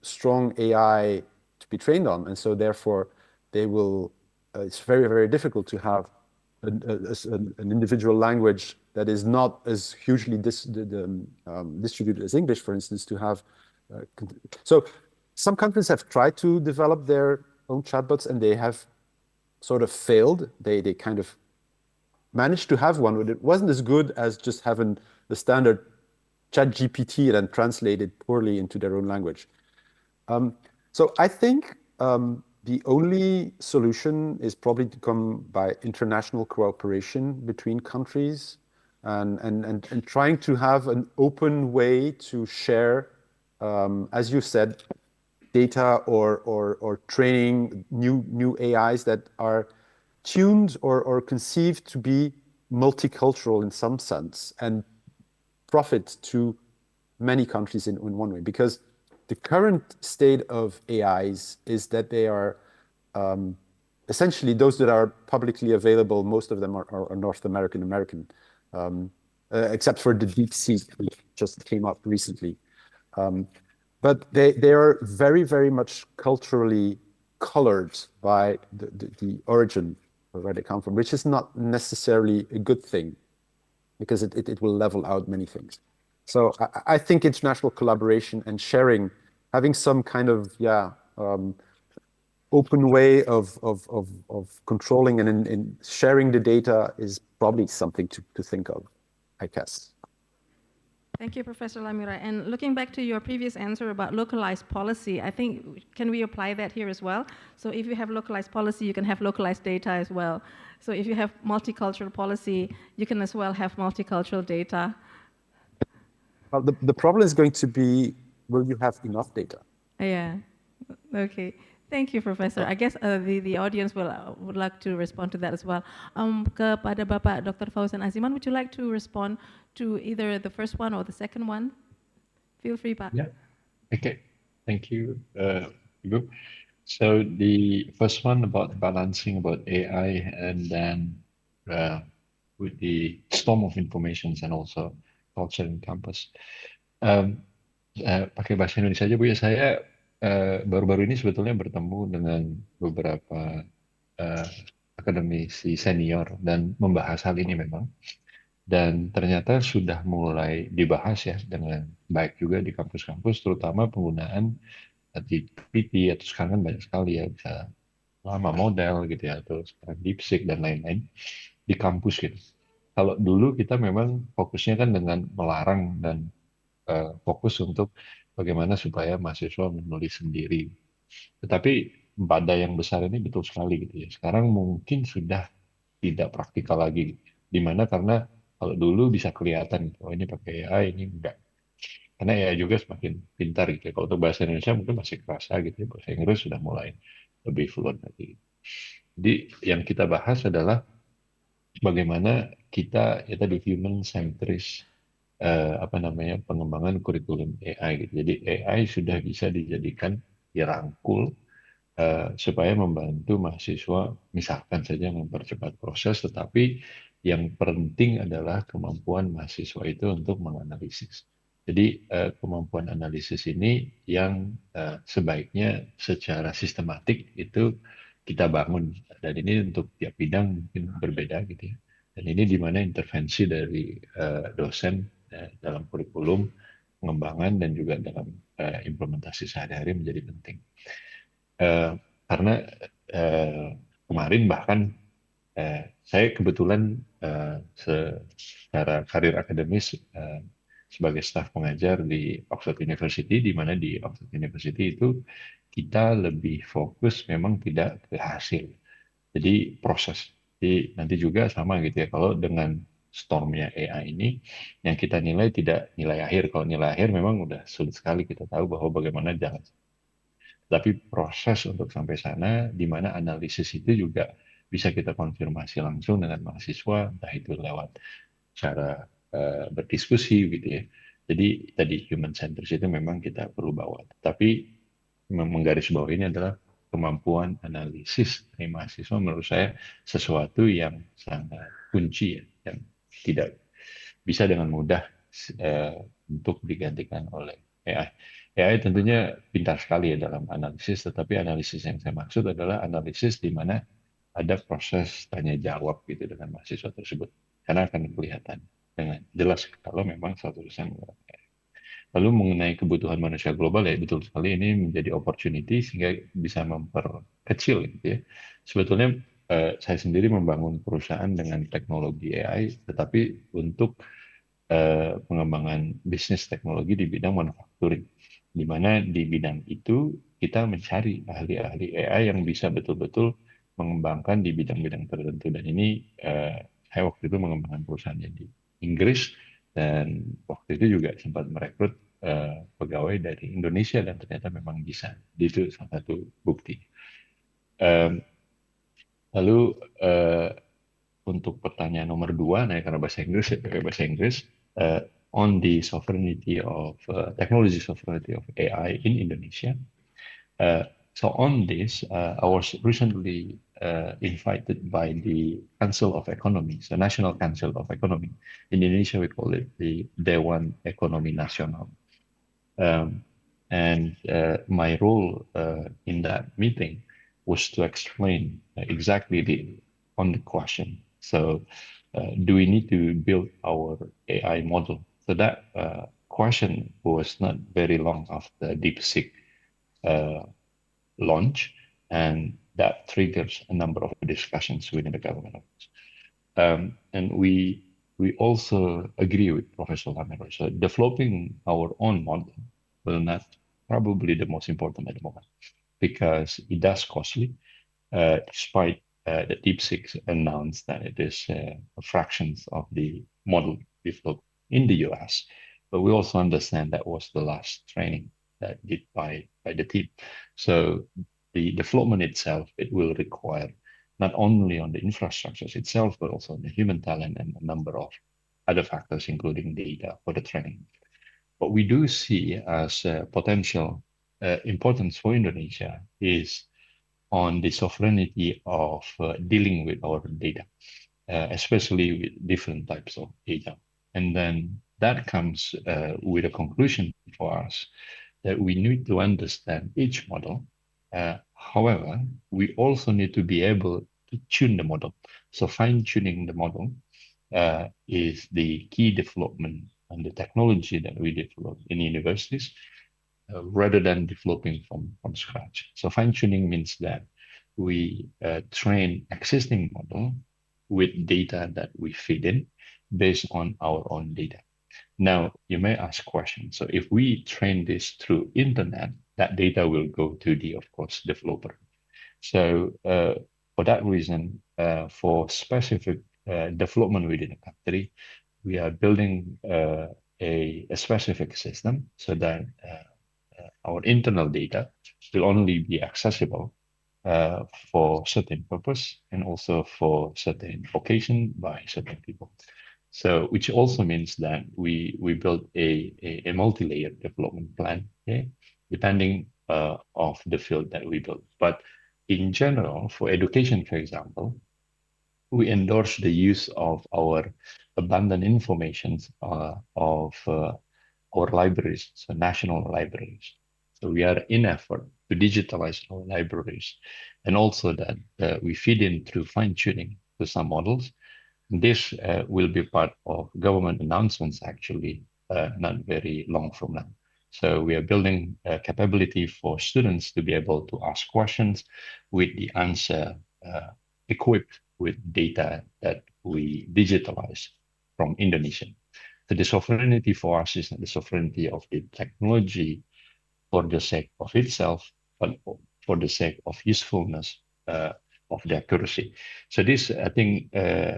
strong AI to be trained on. And so therefore, they will, it's very difficult to have an individual language that is not as hugely distributed as English, for instance, to have. So some countries have tried to develop their own chatbots and they have sort of failed. They kind of managed to have one, but it wasn't as good as just having the standard ChatGPT and then translate it poorly into their own language. So I think the only solution is probably to come by international cooperation between countries and trying to have an open way to share, as you said, data or training new AIs that are tuned or conceived to be multicultural in some sense and profit to many countries in one way. Because the current state of AIs is that they are essentially those that are publicly available. Most of them are North American, except for the DeepSeek, which just came up recently. But they are very, very much culturally colored by the origin of where they come from, which is not necessarily a good thing because it will level out many things. So I think international collaboration and sharing, having some kind of open way of controlling and in sharing the data is probably something to think of, I guess. Thank you, Professor Lamiroy. And looking back to your previous answer about localized policy, I think, can we apply that here as well? So if you have localized policy, you can have localized data as well. So if you have multicultural policy, you can as well have multicultural data. Well, the problem is going to be, will you have enough data? Yeah, okay. Thank you, Professor. I guess the audience would like to respond to that as well. Kepada Bapak Dr. Fauzan Aziman, would you like to respond to either the first one or the second one? Feel free, Pak. Yeah. Okay. Thank you, Ibu. So the first one about balancing about AI and then with the storm of informations and also culture in campus. Pakai bahasa Indonesia aja Bu ya. Saya baru-baru ini sebetulnya bertemu dengan beberapa akademisi senior dan membahas hal ini memang. Dan ternyata sudah mulai dibahas ya dengan baik juga di kampus-kampus, terutama penggunaan di GPT atau sekarang kan banyak sekali ya, bisa lama model gitu ya, atau sekarang DeepSeek dan lain-lain di kampus gitu. Kalau dulu kita memang fokusnya kan dengan melarang dan fokus untuk bagaimana supaya mahasiswa menulis sendiri. Tetapi pada yang besar ini betul sekali gitu ya. Sekarang mungkin sudah tidak praktikal lagi. Di mana karena kalau dulu bisa kelihatan, oh ini pakai AI, ini enggak. Karena AI juga semakin pintar gitu ya. Kalau untuk bahasa Indonesia mungkin masih kerasa gitu ya. Bahasa Inggris sudah mulai lebih fluent lagi. Jadi yang kita bahas adalah bagaimana kita ya tadi human centris pengembangan kurikulum AI gitu. Jadi AI sudah bisa dijadikan dirangkul supaya membantu mahasiswa misalkan saja mempercepat proses, tetapi yang penting adalah kemampuan mahasiswa itu untuk menganalisis. Jadi kemampuan analisis ini yang sebaiknya secara sistematik itu kita bangun, dan ini untuk tiap bidang mungkin berbeda gitu ya. Dan ini di mana intervensi dari dosen dalam kurikulum, pengembangan dan juga dalam implementasi sehari-hari menjadi penting. Karena kemarin bahkan saya kebetulan secara karir akademis sebagai staf pengajar di Oxford University, di mana di Oxford University itu kita lebih fokus memang tidak ke hasil, jadi proses. Jadi nanti juga sama gitu ya, kalau dengan stormnya AI ini, yang kita nilai tidak nilai akhir. Kalau nilai akhir memang udah sulit sekali kita tahu bahwa bagaimana jalan. Tapi proses untuk sampai sana, di mana analisis itu juga bisa kita konfirmasi langsung dengan mahasiswa, entah itu lewat cara berdiskusi gitu ya. Jadi tadi human centris itu memang kita perlu bawa. Tapi menggarisbawahi ini adalah kemampuan analisis dari mahasiswa, menurut saya sesuatu yang sangat kunci ya, yang tidak bisa dengan mudah untuk digantikan oleh AI. AI tentunya pintar sekali ya dalam analisis, tetapi analisis yang saya maksud adalah analisis di mana ada proses tanya jawab gitu dengan mahasiswa tersebut, karena akan kelihatan dengan jelas kalau memang satu dosen menggunakan AI. Lalu mengenai kebutuhan manusia global ya betul sekali, ini menjadi opportunity sehingga bisa memperkecil gitu ya. Sebetulnya saya sendiri membangun perusahaan dengan teknologi AI, tetapi untuk pengembangan bisnis teknologi di bidang manufacturing, di mana di bidang itu kita mencari ahli-ahli AI yang bisa betul-betul mengembangkan di bidang-bidang tertentu. Dan ini saya waktu itu mengembangkan perusahaannya di Inggris, dan waktu itu juga sempat merekrut pegawai dari Indonesia dan ternyata memang bisa. Itu salah satu bukti. Lalu untuk pertanyaan nomor 2, nah karena bahasa Inggris, saya pakai bahasa Inggris, on the sovereignty of technology sovereignty of AI in Indonesia. So on this, I was recently invited by the Council of Economy, so National Council of Economy. In Indonesia, we call it the Dewan Ekonomi Nasional. And my role in that meeting was to explain exactly on the question. So do we need to build our AI model? So that question was not very long after DeepSeek launch, and that triggers a number of discussions within the government. And we also agree with Professor Lamiro. So developing our own model will not probably the most important at the moment, because it does costly, despite the DeepSeek announced that it is fractions of the model developed in the US. But we also understand that was the last training that did by the team. So the development itself, it will require not only on the infrastructures itself, but also on the human talent and a number of other factors, including data for the training. What we do see as potential importance for Indonesia is on the sovereignty of dealing with our data, especially with different types of data. And then that comes with a conclusion for us that we need to understand each model. However, we also need to be able to tune the model. So fine-tuning the model is the key development and the technology that we develop in universities, rather than developing from scratch. So fine-tuning means that we train existing model with data that we feed in based on our own data. Now, you may ask questions. So if we train this through internet, that data will go to the, of course, developer. So for that reason, for specific development within a country, we are building a specific system so that our internal data will only be accessible for certain purpose and also for certain occasion by certain people. So, which also means that we build a multi-layered development plan, okay, depending of the field that we build. But in general, for education, for example, we endorse the use of our abundant information of our libraries, so national libraries. So we are in effort to digitalize our libraries, and also that we feed in through fine-tuning to some models. This will be part of government announcements, actually, not very long from now. So we are building a capability for students to be able to ask questions with the answer equipped with data that we digitalize from Indonesia. So the sovereignty for us is not the sovereignty of the technology for the sake of itself, but for the sake of usefulness of the accuracy. So this, I think,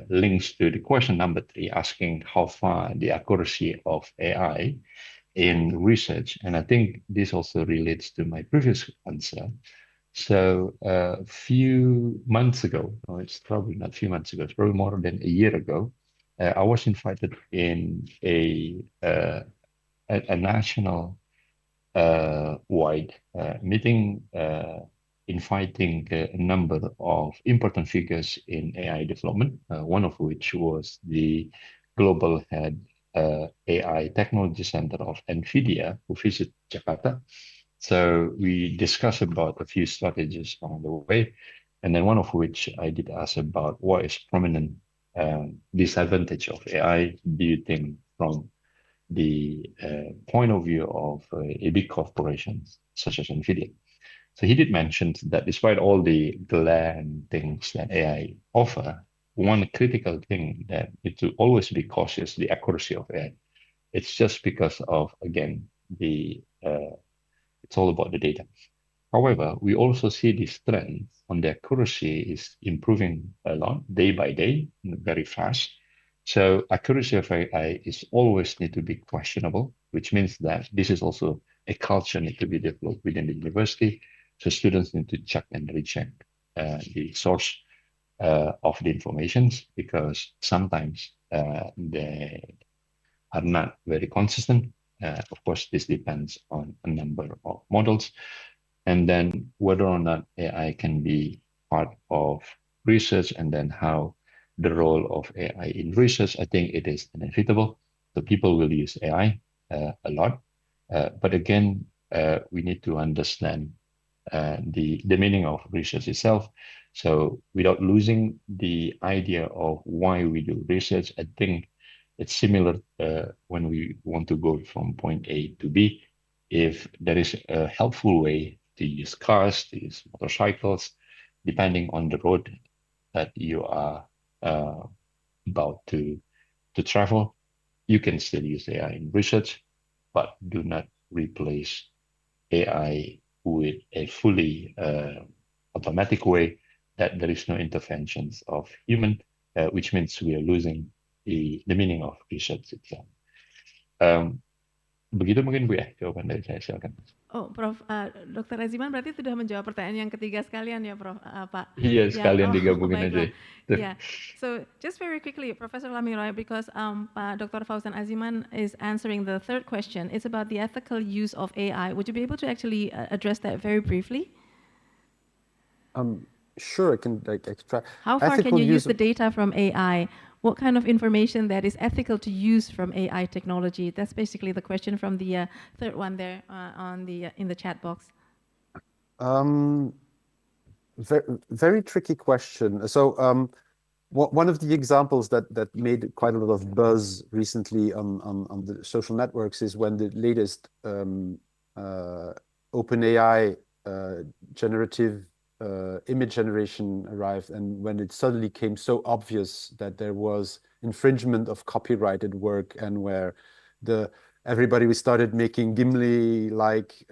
links to the question number 3, asking how far the accuracy of AI in research. And I think this also relates to my previous answer. So a few months ago, no, it's probably not a few months ago, it's probably more than a year ago, I was invited in a national wide meeting inviting a number of important figures in AI development, one of which was the global head AI Technology Center of NVIDIA, who visited Jakarta. So we discussed about a few strategies along the way, and then one of which I did ask about what is prominent disadvantage of AI, do you think, from the point of view of a big corporation such as NVIDIA. So he did mention that despite all the glam things that AI offer, one critical thing that need to always be cautious, the accuracy of AI. It's just because of, again, it's all about the data. However, we also see this trend on the accuracy is improving a lot day by day, very fast. So accuracy of AI is always need to be questionable, which means that this is also a culture need to be developed within the university. So students need to check and recheck the source of the informations, because sometimes they are not very consistent. Of course, this depends on a number of models. And then whether or not AI can be part of research, and then how the role of AI in research, I think it is inevitable. So people will use AI a lot. But again, we need to understand the meaning of research itself. So without losing the idea of why we do research, I think it's similar when we want to go from point A to B. If there is a helpful way to use cars, to use motorcycles, depending on the road that you are about to travel, you can still use AI in research, but do not replace AI with a fully automatic way that there is no interventions of human, which means we are losing the meaning of research itself. Begitu mungkin Bu ya jawaban dari saya, silakan. Oh, Prof. Dr. Aziman berarti sudah menjawab pertanyaan yang ketiga sekalian ya, Prof. Pak. Iya, sekalian digabungin aja. Yeah. So just very quickly, Professor Lamiroy, because Dr. Fauzan Aziman is answering the third question. It's about the ethical use of AI. Would you be able to actually address that very briefly? Sure, I can extract. How far can you use the data from AI? What kind of information that is ethical to use from AI technology? That's basically the question from the third one there in the chat box. Very tricky question. So one of the examples that made quite a lot of buzz recently on the social networks is when the latest OpenAI generative image generation arrived, and when it suddenly came so obvious that there was infringement of copyrighted work, and where everybody started making Gimli-like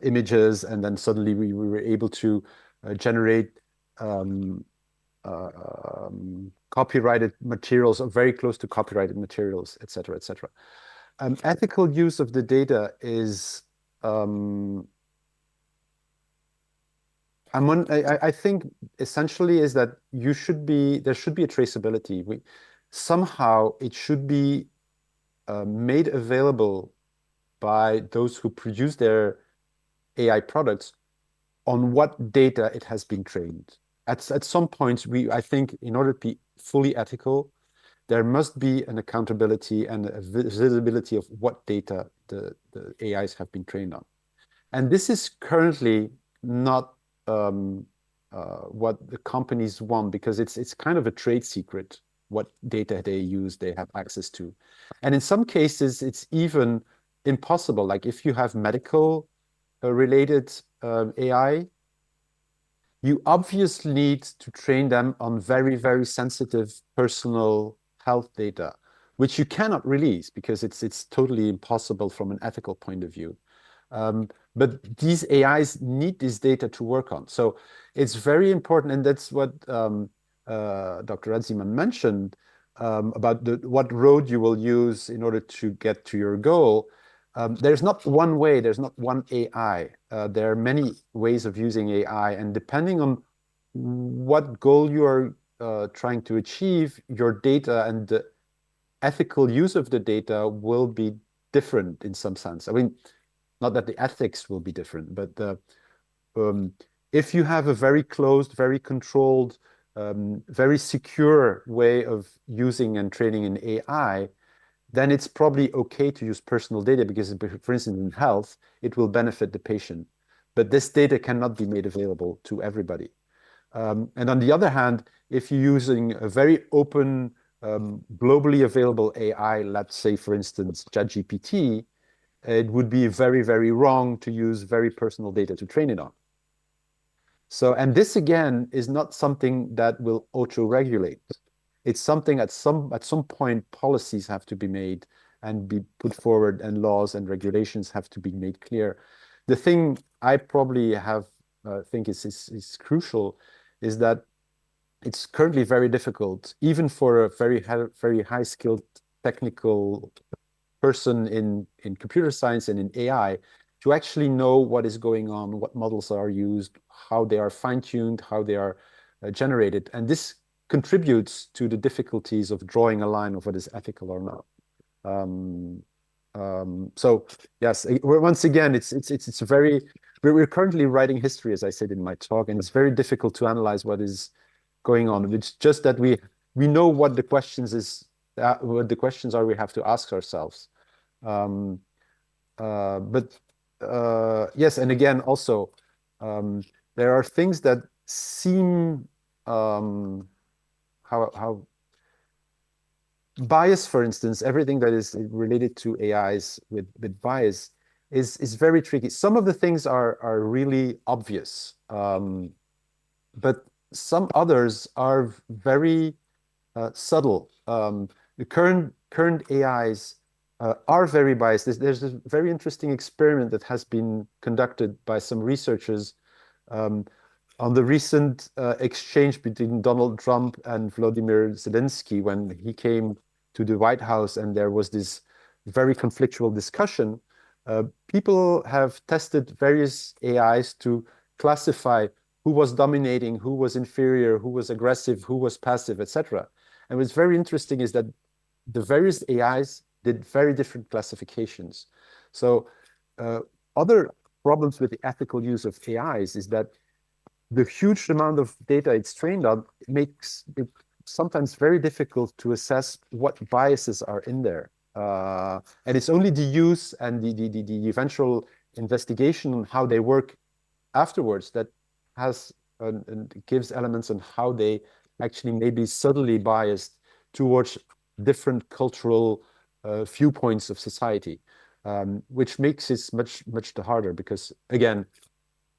images, and then suddenly we were able to generate copyrighted materials, or very close to copyrighted materials, etc., etc. Ethical use of the data is I think essentially is that there should be a traceability. Somehow it should be made available by those who produce their AI products on what data it has been trained. At some points, I think in order to be fully ethical, there must be an accountability and a visibility of what data the AIs have been trained on. And this is currently not what the companies want, because it's kind of a trade secret what data they have access to. And in some cases, it's even impossible. Like if you have medical related AI, you obviously need to train them on very, very sensitive personal health data, which you cannot release because it's totally impossible from an ethical point of view. But these AIs need this data to work on. So it's very important, and that's what Dr. Aziman mentioned about what road you will use in order to get to your goal. There's not one way, there's not one AI. There are many ways of using AI, and depending on what goal you are trying to achieve, your data and the ethical use of the data will be different in some sense. I mean, not that the ethics will be different, but if you have a very closed, very controlled, very secure way of using and training an AI, then it's probably okay to use personal data because, for instance, in health, it will benefit the patient. But this data cannot be made available to everybody. And on the other hand, if you're using a very open, globally available AI, let's say, for instance, ChatGPT, it would be very, very wrong to use very personal data to train it on. So, and this again is not something that will auto-regulate. It's something at some point policies have to be made and be put forward, and laws and regulations have to be made clear. The thing I probably think is crucial is that it's currently very difficult, even for a very high-skilled technical person in computer science and in AI, to actually know what is going on, what models are used, how they are fine-tuned, how they are generated. And this contributes to the difficulties of drawing a line of what is ethical or not. So yes, once again, it's a very, we're currently writing history, as I said in my talk, and it's very difficult to analyze what is going on. It's just that we know what the questions are we have to ask ourselves. Yes, and again, also, there are things that seem how bias, for instance, everything that is related to AIs with bias is very tricky. Some of the things are really obvious, but some others are very subtle. The current AIs are very biased. There's a very interesting experiment that has been conducted by some researchers on the recent exchange between Donald Trump and Volodymyr Zelensky when he came to the White House, and there was this very conflictual discussion. People have tested various AIs to classify who was dominating, who was inferior, who was aggressive, who was passive, etc. And what's very interesting is that the various AIs did very different classifications. So other problems with the ethical use of AIs is that the huge amount of data it's trained on makes it sometimes very difficult to assess what biases are in there. And it's only the use and the eventual investigation on how they work afterwards that has gives elements on how they actually may be subtly biased towards different cultural viewpoints of society, which makes it much harder, because again,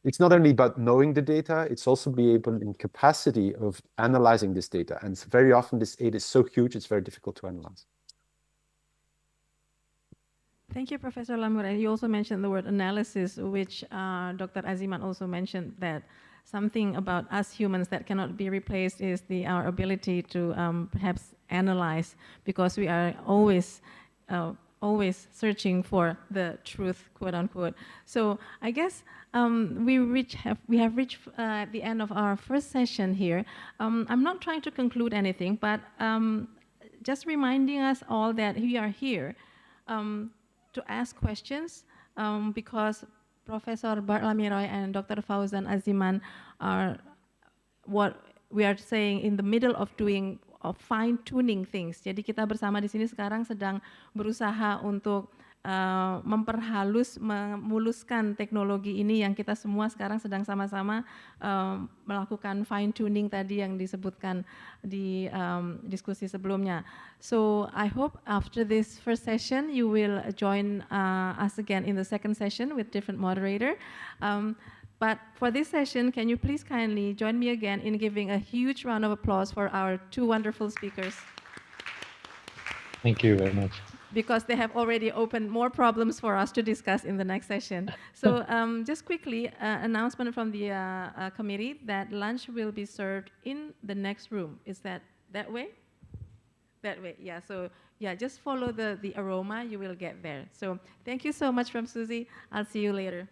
it's not only about knowing the data, it's also be able in capacity of analyzing this data. And very often this data is so huge, it's very difficult to analyze. Thank you, Professor Lamour. You also mentioned the word analysis, which Dr. Aziman also mentioned, that something about us humans that cannot be replaced is our ability to perhaps analyze, because we are always searching for the truth, quote unquote. So I guess we have reached the end of our first session here. I'm not trying to conclude anything, but just reminding us all that we are here to ask questions, because Professor Bart Lamiroy and Dr. Fauzan Aziman are what we are saying in the middle of doing fine-tuning things. Jadi kita bersama di sini sekarang sedang berusaha untuk memperhalus, memuluskan teknologi ini yang kita semua sekarang sedang sama-sama melakukan fine-tuning tadi yang disebutkan di diskusi sebelumnya. So I hope after this first session you will join us again in the second session with different moderator. But for this session, can you please kindly join me again in giving a huge round of applause for our two wonderful speakers. Thank you very much. Because they have already opened more problems for us to discuss in the next session. So just quickly, announcement from the committee that lunch will be served in the next room. Is that way? That way, yeah. So yeah, just follow the aroma, you will get there. So thank you so much from Susie. I'll see you later.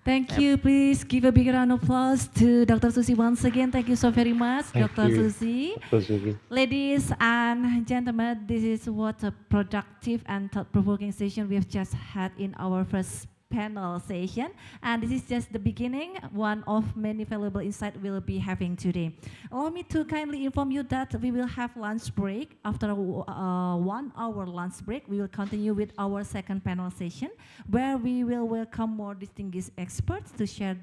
Thank you. Please give a big round of applause to Dr. Susie once again. Thank you so very much, Dr. Susie. Ladies and gentlemen, this is what a productive and thought-provoking session we have just had in our first panel session, and this is just the beginning, one of many valuable insights we'll be having today. Allow me to kindly inform you that we will have lunch break. After a 1 hour lunch break, we will continue with our second panel session, where we will welcome more distinguished experts to share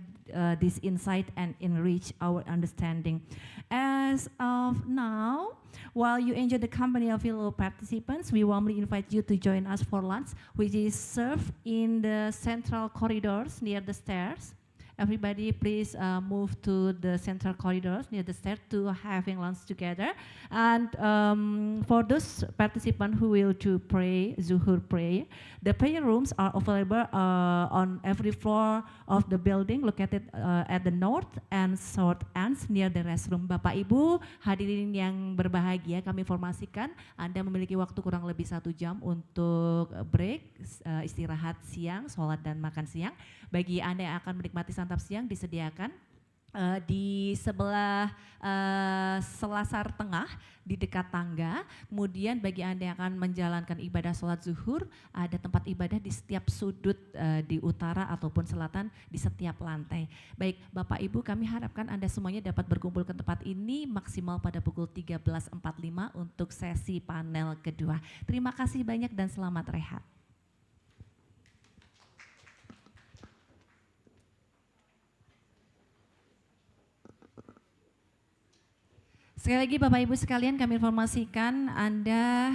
this insight and enrich our understanding. As of now, While you enjoy the company of fellow participants, we warmly invite you to join us for lunch, which is served in the central corridors near the stairs. Everybody please move to the central corridors near the stairs to having lunch together. And for those participants who will to pray, Zuhur prayer, the prayer rooms are available on every floor of the building located at the north and south ends near the restroom. Bapak Ibu hadirin yang berbahagia, kami informasikan Anda memiliki waktu kurang lebih 1 jam untuk break, istirahat siang, sholat dan makan siang. Bagi Anda yang akan menikmati santap siang disediakan di sebelah selasar tengah di dekat tangga. Kemudian bagi Anda yang akan menjalankan ibadah sholat zuhur, ada tempat ibadah di setiap sudut di utara ataupun selatan di setiap lantai. Baik Bapak Ibu, kami harapkan Anda semuanya dapat berkumpul ke tempat ini maksimal pada pukul 13.45 untuk sesi panel kedua. Terima kasih banyak dan selamat rehat. Sekali lagi Bapak Ibu sekalian, kami informasikan Anda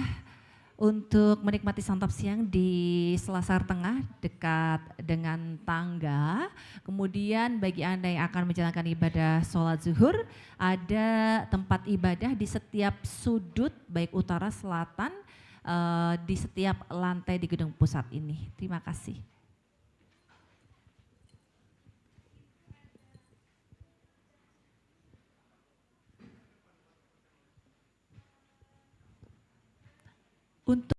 untuk menikmati santap siang di selasar tengah dekat dengan tangga. Kemudian bagi Anda yang akan menjalankan ibadah sholat zuhur, ada tempat ibadah di setiap sudut baik utara selatan di setiap lantai di gedung pusat ini. Terima kasih. Untuk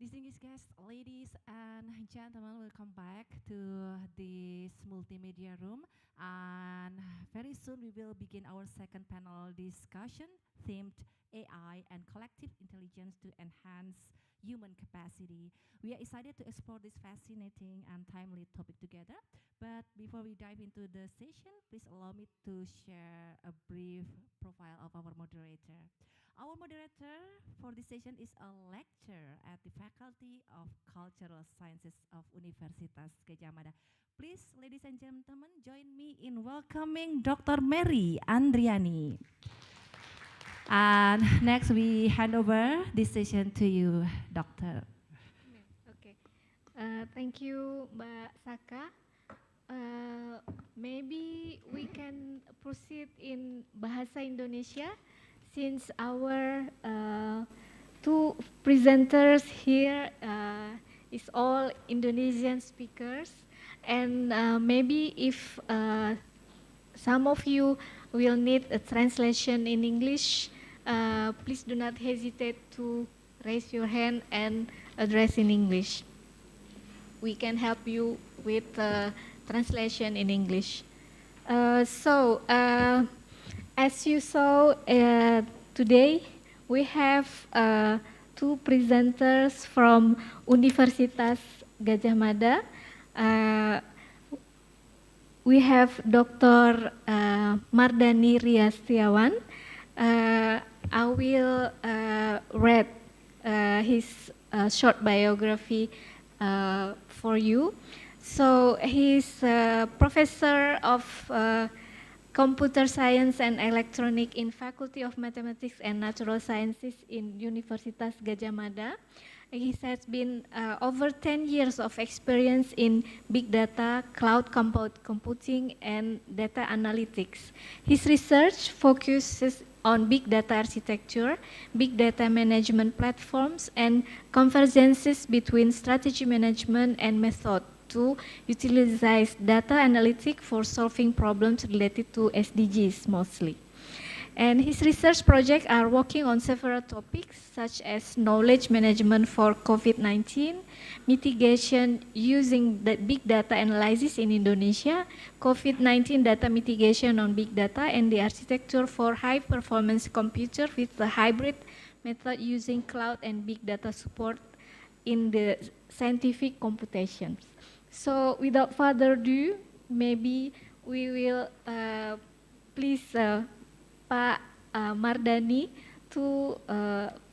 Distinguished guests, ladies and gentlemen, welcome back to this multimedia room. And very soon we will begin our second panel discussion themed AI and collective intelligence to enhance human capacity. We are excited to explore this fascinating and timely topic together. But before we dive into the session, please allow me to share a brief profile of our moderator. Our moderator for this session is a lecturer at the Faculty of Cultural Sciences of Universitas Gadjah Mada. Please, ladies and gentlemen, join me in welcoming Dr. Mary Andriani. And next we hand over this session to you, Doctor. Okay. Thank you, Mbak Saka. Maybe we can proceed in Bahasa Indonesia since our two presenters here is all Indonesian speakers, and maybe if some of you will need a translation in English, please do not hesitate to raise your hand and address in English. We can help you with translation in English. As you saw today, we have two presenters from Universitas Gadjah Mada. We have Dr. Mardani Riastiawan. I will read his short biography for you. So he's a professor of Computer Science and Electronic in Faculty of Mathematics and Natural Sciences in Universitas Gadjah Mada. He has been over 10 years of experience in big data, cloud computing, and data analytics. His research focuses on big data architecture, big data management platforms, and convergences between strategy management and method to utilize data analytics for solving problems related to SDGs mostly. And his research projects are working on several topics such as knowledge management for COVID-19, mitigation using the big data analysis in Indonesia, COVID-19 data mitigation on big data, and the architecture for high performance computer with the hybrid method using cloud and big data support in the scientific computations. So without further ado, maybe we will please Pak Mardani to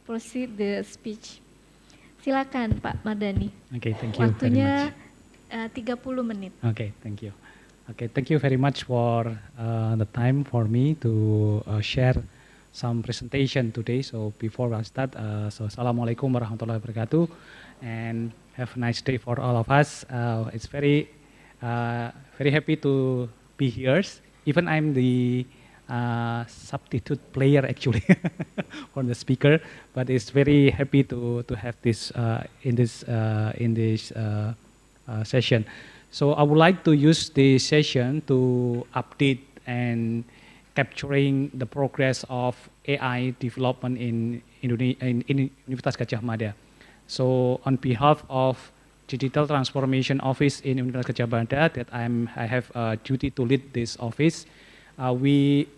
proceed the speech. Silakan Pak Mardani. Okay, thank you Waktunya very much. 30 menit. Okay, thank you. Okay, thank you very much for the time for me to share some presentation today. So before I start, Assalamualaikum warahmatullahi wabarakatuh, and have a nice day for all of us. It's very happy to be here. Even I'm the substitute player actually for the speaker, but it's very happy to have this in this session. So I would like to use this session to update and capturing the progress of AI development in Universitas Gadjah Mada. So on behalf of Digital Transformation Office in Universitas Gadjah Mada, that I have a duty to lead this office. We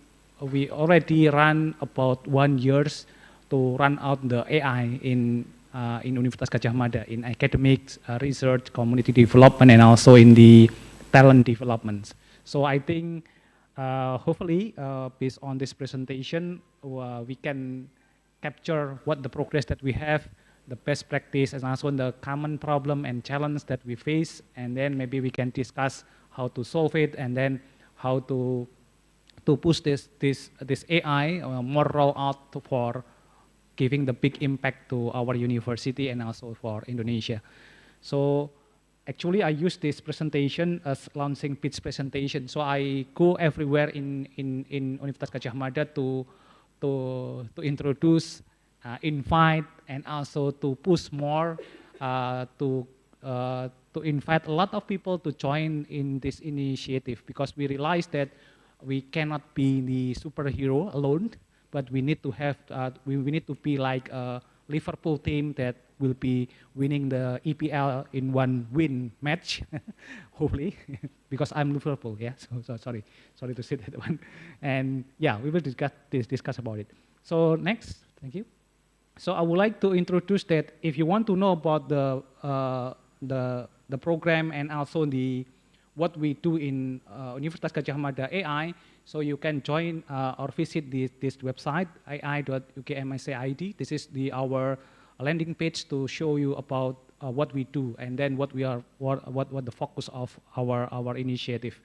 already run about 1 year to run out the AI in Universitas Gadjah Mada in academics, research, community development, and also in the talent development. So I think hopefully based on this presentation, we can capture what the progress that we have, the best practice, and also the common problem and challenge that we face, and then maybe we can discuss how to solve it, and then how to push this AI more roll out for giving the big impact to our university and also for Indonesia. So actually I use this presentation as launching pitch presentation. So I go everywhere in Universitas Gadjah Mada to introduce, invite, and also to push more to invite a lot of people to join in this initiative, because we realize that we cannot be the superhero alone, but we need to have we need to be like a Liverpool team that will be winning the EPL in one win match, hopefully, because I'm Liverpool, yeah, so sorry to say that one. And yeah, we will discuss about it. So next, thank you. So I would like to introduce that if you want to know about the program and also what we do in Universitas Gadjah Mada AI, so you can join or visit this website, ai.ukmicid. This is our landing page to show you about what we do and then what the focus of our initiative.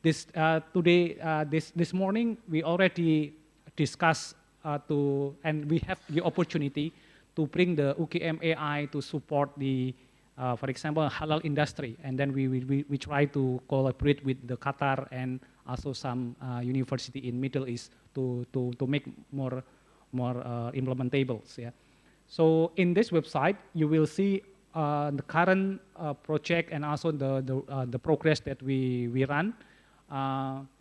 This morning we already discussed and we have the opportunity to bring the UGM AI to support the for example, halal industry, and then we try to collaborate with the Qatar and also some university in Middle East to make more implementables. Yeah. So in this website, you will see the current project and also the progress that we run.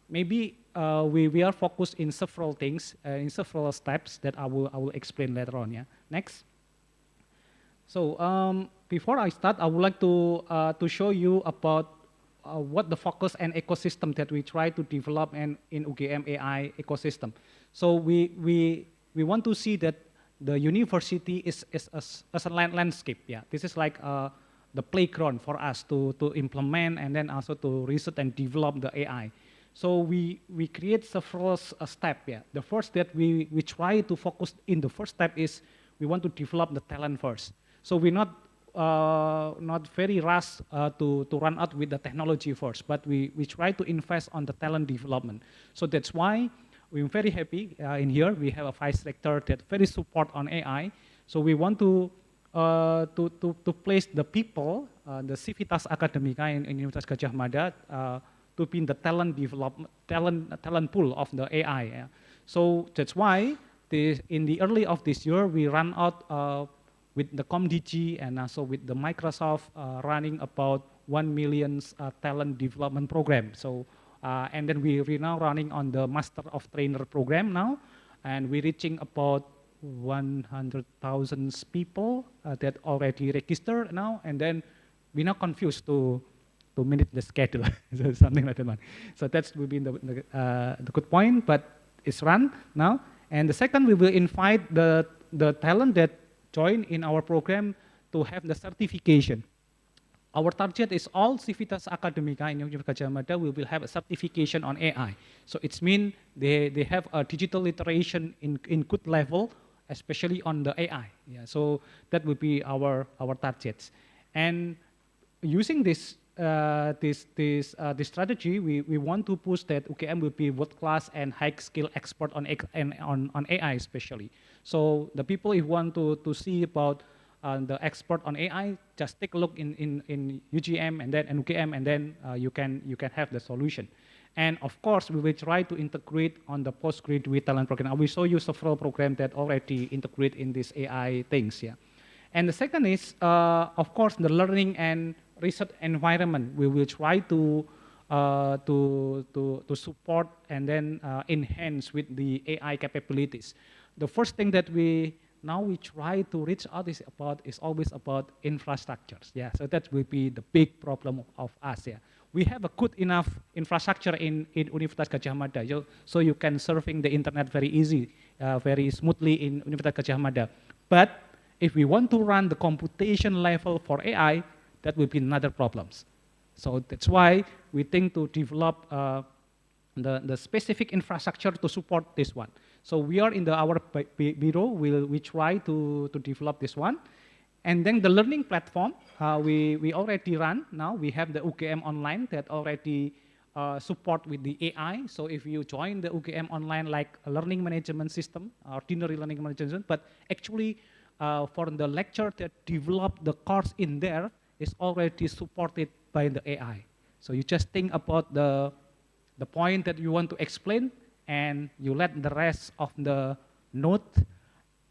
Maybe we are focused in several things, in several steps that I will explain later on. Yeah. Next. So before I start, I would like to show you about what the focus and ecosystem that we try to develop in UGM AI ecosystem. So we want to see that the university is as a landscape. Yeah, this is like the playground for us to implement and then also to research and develop the AI. So we create several steps. Yeah, the first that we try to focus in the first step is we want to develop the talent first. So we're not very rush to run out with the technology first, but we try to invest on the talent development. So that's why we're very happy in here. We have a vice rector that very support on AI. So we want to place the people, the Civitas Academica in Universitas Gadjah Mada to be in the talent development, talent pool of the AI. Yeah. So that's why in the early of this year we run out with the ComDG and also with the Microsoft running about 1 million talent development program. So and then we're now running on the Master of Trainer program now, and we're reaching about 100,000 people that already registered now, and then we're not confused to manage the schedule, so something like that one. So that will be the good point, but it's run now. And the second, we will invite the talent that join in our program to have the certification. Our target is all Civitas Academica in Universitas Gadjah Mada will have a certification on AI. So it means they have a digital literation in good level, especially on the AI. Yeah, so that will be our targets. And using this strategy, we want to push that UGM will be world-class and high-skill expert on AI especially. So the people who want to see about the expert on AI, just take a look in UGM and then UGM, and then you can have the solution. And of course, we will try to integrate on the postgraduate talent program. I will show you several programs that already integrate in these AI things. Yeah. And the second is, of course, the learning and research environment. We will try to support and then enhance with the AI capabilities. The first thing that we try to reach out is always about infrastructures. Yeah, so that will be the big problem of us. Yeah, we have a good enough infrastructure in Universitas Gadjah Mada, so you can surfing the internet very easy, very smoothly in Universitas Gadjah Mada. But if we want to run the computation level for AI, that will be another problems. So that's why we think to develop the specific infrastructure to support this one. So we are in our bureau, we try to develop this one. And then the learning platform, we already run now. We have the UGM Online that already support with the AI. So if you join the UGM Online like a learning management system, ordinary learning management system, but actually for the lecture that develop the course in there is already supported by the AI. So you just think about the point that you want to explain, and you let the rest of the note,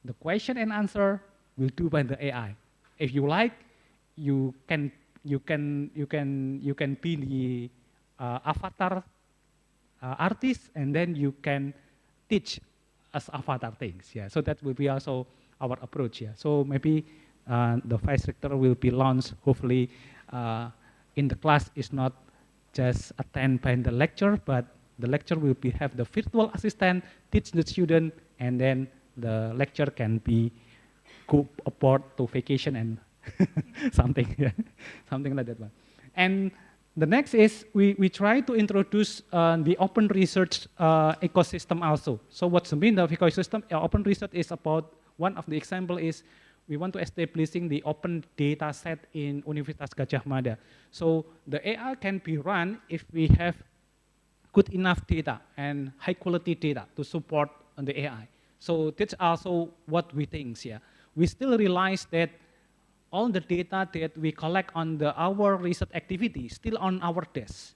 the question and answer will do by the AI. If you like, you can be the avatar artist, and then you can teach as avatar things. Yeah, so that will be also our approach. Yeah, so maybe the vice rector will be launched hopefully in the class is not just attend by the lecture, but the lecture will be have the virtual assistant teach the student, and then the lecture can be go abroad to vacation and something, yeah, something like that one. And the next is we try to introduce the open research ecosystem also. So what's the mean of ecosystem? Open research is about, one of the example is we want to establishing the open data set in Universitas Gadjah Mada. So the AI can be run if we have good enough data and high quality data to support the AI. So that's also what we think, yeah. We still realize that all the data that we collect on our research activity still on our desk,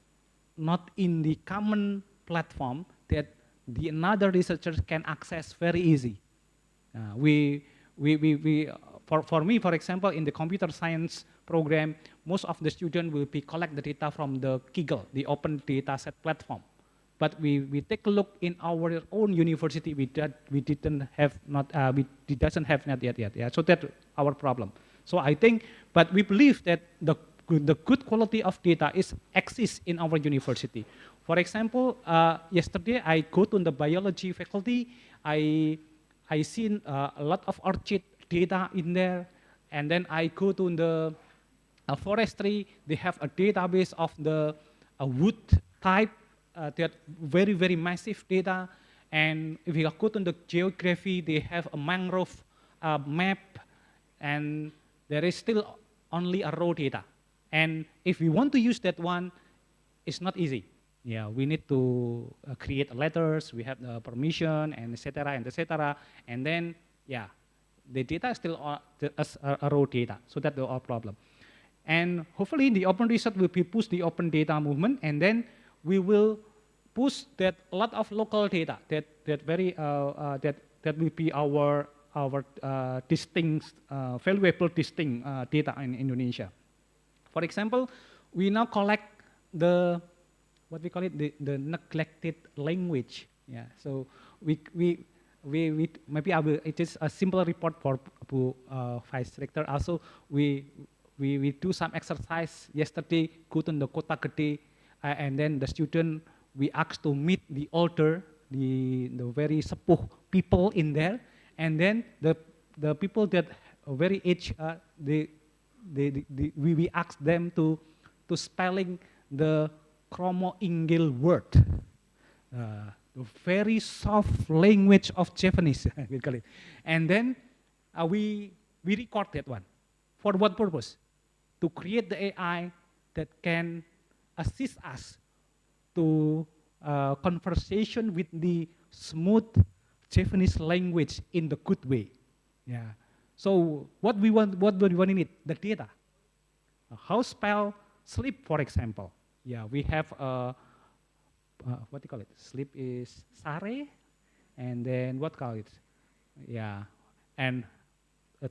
not in the common platform that the another researchers can access very easy. For me, for example, in the computer science program, most of the students will be collect the data from the Kaggle, the open data set platform. But we take a look in our own university, we doesn't have not yet. Yeah. So that's our problem. So I think, but we believe that the good quality of data exists in our university. For example, yesterday I go to the biology faculty, I seen a lot of orchid data in there, and then I go to the forestry, they have a database of the wood type, that very, very massive data. And if you go to the geography, they have a mangrove map, and there is still only a raw data. And if we want to use that one, it's not easy. Yeah, we need to create letters, we have the permission, and et cetera, and then, yeah, the data is still as a raw data, so that's our problem. And hopefully the open research will be push the open data movement, and then we will push that a lot of local data that will be our distinct, valuable distinct data in Indonesia. For example, we now collect the what we call it the neglected language. Yeah, so we maybe I will. It is a simple report for Vice Rector. Also, we do some exercise yesterday. Go to the Kota Gede, and then the student we asked to meet the older, the very sepuh people in there, and then the people that are very aged, we asked them to spelling the Kromo-Inggil word, the very soft language of Japanese, we call it. And then we record that one. For what purpose? To create the AI that can assist us to conversation with the smooth Japanese language in the good way. Yeah. So what we want in it? The data. How spell sleep, for example. Yeah, we have what do you call it? Sleep is sare, and then what call it? Yeah, and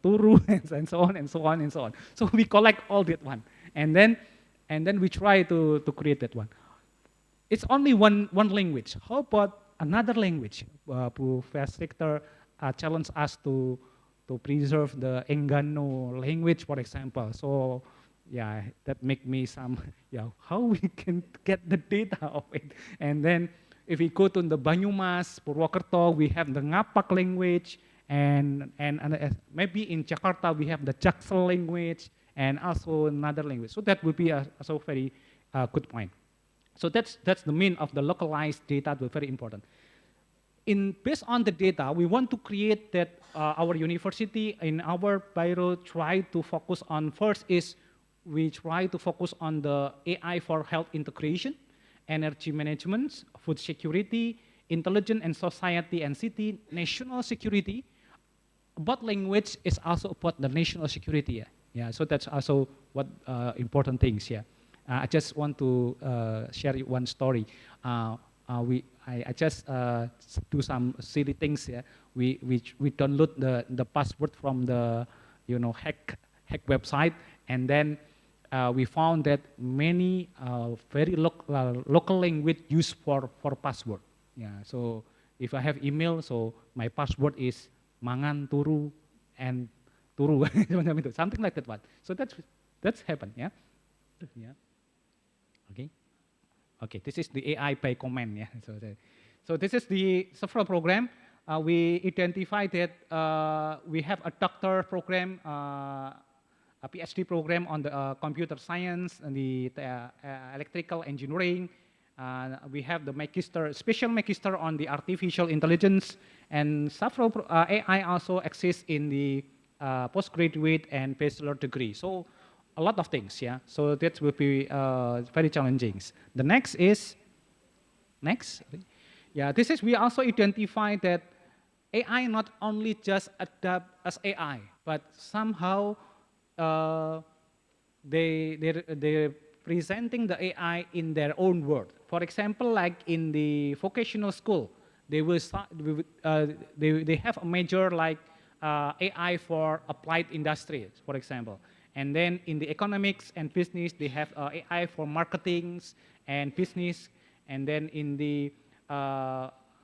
turu, and so on and so on and so on. So we collect all that one, and then we try to create that one. It's only one language. How about another language? Professor Victor challenged us to preserve the Enggano language, for example. So yeah, that make me some, yeah, how we can get the data of it. And then if we go to the Banyumas, Purwokerto, we have the Ngapak language, and maybe in Jakarta we have the Jaksel language, and also another language. So that will be also very good point. So that's the mean of the localized data, will very important. Based on the data, we want to create that our university in our bureau try to focus on. First is we try to focus on the AI for health integration, energy management, food security, intelligence and society and city, national security. About language is also about the national security. Yeah, so that's also what important things. Yeah, I just want to share one story. I just do some silly things. Yeah, we download the password from the hack website, and then we found that many very local language used for password. Yeah, so If I have email, so my password is mangan turu and turu, something like that one. So that's happened, yeah. Yeah. Okay. Okay. This is the AI by command, yeah. So this is the several program. We identified that we have a doctor program, a PhD program on the computer science and the electrical engineering. We have the special magister on the artificial intelligence, and several AI also exists in the postgraduate and bachelor degree. So a lot of things, yeah. So that will be very challenging. The next is, yeah, this is, we also identify that AI not only just adapt as AI, but somehow they're presenting the AI in their own word. For example, like in the vocational school, they will start, they have a major like AI for applied industries, for example. And then in the economics and business, they have AI for marketing and business. And then in the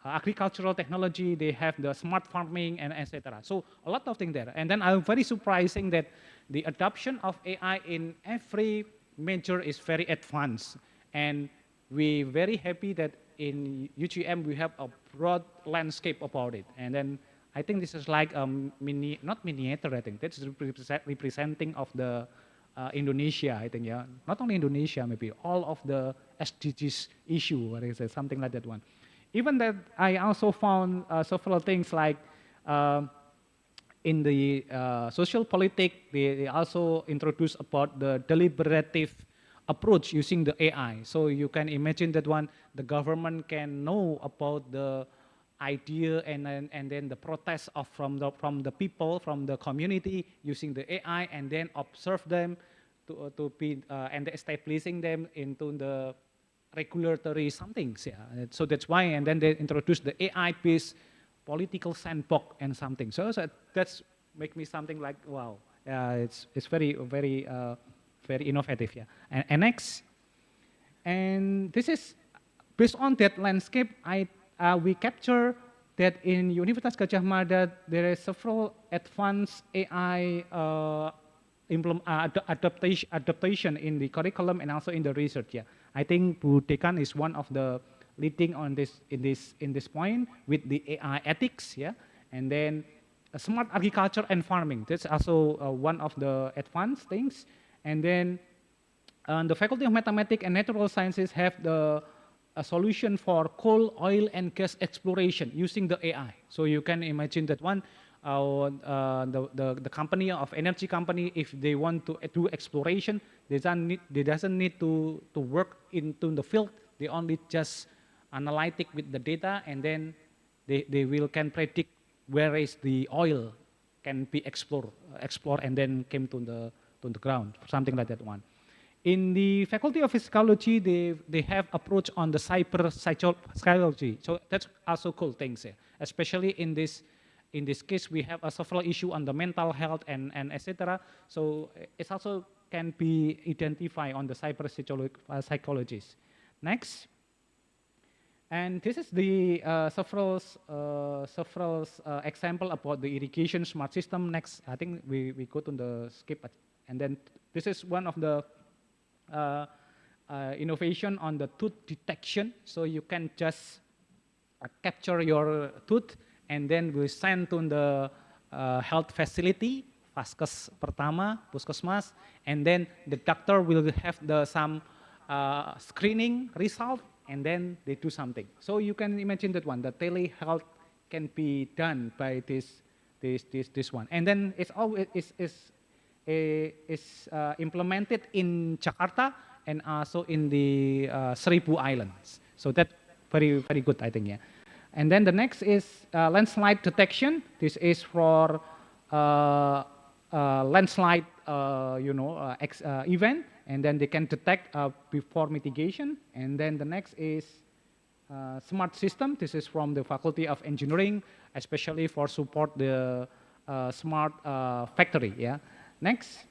agricultural technology, they have the smart farming and etc. So a lot of things there. And then I'm very surprising that the adoption of AI in every major is very advanced. And we're very happy that in UGM we have a broad landscape about it. And then I think this is like a not miniature, I think. That's representing of the Indonesia, I think, yeah. Not only Indonesia, maybe all of the SDGs issue, or is something like that one. Even that, I also found several things like in the social politics, they also introduce about the deliberative approach using the AI. So you can imagine that one, the government can know about the idea and then the protest from the people, from the community using the AI, and then observe them to be and establishing them into the regulatory somethings, yeah. So that's why, and then they introduce the AI-based political sandbox and something. So that's make me something like wow, it's very innovative, yeah. And next, and this is based on that landscape. We capture that in Universitas Gadjah Mada there is several advanced AI adaptation in the curriculum and also in the research. Yeah, I think Bu Dekan is one of the leading on this in this point with the AI ethics. Yeah, and then smart agriculture and farming. That's also one of the advanced things. And then the Faculty of Mathematics and Natural Sciences have a solution for coal, oil, and gas exploration using the AI. So you can imagine that one, the company of energy company, if they want to do exploration, they doesn't need to work into the field. They only just analytic with the data, and then they can predict where is the oil can be explored and then came to the ground, something like that one. In the Faculty of Psychology, they have approach on the cyber psychology. So that's also cool things, yeah. Especially in this case, we have a several issue on the mental health and etc. So it also can be identified on the cyber psychologists. Next, and this is the several example about the irrigation smart system. Next, I think we go to the skip, and then this is one of the innovation on the tooth detection. So you can just capture your tooth and then we send to the health facility, Vaskes pertama, Puskesmas, and then the doctor will have some screening result, and then they do something. So you can imagine that one, the telehealth can be done by this one. And then it's always is implemented in Jakarta and also in the Seribu Islands. So that's very good, I think, yeah. And then the next is landslide detection. This is for landslide, event, and then they can detect before mitigation. And then the next is smart system. This is from the Faculty of Engineering, especially for support the smart factory, yeah. Next,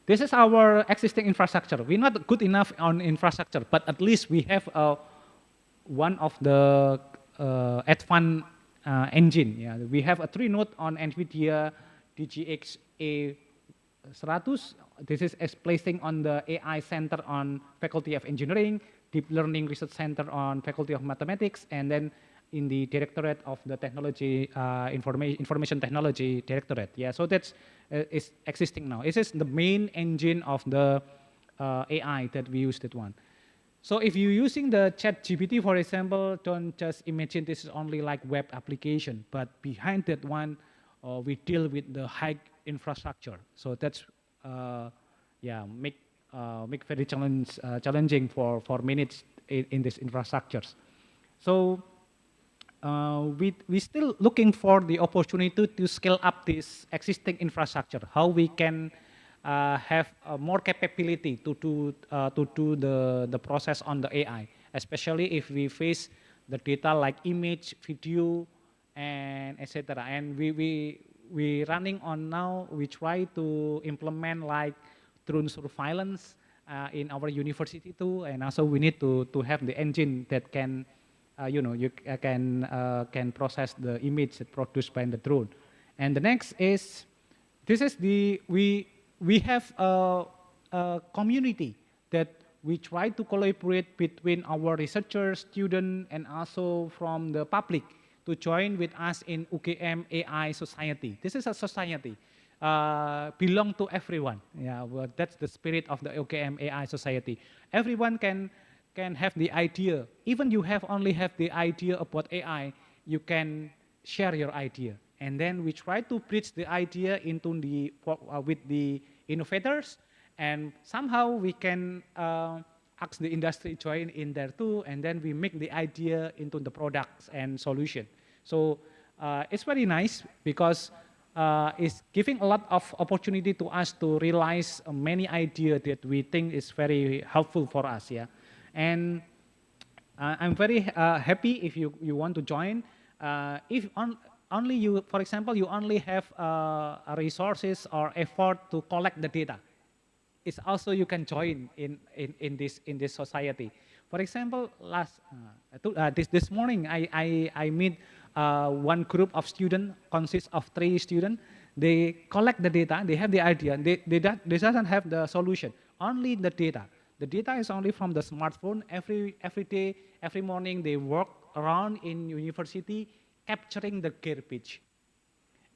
this is our existing infrastructure. We're not good enough on infrastructure, but at least we have one of the advanced engine. Yeah, we have a 3-node on NVIDIA DGX A100. This is placing on the AI Center on Faculty of Engineering, Deep Learning Research Center on Faculty of Mathematics, and then in the Directorate of the Technology, Information Technology Directorate. Yeah, so that's is existing now. This is the main engine of the AI that we use that one. So if you're using the ChatGPT, for example, don't just imagine this is only like web application, but behind that one, we deal with the high infrastructure. So that's make very challenging for minutes in these infrastructures. So we still looking for the opportunity to scale up this existing infrastructure. How we can have more capability to do the process on the AI, especially if we face the data like image, video, and etc. And we running on now. We try to implement like drone surveillance in our university too, and also we need to have the engine that can you can process the image produced by the drone. And the next is this is we have a community that we try to collaborate between our researchers, students, and also from the public to join with us in UGM AI Society. This is a society, belong to everyone. Yeah, well, that's the spirit of the UGM AI Society. Everyone can have the idea. Even you only have the idea about AI, you can share your idea. And then we try to bridge the idea into with the innovators, and somehow we can ask the industry join in there too, and then we make the idea into the products and solution. So it's very nice because it's giving a lot of opportunity to us to realize many ideas that we think is very helpful for us. Yeah, and I'm very happy if you want to join. If only you, for example, you only have resources or effort to collect the data. It's also you can join in this society. For example, this morning I meet one group of students, consists of 3 students. They collect the data. They have the idea. They doesn't have the solution. Only the data. The data is only from the smartphone. Every day, every morning, they work around in university, capturing the garbage,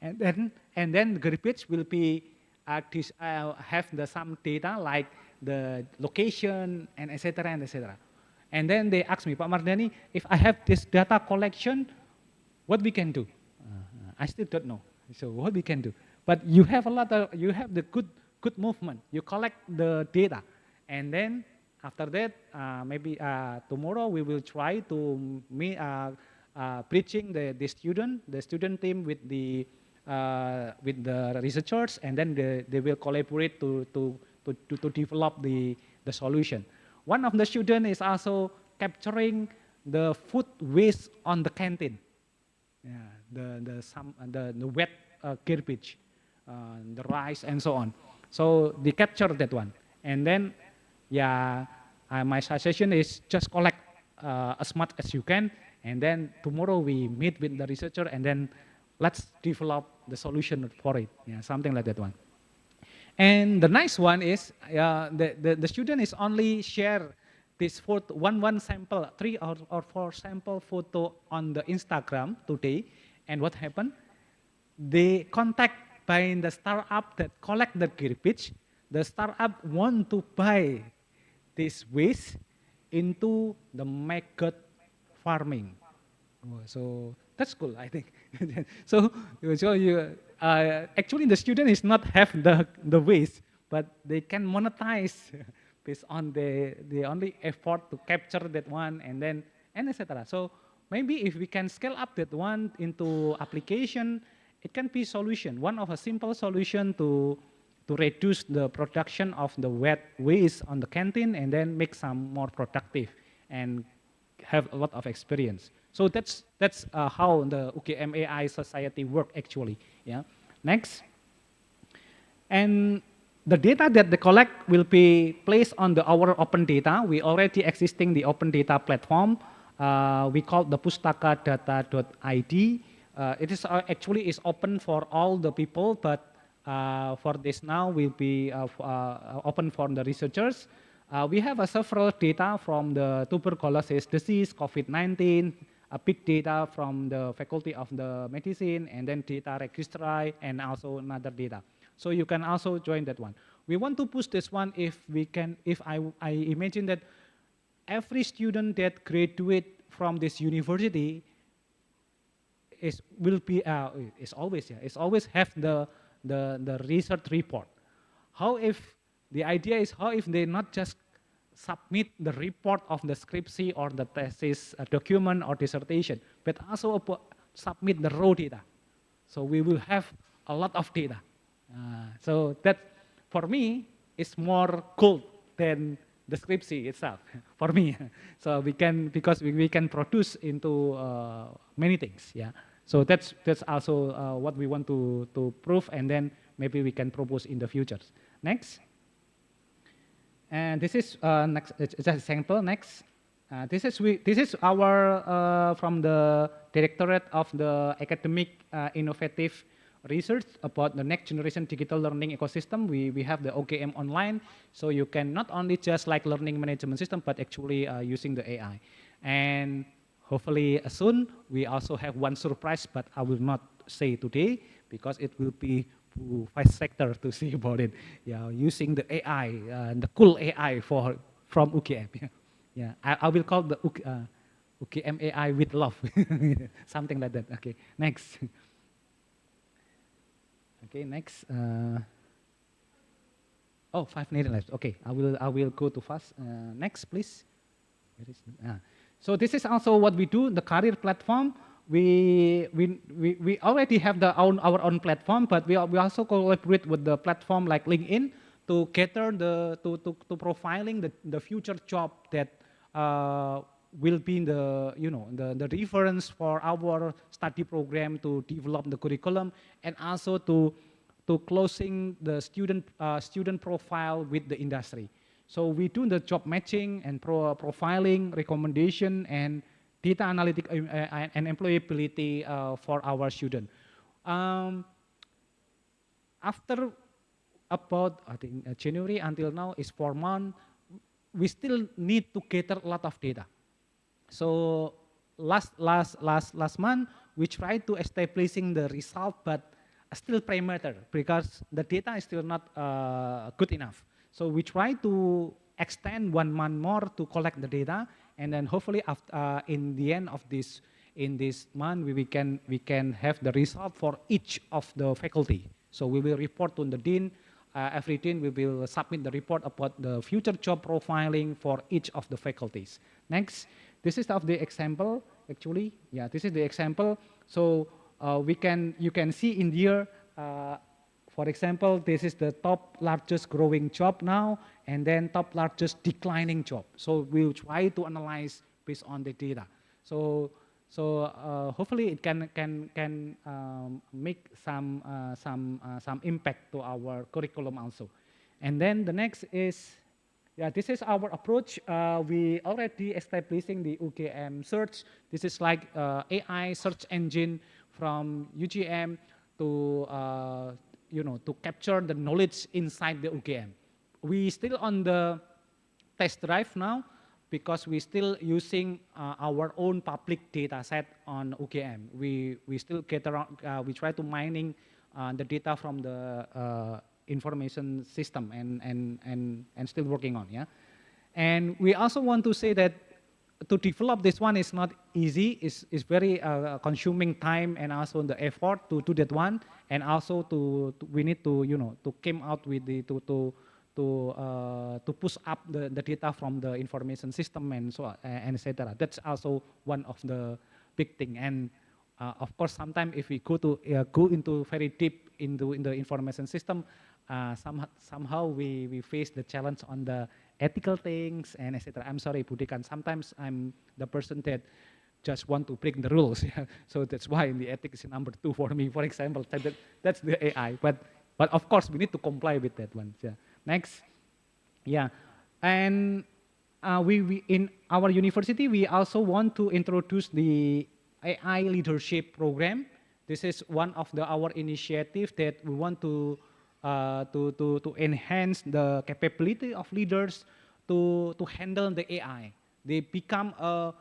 and then the garbage will be have some data like the location and etc. and etc. And then they ask me, Pak Mardhani, if I have this data collection, what we can do? I still don't know. So what we can do? But you have you have the good movement. You collect the data, and then after that, maybe tomorrow we will try to bridging the student team with the researchers, and then they will collaborate to develop the solution. One of the students is also capturing the food waste on the canteen. Yeah, the wet garbage, the rice and so on. So they capture that one, and then my suggestion is just collect as much as you can. And then tomorrow we meet with the researcher, and then let's develop the solution for it. Yeah, something like that one. And the nice one is the student is only share this photo, one sample, 3 or 4 sample photo on the Instagram today. And what happened? They contact by the startup that collect the garbage. The startup want to buy this waste into the maggot farming. So that's cool, I think. so you actually the student is not have the waste, but they can monetize based on the only effort to capture that one, and then etc. So maybe if we can scale up that one into application, it can be solution. One of a simple solution to reduce the production of the wet waste on the canteen, and then make some more productive and have a lot of experience. So that's how the UGM AI Society work actually. Yeah. Next. And the data that they collect will be placed on our open data. We already existing the open data platform We call the pustakadata.id. It is actually is open for all the people, but for this now will be open for the researchers. We have several data from the tuberculosis disease, COVID-19, big data from the faculty of the medicine, and then data registry, and also another data. So you can also join that one. We want to push this one if we can, if I imagine that every student that graduate from this university will always have the research report. How if the idea is how if they not just submit the report of the scriptcy or the thesis document or dissertation, but also submit the raw data. So we will have a lot of data. So that for me is more cool than the scriptcy itself for me. So we can, because we can produce into many things. Yeah. So that's also what we want to prove, and then maybe we can propose in the future. Next. And this is next. Just a sample. Next. This is our from the Directorate of the Academic Innovative Research about the next generation digital learning ecosystem. We have the OKM online, so you can not only just like learning management system, but actually using the AI. And hopefully soon we also have one surprise, but I will not say today because it will be vice sector to see about it. Yeah, using the AI, the cool AI from UKM. Yeah, I will call the UKM AI with love, something like that. Okay, next. Okay, next. Oh, 5 minutes left. Okay, I will go too fast. Next, please. So this is also what we do. The career platform. We already have our own platform, but we also collaborate with the platform like LinkedIn to gather to profiling the future job that will be the reference for our study program to develop the curriculum, and also to closing the student profile with the industry. So we do the job matching and profiling, recommendation, and data analytic and employability for our student. After about I think January until now is 4 months, we still need to gather a lot of data. So last month we tried to establishing the result, but still premature because the data is still not good enough. So we try to extend 1 month more to collect the data, and then hopefully after in the end of this month we can have the result for each of the faculty. So we will report to the dean. Every dean we will submit the report about the future job profiling for each of the faculties. Next, this is of the example actually. Yeah, this is the example. So you can see in here. For example, this is the top largest growing job now, and then top largest declining job. So we'll try to analyze based on the data. So hopefully it can make some impact to our curriculum also. And then the next is, yeah, this is our approach. We already establishing the UGM search. This is like AI search engine from UGM to to capture the knowledge inside the UGM. We still on the test drive now because we still using our own public data set on UGM. We still we try to mining the data from the information system and still working on, yeah. And we also want to say that to develop this one is not easy. It's very consuming time and also the effort to do that one, and also we need to to came out with the to push up the data from the information system and so and etc. That's also one of the big thing. And of course, sometimes if we go into very deep in the information system, somehow we face the challenge on the ethical things and etc. I'm sorry, Budikan, sometimes I'm the person that just want to break the rules. Yeah? So that's why in the ethics is number 2 for me, for example. That's the AI. But of course, we need to comply with that one. Yeah. Next. Yeah. And we in our university, we also want to introduce the AI leadership program. This is one of our initiative that we want to enhance the capability of leaders to handle the AI. They become a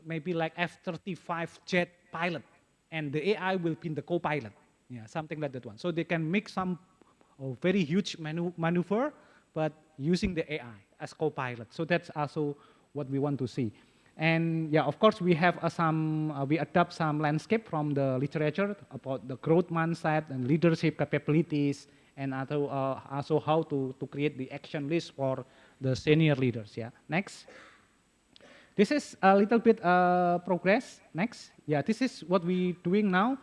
maybe like F-35 jet pilot, and the AI will be the co-pilot. Yeah, something like that one. So they can make some very huge maneuver, but using the AI as co-pilot. So that's also what we want to see. And yeah, of course, we have we adopt some landscape from the literature about the growth mindset and leadership capabilities, and also how to create the action list for the senior leaders. Yeah, next. This is a little bit progress. Next. Yeah, this is what we're doing now.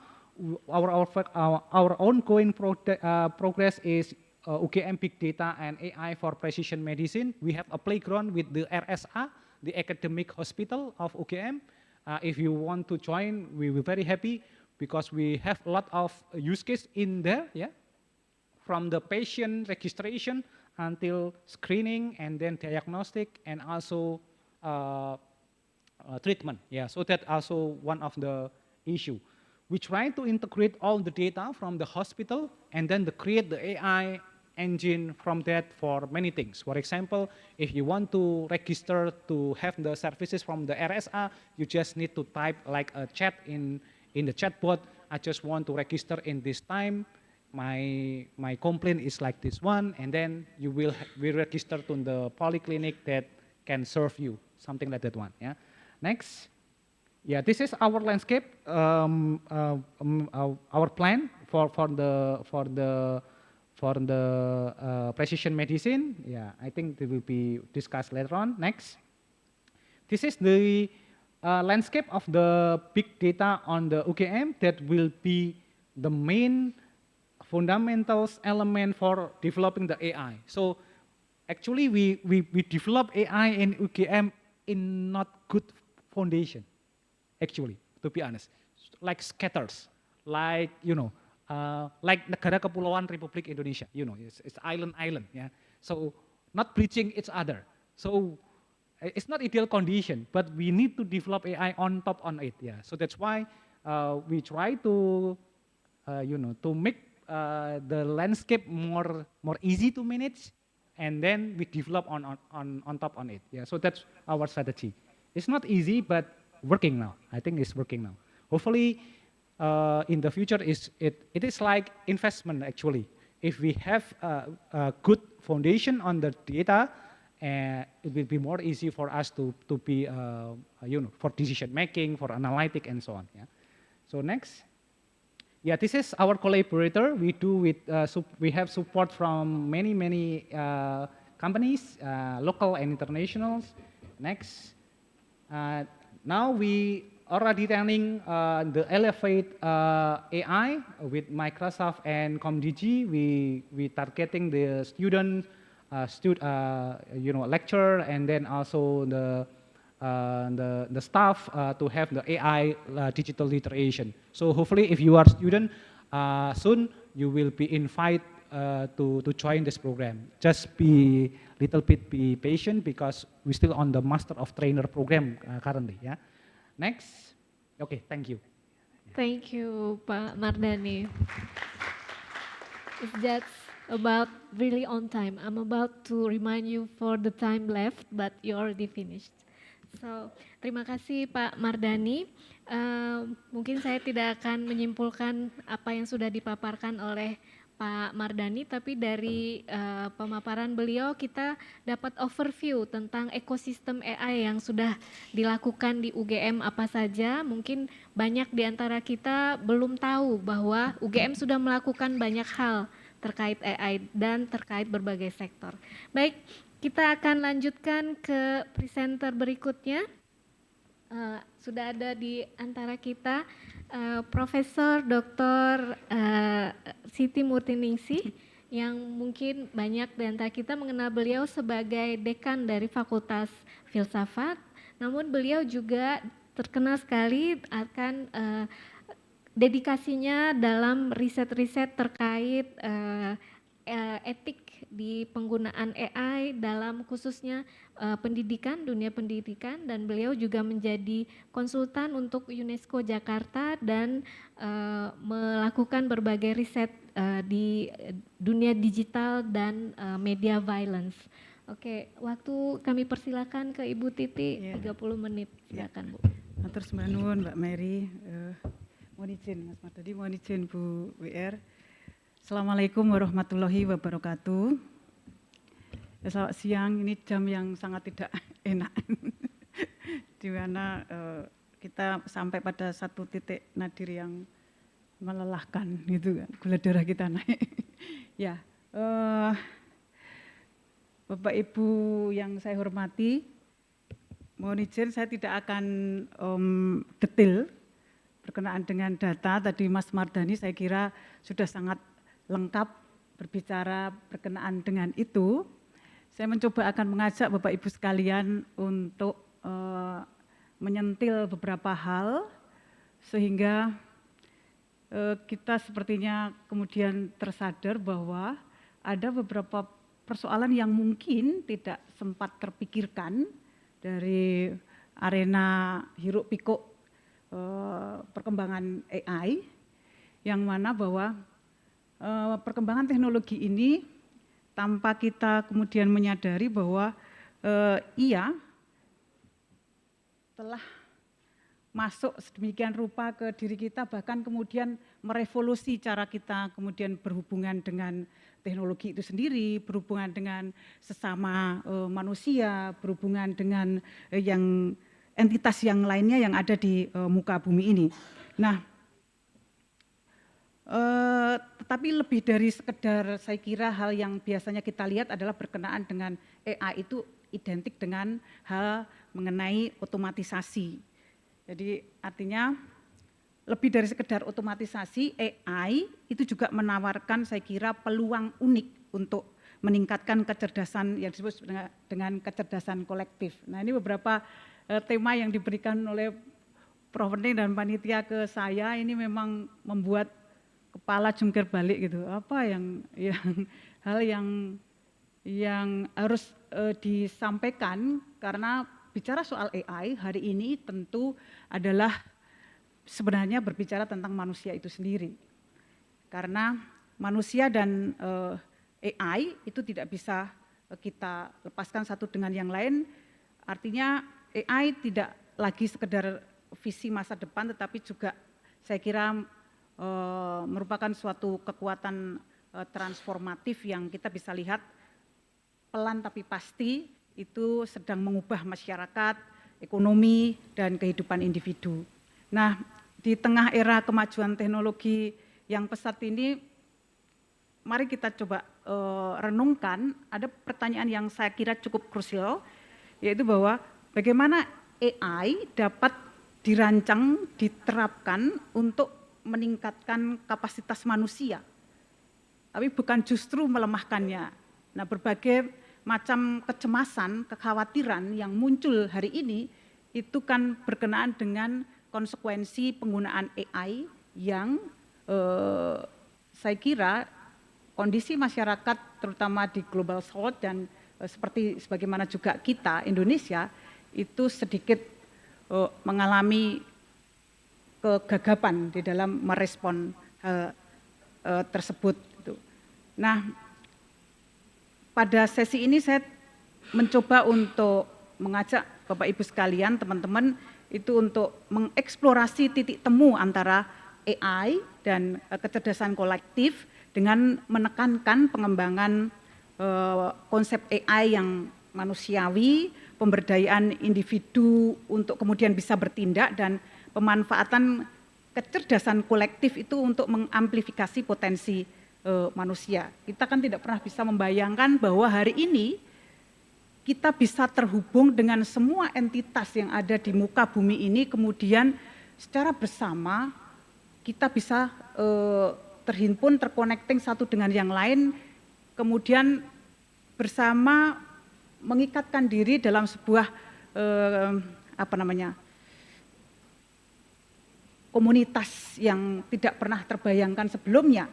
Our ongoing progress is UGM Big Data and AI for Precision Medicine. We have a playground with the RSA, the academic hospital of UGM. If you want to join, we will be very happy because we have a lot of use case in there, yeah, from the patient registration until screening and then diagnostic and also treatment. Yeah, so that's also one of the issue. We try to integrate all the data from the hospital and then to create the AI engine from that for many things. For example, if you want to register to have the services from the RSA, you just need to type like a chat in the chatbot. I just want to register in this time. My complaint is like this one, and then you will register to the polyclinic that can serve you, something like that one. Yeah. Next. Yeah, this is our landscape, our plan for the precision medicine. Yeah, I think they will be discussed later on. Next. This is the landscape of the big data on the UGM that will be the main fundamentals element for developing the AI. So actually we develop AI in UGM in not good foundation. Actually, to be honest, like scatters, like like negara kepulauan Republik Indonesia, it's island, yeah. So not breaching each other. So it's not ideal condition, but we need to develop AI on top on it, yeah. So that's why we try to, to make the landscape more easy to manage, and then we develop on top on it, yeah. So that's our strategy. It's not easy, but working now. I think it's working now. Hopefully, in the future, it is like investment actually. If we have a good foundation on the data, it will be more easy for us to be, for decision making, for analytic, and so on. Yeah. So next. Yeah, this is our collaborator. We do with we have support from many companies, local and internationals. Next. Now we already running the Elevate AI with Microsoft and ComDG. We targeting the student, lecturer, and then also the staff to have the AI digital literation. So hopefully, if you are a student, soon you will be invited to join this program. Just be patient because we're still on the Master of Trainer program currently. Yeah. Next. Okay, thank you. Thank you, Pak Mardani. It's just about really on time. I'm about to remind you for the time left, but you already finished. So, terima kasih Pak Mardani. Mungkin saya tidak akan menyimpulkan apa yang sudah dipaparkan oleh Pak Mardani, tapi dari pemaparan beliau kita dapat overview tentang ekosistem AI yang sudah dilakukan di UGM apa saja. Mungkin banyak di antara kita belum tahu bahwa UGM sudah melakukan banyak hal terkait AI dan terkait berbagai sektor. Baik, kita akan lanjutkan ke presenter berikutnya. Sudah ada di antara kita Profesor Dr. Siti Murtiningsih yang mungkin banyak di antara kita mengenal beliau sebagai dekan dari Fakultas Filsafat, namun beliau juga terkenal sekali akan dedikasinya dalam riset-riset terkait etik di penggunaan AI dalam khususnya pendidikan, dunia pendidikan, dan beliau juga menjadi konsultan untuk UNESCO Jakarta dan melakukan berbagai riset di dunia digital dan media violence. Oke, waktu kami persilakan ke Ibu Titi, 30 menit, silakan Bu. Matur nuwun Mbak Mary, mohon izin Mas Mardani, mohon izin Bu WR. Assalamualaikum warahmatullahi wabarakatuh. Selamat siang, ini jam yang sangat tidak enak, di mana kita sampai pada satu titik nadir yang melelahkan, gitu kan, gula darah kita naik. Ya, Bapak Ibu yang saya hormati, mohon izin saya tidak akan detail berkenaan dengan data. Tadi Mas Mardani saya kira sudah sangat lengkap berbicara berkenaan dengan itu. Saya mencoba akan mengajak Bapak Ibu sekalian untuk menyentil beberapa hal sehingga kita sepertinya kemudian tersadar bahwa ada beberapa persoalan yang mungkin tidak sempat terpikirkan dari arena hiruk pikuk perkembangan AI, yang mana bahwa perkembangan teknologi ini tanpa kita kemudian menyadari bahwa ia telah masuk sedemikian rupa ke diri kita, bahkan kemudian merevolusi cara kita kemudian berhubungan dengan teknologi itu sendiri, berhubungan dengan sesama manusia, berhubungan dengan yang entitas yang lainnya yang ada di muka bumi ini. Nah, tetapi lebih dari sekedar saya kira hal yang biasanya kita lihat adalah berkenaan dengan AI itu identik dengan hal mengenai otomatisasi. Jadi artinya lebih dari sekedar otomatisasi, AI itu juga menawarkan saya kira peluang unik untuk meningkatkan kecerdasan yang disebut dengan kecerdasan kolektif. Nah, ini beberapa tema yang diberikan oleh Prof. dan panitia ke saya ini memang membuat kepala jungkir balik gitu. Apa hal yang harus disampaikan, karena bicara soal AI hari ini tentu adalah sebenarnya berbicara tentang manusia itu sendiri. Karena manusia dan AI itu tidak bisa kita lepaskan satu dengan yang lain. Artinya AI tidak lagi sekedar visi masa depan, tetapi juga saya kira merupakan suatu kekuatan transformatif yang kita bisa lihat pelan tapi pasti itu sedang mengubah masyarakat, ekonomi, dan kehidupan individu. Nah, di tengah era kemajuan teknologi yang pesat ini, mari kita coba renungkan, ada pertanyaan yang saya kira cukup krusial, yaitu bahwa bagaimana AI dapat dirancang, diterapkan untuk meningkatkan kapasitas manusia, tapi bukan justru melemahkannya. Nah, berbagai macam kecemasan, kekhawatiran yang muncul hari ini itu kan berkenaan dengan konsekuensi penggunaan AI yang saya kira kondisi masyarakat terutama di Global South dan sebagaimana juga kita Indonesia itu sedikit mengalami kegagapan di dalam merespon hal tersebut. Nah, pada sesi ini saya mencoba untuk mengajak Bapak Ibu sekalian, teman-teman, itu untuk mengeksplorasi titik temu antara AI dan kecerdasan kolektif dengan menekankan pengembangan konsep AI yang manusiawi, pemberdayaan individu untuk kemudian bisa bertindak, dan pemanfaatan kecerdasan kolektif itu untuk mengamplifikasi potensi manusia. Kita kan tidak pernah bisa membayangkan bahwa hari ini kita bisa terhubung dengan semua entitas yang ada di muka bumi ini, kemudian secara bersama kita bisa terhimpun, terconnecting satu dengan yang lain, kemudian bersama mengikatkan diri dalam sebuah komunitas yang tidak pernah terbayangkan sebelumnya.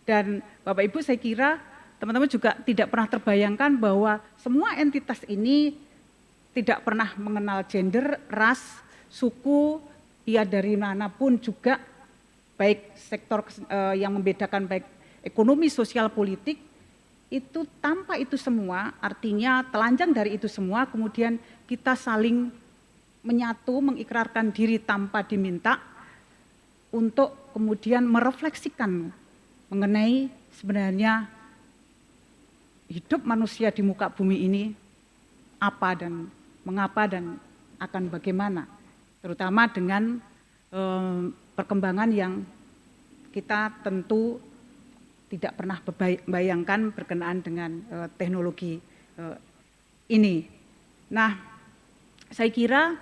Dan Bapak Ibu saya kira teman-teman juga tidak pernah terbayangkan bahwa semua entitas ini tidak pernah mengenal gender, ras, suku, ia dari manapun juga, baik sektor yang membedakan baik ekonomi, sosial, politik, itu tanpa itu semua, artinya telanjang dari itu semua, kemudian kita saling menyatu, mengikrarkan diri tanpa diminta, untuk kemudian merefleksikan mengenai sebenarnya hidup manusia di muka bumi ini apa dan mengapa dan akan bagaimana, terutama dengan perkembangan yang kita tentu tidak pernah bayangkan berkenaan dengan teknologi ini. Nah, saya kira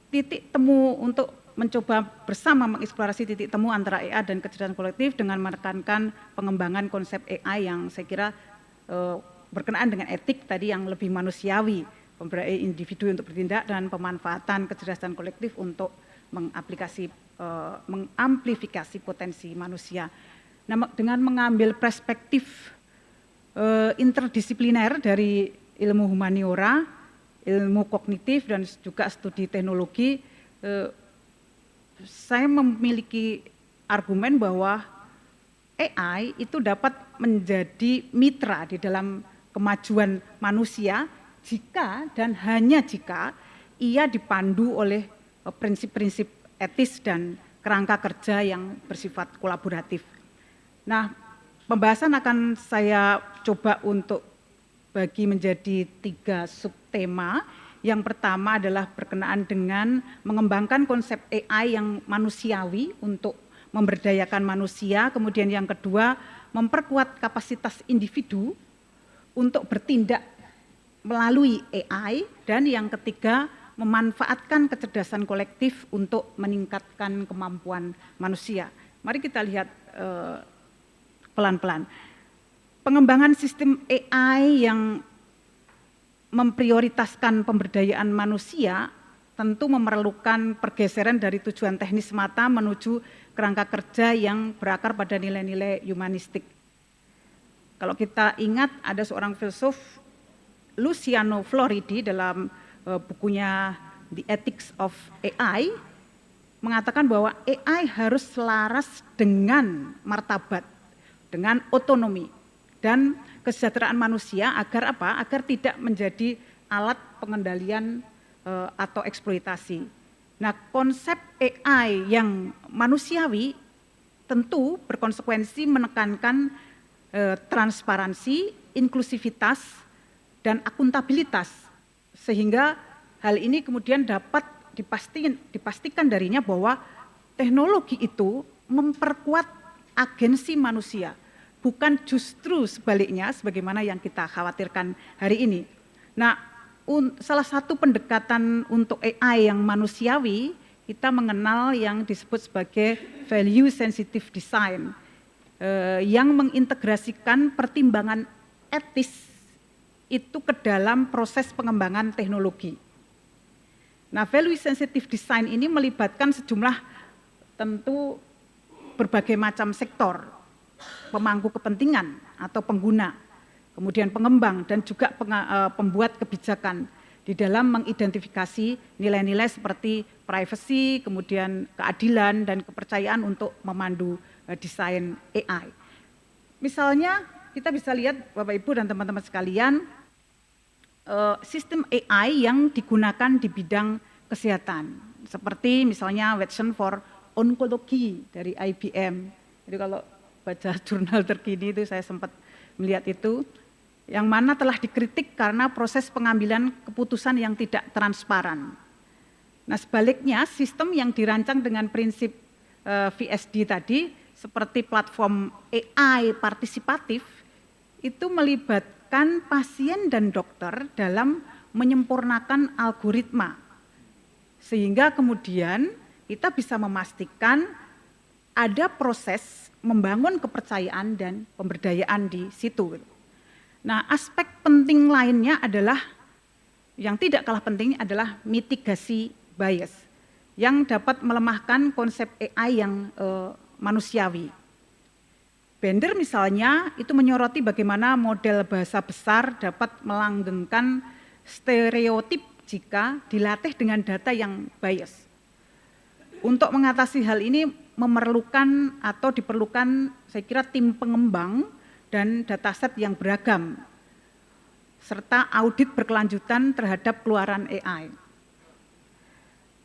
titik temu untuk mencoba bersama mengeksplorasi titik temu antara AI dan kecerdasan kolektif dengan menekankan pengembangan konsep AI yang saya kira berkenaan dengan etik tadi yang lebih manusiawi, pemberdayaan individu untuk bertindak dan pemanfaatan kecerdasan kolektif untuk mengamplifikasi potensi manusia. Nah, dengan mengambil perspektif interdisipliner dari ilmu humaniora, ilmu kognitif dan juga studi teknologi, saya memiliki argumen bahwa AI itu dapat menjadi mitra di dalam kemajuan manusia jika dan hanya jika ia dipandu oleh prinsip-prinsip etis dan kerangka kerja yang bersifat kolaboratif. Nah, pembahasan akan saya coba untuk bagi menjadi 3 subtema. Yang pertama adalah berkenaan dengan mengembangkan konsep AI yang manusiawi untuk memberdayakan manusia. Kemudian yang kedua, memperkuat kapasitas individu untuk bertindak melalui AI. Dan yang ketiga, memanfaatkan kecerdasan kolektif untuk meningkatkan kemampuan manusia. Mari kita lihat pelan-pelan. Pengembangan sistem AI yang memprioritaskan pemberdayaan manusia tentu memerlukan pergeseran dari tujuan teknis semata menuju kerangka kerja yang berakar pada nilai-nilai humanistik. Kalau kita ingat ada seorang filsuf Luciano Floridi dalam bukunya The Ethics of AI mengatakan bahwa AI harus selaras dengan martabat, dengan otonomi dan kesejahteraan manusia agar apa? Agar tidak menjadi alat pengendalian atau eksploitasi. Nah, konsep AI yang manusiawi tentu berkonsekuensi menekankan transparansi, inklusivitas, dan akuntabilitas, sehingga hal ini kemudian dapat dipastikan darinya bahwa teknologi itu memperkuat agensi manusia, bukan justru sebaliknya sebagaimana yang kita khawatirkan hari ini. Nah, salah satu pendekatan untuk AI yang manusiawi, kita mengenal yang disebut sebagai value sensitive design, yang mengintegrasikan pertimbangan etis itu ke dalam proses pengembangan teknologi. Nah, value sensitive design ini melibatkan sejumlah tentu berbagai macam sektor, pemangku kepentingan atau pengguna, kemudian pengembang dan juga pembuat kebijakan di dalam mengidentifikasi nilai-nilai seperti privacy, kemudian keadilan dan kepercayaan untuk memandu desain AI. Misalnya kita bisa lihat Bapak Ibu dan teman-teman sekalian, sistem AI yang digunakan di bidang kesehatan, seperti misalnya Watson for Oncology dari IBM. Jadi kalau baca jurnal terkini itu saya sempat melihat itu, yang mana telah dikritik karena proses pengambilan keputusan yang tidak transparan. Nah, sebaliknya sistem yang dirancang dengan prinsip VSD tadi, seperti platform AI partisipatif, itu melibatkan pasien dan dokter dalam menyempurnakan algoritma, sehingga kemudian kita bisa memastikan ada proses membangun kepercayaan dan pemberdayaan di situ. Nah, aspek penting lainnya adalah, yang tidak kalah penting adalah mitigasi bias, yang dapat melemahkan konsep AI yang manusiawi. Bender misalnya itu menyoroti bagaimana model bahasa besar dapat melanggengkan stereotip jika dilatih dengan data yang bias. Untuk mengatasi hal ini memerlukan atau diperlukan saya kira tim pengembang dan dataset yang beragam, serta audit berkelanjutan terhadap keluaran AI.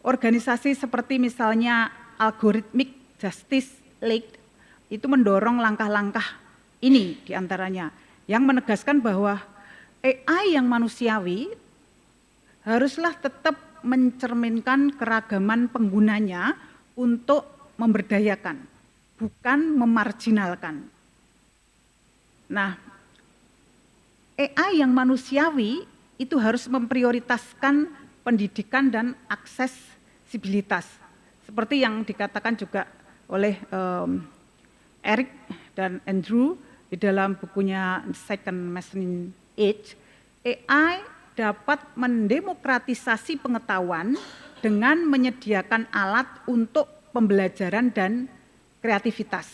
Organisasi seperti misalnya Algorithmic Justice League itu mendorong langkah-langkah ini diantaranya, yang menegaskan bahwa AI yang manusiawi haruslah tetap mencerminkan keragaman penggunanya untuk memberdayakan, bukan memarginalkan. Nah, AI yang manusiawi itu harus memprioritaskan pendidikan dan aksesibilitas, seperti yang dikatakan juga oleh Eric dan Andrew di dalam bukunya Second Machine Age. AI dapat mendemokratisasi pengetahuan dengan menyediakan alat untuk pembelajaran dan kreativitas.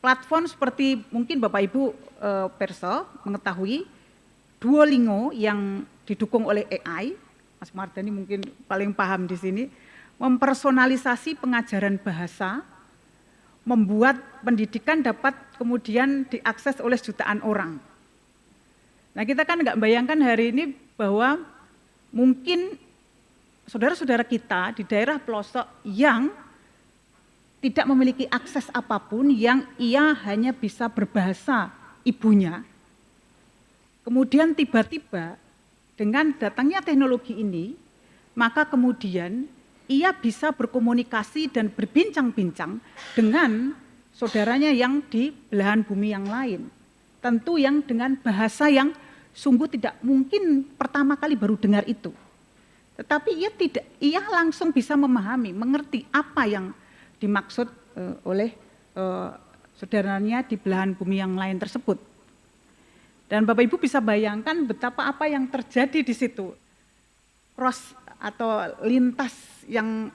Platform seperti mungkin Bapak Ibu Perso mengetahui Duolingo yang didukung oleh AI, Mas Mardani mungkin paling paham di sini, mempersonalisasi pengajaran bahasa, membuat pendidikan dapat kemudian diakses oleh jutaan orang. Nah, kita kan nggak bayangkan hari ini bahwa mungkin saudara-saudara kita di daerah pelosok yang tidak memiliki akses apapun, yang ia hanya bisa berbahasa ibunya. Kemudian tiba-tiba dengan datangnya teknologi ini, maka kemudian ia bisa berkomunikasi dan berbincang-bincang dengan saudaranya yang di belahan bumi yang lain. Tentu yang dengan bahasa yang sungguh tidak mungkin pertama kali baru dengar itu. Tetapi ia langsung bisa memahami, mengerti apa yang dimaksud oleh saudaranya di belahan bumi yang lain tersebut. Dan Bapak Ibu bisa bayangkan betapa apa yang terjadi di situ. Cross atau lintas yang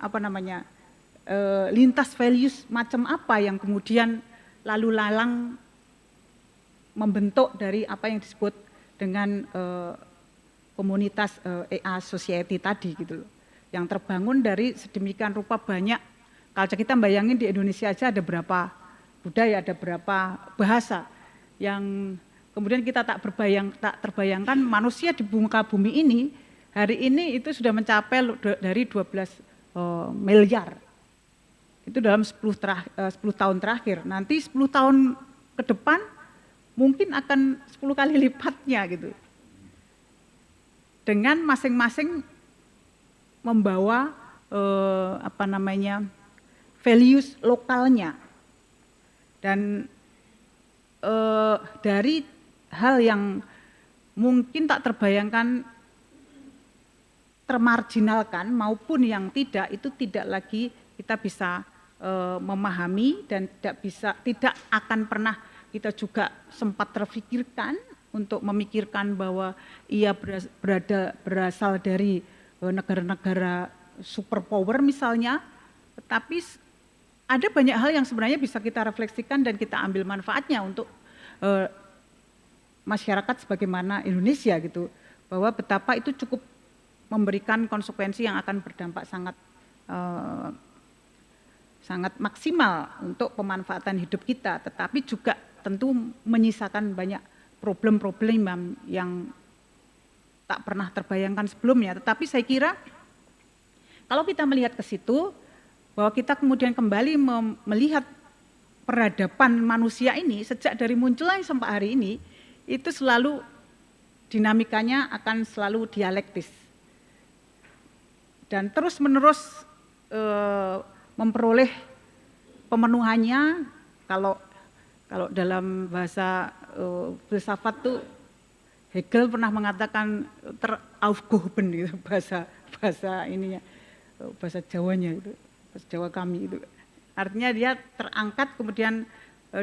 lintas values macam apa yang kemudian lalu lalang membentuk dari apa yang disebut dengan komunitas AI society tadi gitu loh. Yang terbangun dari sedemikian rupa banyak. Kalau kita bayangin di Indonesia aja ada berapa budaya, ada berapa bahasa yang kemudian kita tak terbayangkan manusia di muka bumi ini hari ini itu sudah mencapai dari 12 miliar. Itu dalam 10 tahun terakhir. Nanti 10 tahun ke depan mungkin akan 10 kali lipatnya gitu. Dengan masing-masing membawa values lokalnya. Dan dari hal yang mungkin tak terbayangkan termarginalkan maupun yang tidak, itu tidak lagi kita bisa memahami dan tidak akan pernah kita juga sempat terfikirkan untuk memikirkan bahwa ia berasal dari negara-negara superpower misalnya, tetapi ada banyak hal yang sebenarnya bisa kita refleksikan dan kita ambil manfaatnya untuk masyarakat sebagaimana Indonesia gitu, bahwa betapa itu cukup memberikan konsekuensi yang akan berdampak sangat maksimal untuk pemanfaatan hidup kita, tetapi juga tentu menyisakan banyak problem-problem yang tak pernah terbayangkan sebelumnya. Tetapi saya kira kalau kita melihat ke situ, bahwa kita kemudian kembali melihat peradaban manusia ini sejak dari munculnya sampai hari ini, itu selalu dinamikanya akan selalu dialektis. Dan terus-menerus memperoleh pemenuhannya, kalau dalam bahasa filsafat tuh Hegel pernah mengatakan teraufgehoben gitu, bahasa ininya, bahasa Jawanya itu, bahasa Jawa kami itu. Artinya dia terangkat kemudian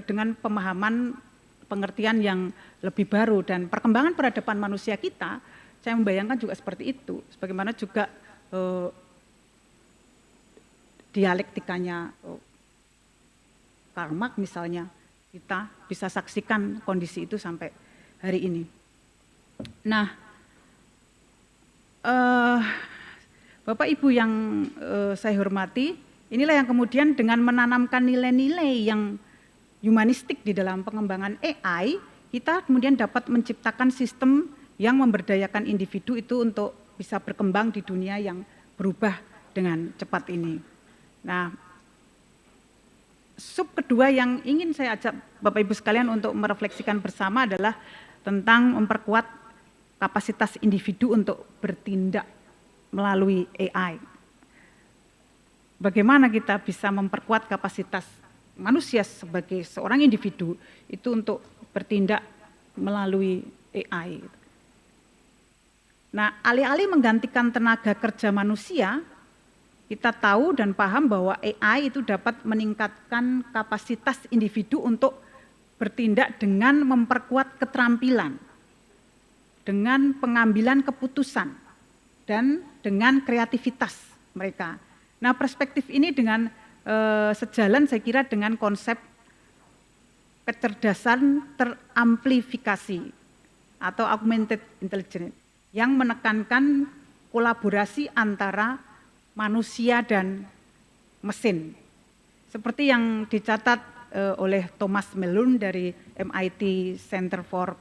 dengan pemahaman pengertian yang lebih baru, dan perkembangan peradaban manusia kita, saya membayangkan juga seperti itu, sebagaimana juga dialektikanya Karl Marx misalnya, kita bisa saksikan kondisi itu sampai hari ini. Nah, Bapak Ibu yang saya hormati, inilah yang kemudian dengan menanamkan nilai-nilai yang humanistik di dalam pengembangan AI, kita kemudian dapat menciptakan sistem yang memberdayakan individu itu untuk bisa berkembang di dunia yang berubah dengan cepat ini. Nah, sub kedua yang ingin saya ajak Bapak Ibu sekalian untuk merefleksikan bersama adalah tentang memperkuat kapasitas individu untuk bertindak melalui AI. Bagaimana kita bisa memperkuat kapasitas manusia sebagai seorang individu itu untuk bertindak melalui AI. Nah, alih-alih menggantikan tenaga kerja manusia, kita tahu dan paham bahwa AI itu dapat meningkatkan kapasitas individu untuk bertindak dengan memperkuat keterampilan, dengan pengambilan keputusan, dan dengan kreativitas mereka. Nah, perspektif ini dengan sejalan saya kira dengan konsep kecerdasan teramplifikasi atau augmented intelligence yang menekankan kolaborasi antara manusia dan mesin. Seperti yang dicatat oleh Thomas Melun dari MIT Center for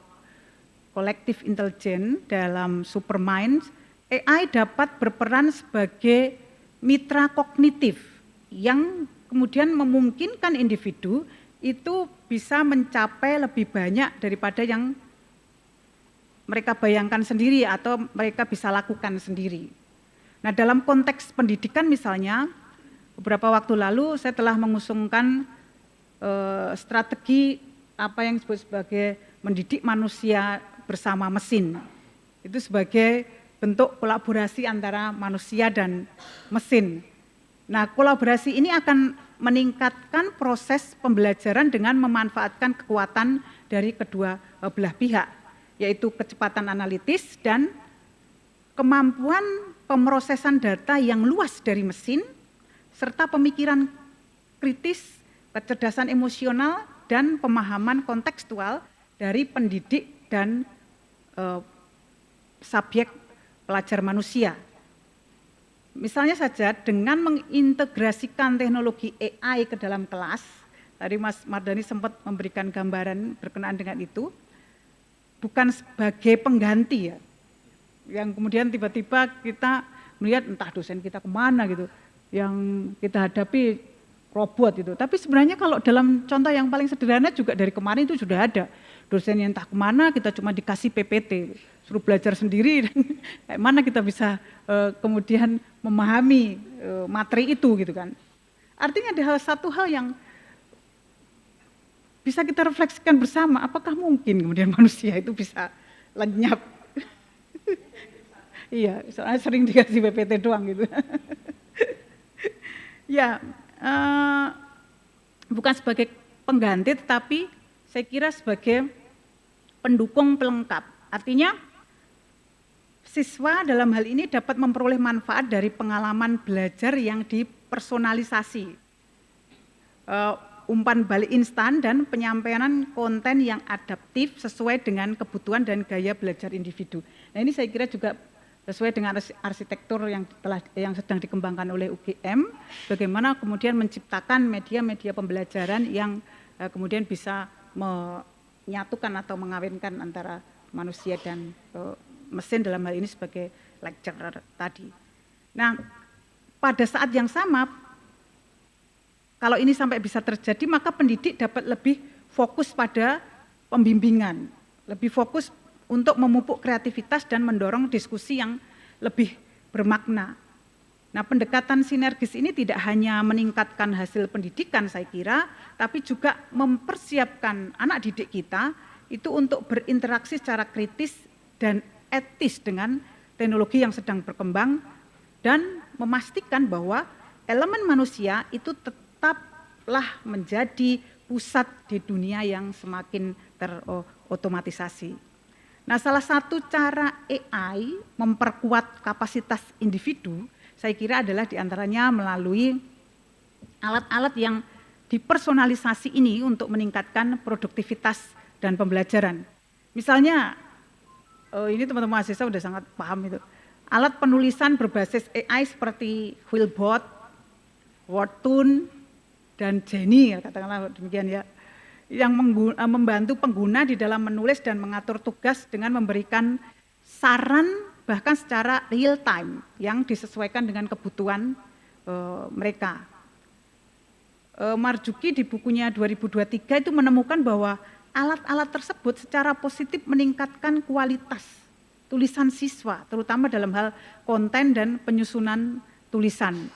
Collective Intelligence dalam Supermind, AI dapat berperan sebagai mitra kognitif yang kemudian memungkinkan individu itu bisa mencapai lebih banyak daripada yang mereka bayangkan sendiri atau mereka bisa lakukan sendiri. Nah, dalam konteks pendidikan misalnya, beberapa waktu lalu saya telah mengusungkan strategi apa yang disebut sebagai mendidik manusia bersama mesin. Itu sebagai bentuk kolaborasi antara manusia dan mesin. Nah, kolaborasi ini akan meningkatkan proses pembelajaran dengan memanfaatkan kekuatan dari kedua belah pihak, yaitu kecepatan analitis dan kemampuan pemrosesan data yang luas dari mesin, serta pemikiran kritis, kecerdasan emosional, dan pemahaman kontekstual dari pendidik dan subjek pelajar manusia. Misalnya saja dengan mengintegrasikan teknologi AI ke dalam kelas, tadi Mas Mardani sempat memberikan gambaran berkenaan dengan itu, bukan sebagai pengganti ya, yang kemudian tiba-tiba kita melihat entah dosen kita kemana gitu, yang kita hadapi robot itu. Tapi sebenarnya kalau dalam contoh yang paling sederhana juga dari kemarin itu sudah ada dosen yang entah kemana, kita cuma dikasih PPT, suruh belajar sendiri, dan kayak mana kita bisa kemudian memahami materi itu gitu kan. Artinya ada satu hal yang bisa kita refleksikan bersama, apakah mungkin kemudian manusia itu bisa lenyap? Iya, soalnya sering dikasih PPT doang gitu. Ya, bukan sebagai pengganti, tetapi saya kira sebagai pendukung pelengkap. Artinya siswa dalam hal ini dapat memperoleh manfaat dari pengalaman belajar yang dipersonalisasi, umpan balik instan, dan penyampaian konten yang adaptif sesuai dengan kebutuhan dan gaya belajar individu. Nah, ini saya kira juga sesuai dengan arsitektur yang sedang dikembangkan oleh UGM, bagaimana kemudian menciptakan media-media pembelajaran yang kemudian bisa menyatukan atau mengawinkan antara manusia dan mesin dalam hal ini sebagai lecturer tadi. Nah, pada saat yang sama, kalau ini sampai bisa terjadi, maka pendidik dapat lebih fokus pada pembimbingan, lebih fokus untuk memupuk kreativitas dan mendorong diskusi yang lebih bermakna. Nah, pendekatan sinergis ini tidak hanya meningkatkan hasil pendidikan saya kira, tapi juga mempersiapkan anak didik kita itu untuk berinteraksi secara kritis dan etis dengan teknologi yang sedang berkembang, dan memastikan bahwa elemen manusia itu tetaplah menjadi pusat di dunia yang semakin terotomatisasi. Nah, salah satu cara AI memperkuat kapasitas individu saya kira adalah diantaranya melalui alat-alat yang dipersonalisasi ini untuk meningkatkan produktivitas dan pembelajaran. Misalnya, ini teman-teman mahasiswa sudah sangat paham itu. Alat penulisan berbasis AI seperti Quillbot, Wordtune, dan Jenny, katakanlah demikian ya, yang membantu pengguna di dalam menulis dan mengatur tugas dengan memberikan saran bahkan secara real time yang disesuaikan dengan kebutuhan mereka. Marzuki di bukunya 2023 itu menemukan bahwa alat-alat tersebut secara positif meningkatkan kualitas tulisan siswa, terutama dalam hal konten dan penyusunan tulisan.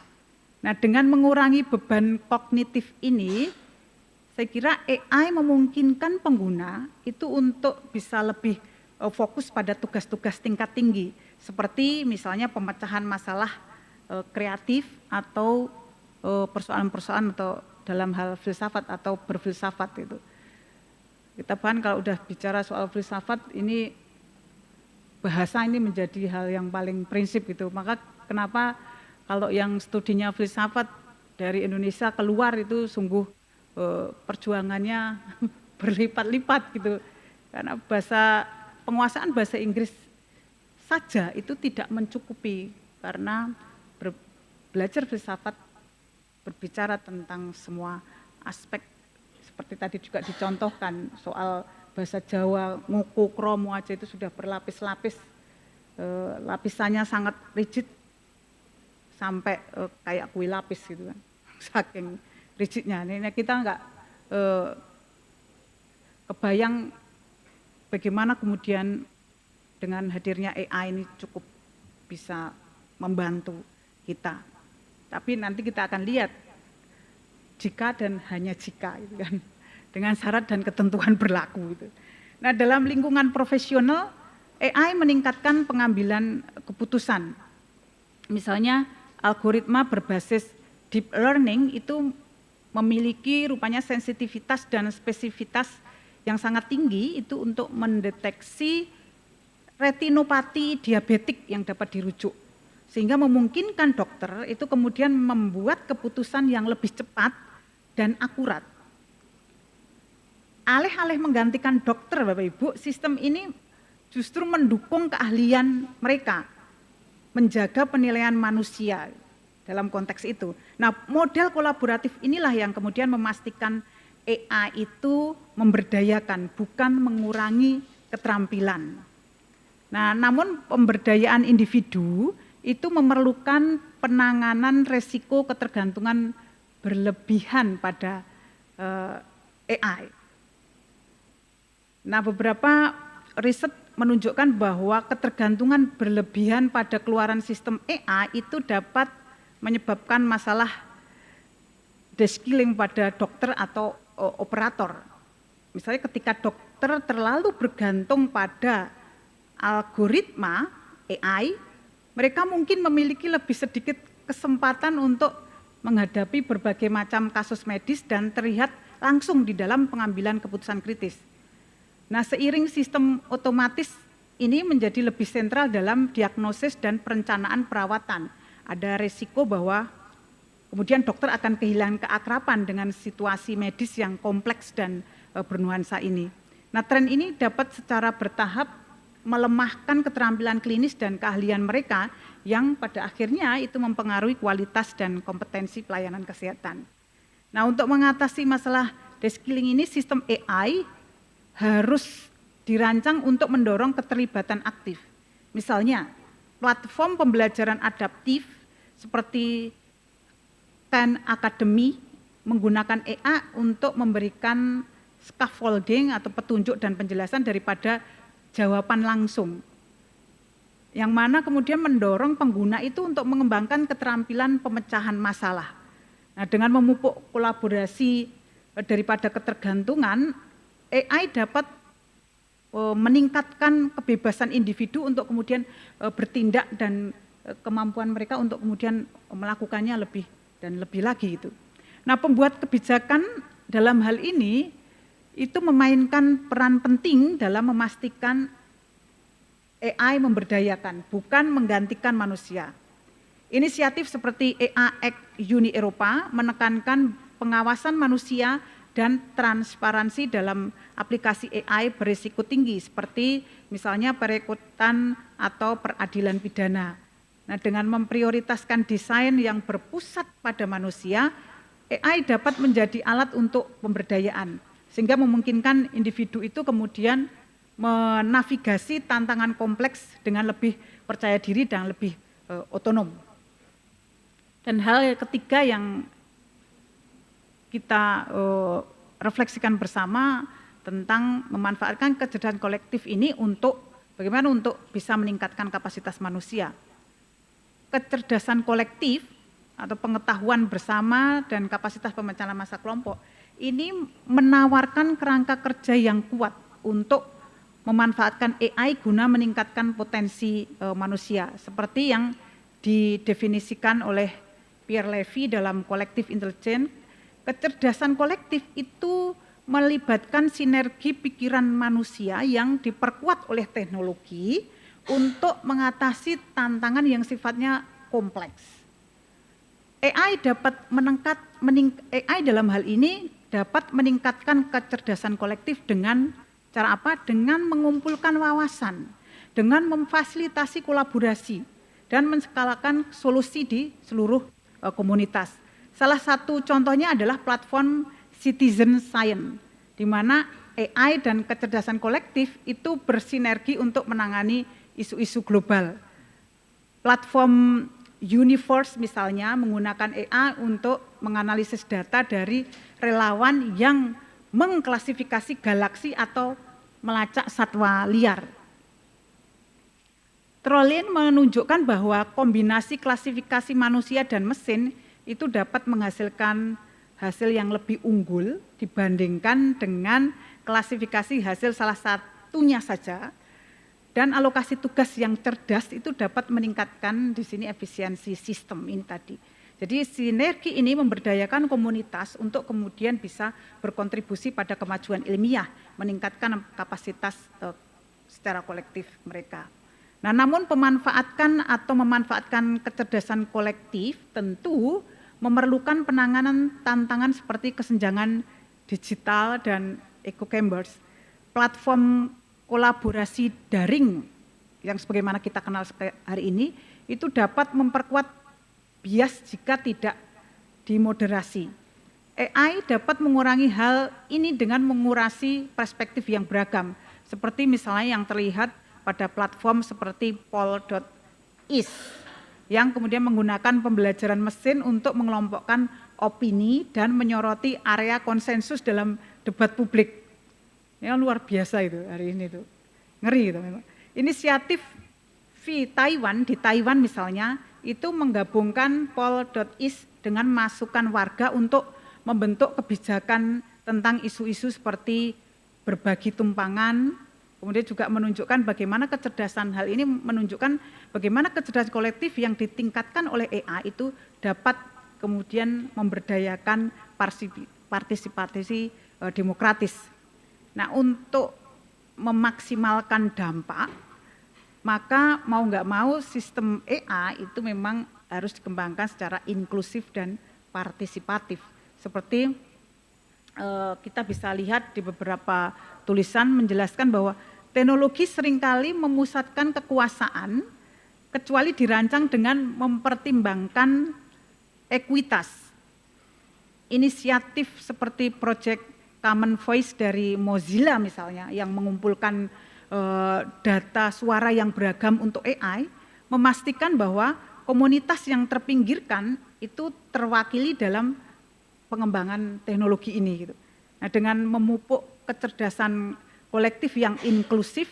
Nah, dengan mengurangi beban kognitif ini, saya kira AI memungkinkan pengguna itu untuk bisa lebih fokus pada tugas-tugas tingkat tinggi, seperti misalnya pemecahan masalah kreatif atau persoalan-persoalan atau dalam hal filsafat atau berfilsafat itu. Kita bahkan kalau udah bicara soal filsafat ini bahasa ini menjadi hal yang paling prinsip gitu. Maka kenapa kalau yang studinya filsafat dari Indonesia keluar itu sungguh perjuangannya berlipat-lipat gitu. Karena penguasaan bahasa Inggris saja itu tidak mencukupi karena belajar filsafat berbicara tentang semua aspek seperti tadi juga dicontohkan soal bahasa Jawa, nguku, kromo aja itu sudah berlapis-lapis, lapisannya sangat rigid sampai kayak kue lapis gitu kan, saking rigidnya. Ini kita nggak kebayang bagaimana kemudian dengan hadirnya AI ini cukup bisa membantu kita. Tapi nanti kita akan lihat jika dan hanya jika gitu kan, dengan syarat dan ketentuan berlaku gitu. Nah, dalam lingkungan profesional AI meningkatkan pengambilan keputusan. Misalnya algoritma berbasis deep learning itu memiliki rupanya sensitivitas dan spesifitas yang sangat tinggi itu untuk mendeteksi retinopati diabetik yang dapat dirujuk. Sehingga memungkinkan dokter itu kemudian membuat keputusan yang lebih cepat dan akurat. Alih-alih menggantikan dokter, Bapak Ibu, sistem ini justru mendukung keahlian mereka menjaga penilaian manusia dalam konteks itu. Nah, model kolaboratif inilah yang kemudian memastikan AI itu memberdayakan, bukan mengurangi keterampilan. Nah, namun pemberdayaan individu itu memerlukan penanganan resiko ketergantungan berlebihan pada AI. Nah, beberapa riset menunjukkan bahwa ketergantungan berlebihan pada keluaran sistem AI itu dapat menyebabkan masalah deskilling pada dokter atau operator. Misalnya ketika dokter terlalu bergantung pada algoritma AI, mereka mungkin memiliki lebih sedikit kesempatan untuk menghadapi berbagai macam kasus medis dan terlihat langsung di dalam pengambilan keputusan kritis. Nah, seiring sistem otomatis ini menjadi lebih sentral dalam diagnosis dan perencanaan perawatan. Ada resiko bahwa kemudian dokter akan kehilangan keakraban dengan situasi medis yang kompleks dan bernuansa ini. Nah, tren ini dapat secara bertahap melemahkan keterampilan klinis dan keahlian mereka yang pada akhirnya itu mempengaruhi kualitas dan kompetensi pelayanan kesehatan. Nah, untuk mengatasi masalah deskilling ini, sistem AI harus dirancang untuk mendorong keterlibatan aktif. Misalnya, platform pembelajaran adaptif seperti Khan Academy menggunakan AI untuk memberikan scaffolding atau petunjuk dan penjelasan daripada jawaban langsung, yang mana kemudian mendorong pengguna itu untuk mengembangkan keterampilan pemecahan masalah. Nah, dengan memupuk kolaborasi daripada ketergantungan, AI dapat meningkatkan kebebasan individu untuk kemudian bertindak dan kemampuan mereka untuk kemudian melakukannya lebih dan lebih lagi itu. Nah, pembuat kebijakan dalam hal ini itu memainkan peran penting dalam memastikan AI memberdayakan, bukan menggantikan manusia. Inisiatif seperti AI Act Uni Eropa menekankan pengawasan manusia dan transparansi dalam aplikasi AI berisiko tinggi seperti misalnya perekrutan atau peradilan pidana. Nah, dengan memprioritaskan desain yang berpusat pada manusia, AI dapat menjadi alat untuk pemberdayaan sehingga memungkinkan individu itu kemudian menavigasi tantangan kompleks dengan lebih percaya diri dan lebih otonom. Dan hal ketiga yang kita refleksikan bersama tentang memanfaatkan kecerdasan kolektif ini untuk bagaimana untuk bisa meningkatkan kapasitas manusia. Kecerdasan kolektif atau pengetahuan bersama dan kapasitas pemecahan massa kelompok ini menawarkan kerangka kerja yang kuat untuk memanfaatkan AI guna meningkatkan potensi manusia seperti yang didefinisikan oleh Pierre Levy dalam kolektif intelligence. Kecerdasan kolektif itu melibatkan sinergi pikiran manusia yang diperkuat oleh teknologi untuk mengatasi tantangan yang sifatnya kompleks. AI dalam hal ini dapat meningkatkan kecerdasan kolektif dengan cara apa? Dengan mengumpulkan wawasan, dengan memfasilitasi kolaborasi dan menskalakan solusi di seluruh komunitas. Salah satu contohnya adalah platform citizen science, di mana AI dan kecerdasan kolektif itu bersinergi untuk menangani isu-isu global. Platform Universe misalnya menggunakan AI untuk menganalisis data dari relawan yang mengklasifikasi galaksi atau melacak satwa liar. Trollin menunjukkan bahwa kombinasi klasifikasi manusia dan mesin itu dapat menghasilkan hasil yang lebih unggul dibandingkan dengan klasifikasi hasil salah satunya saja, dan alokasi tugas yang cerdas itu dapat meningkatkan di sini efisiensi sistem ini tadi. Jadi sinergi ini memberdayakan komunitas untuk kemudian bisa berkontribusi pada kemajuan ilmiah, meningkatkan kapasitas secara kolektif mereka. Nah, namun memanfaatkan kecerdasan kolektif tentu memerlukan penanganan tantangan seperti kesenjangan digital dan echo chambers. Platform kolaborasi daring yang sebagaimana kita kenal hari ini itu dapat memperkuat bias jika tidak dimoderasi. AI dapat mengurangi hal ini dengan mengurasi perspektif yang beragam, seperti misalnya yang terlihat pada platform seperti poll.is yang kemudian menggunakan pembelajaran mesin untuk mengelompokkan opini dan menyoroti area konsensus dalam debat publik. Ini luar biasa itu hari ini tuh, ngeri itu memang. Inisiatif di Taiwan misalnya itu menggabungkan poll.is dengan masukan warga untuk membentuk kebijakan tentang isu-isu seperti berbagi tumpangan. Kemudian juga menunjukkan bagaimana kecerdasan hal ini menunjukkan bagaimana kecerdasan kolektif yang ditingkatkan oleh AI itu dapat kemudian memberdayakan partisipasi demokratis. Nah, untuk memaksimalkan dampak, maka mau nggak mau sistem AI itu memang harus dikembangkan secara inklusif dan partisipatif. Seperti kita bisa lihat di beberapa tulisan menjelaskan bahwa teknologi seringkali memusatkan kekuasaan kecuali dirancang dengan mempertimbangkan ekuitas. Inisiatif seperti Project Common Voice dari Mozilla misalnya yang mengumpulkan data suara yang beragam untuk AI memastikan bahwa komunitas yang terpinggirkan itu terwakili dalam pengembangan teknologi ini gitu. Nah, dengan memupuk kecerdasan kolektif yang inklusif,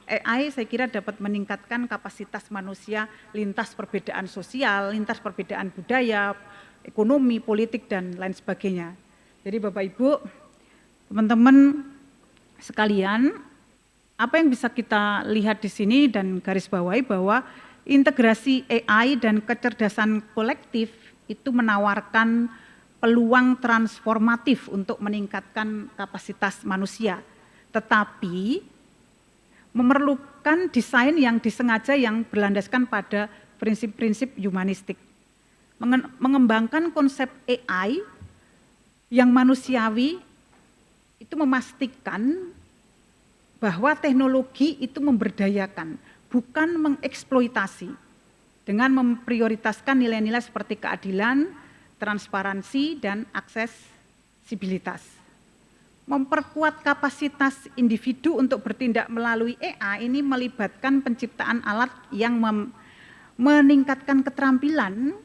AI saya kira dapat meningkatkan kapasitas manusia lintas perbedaan sosial, lintas perbedaan budaya, ekonomi, politik dan lain sebagainya. Jadi Bapak Ibu, teman-teman sekalian, apa yang bisa kita lihat di sini dan garis bawahi bahwa integrasi AI dan kecerdasan kolektif itu menawarkan peluang transformatif untuk meningkatkan kapasitas manusia, tetapi memerlukan desain yang disengaja yang berlandaskan pada prinsip-prinsip humanistik. Mengembangkan konsep AI yang manusiawi itu memastikan bahwa teknologi itu memberdayakan, bukan mengeksploitasi, dengan memprioritaskan nilai-nilai seperti keadilan, transparansi, dan aksesibilitas. Memperkuat kapasitas individu untuk bertindak melalui AI ini melibatkan penciptaan alat yang meningkatkan keterampilan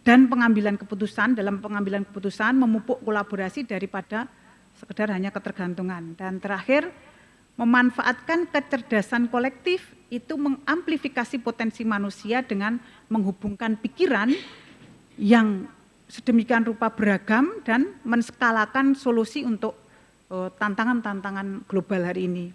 dan pengambilan keputusan. Dalam pengambilan keputusan memupuk kolaborasi daripada sekedar hanya ketergantungan. Dan terakhir, memanfaatkan kecerdasan kolektif itu mengamplifikasi potensi manusia dengan menghubungkan pikiran yang sedemikian rupa beragam dan menskalakan solusi untuk tantangan-tantangan global hari ini.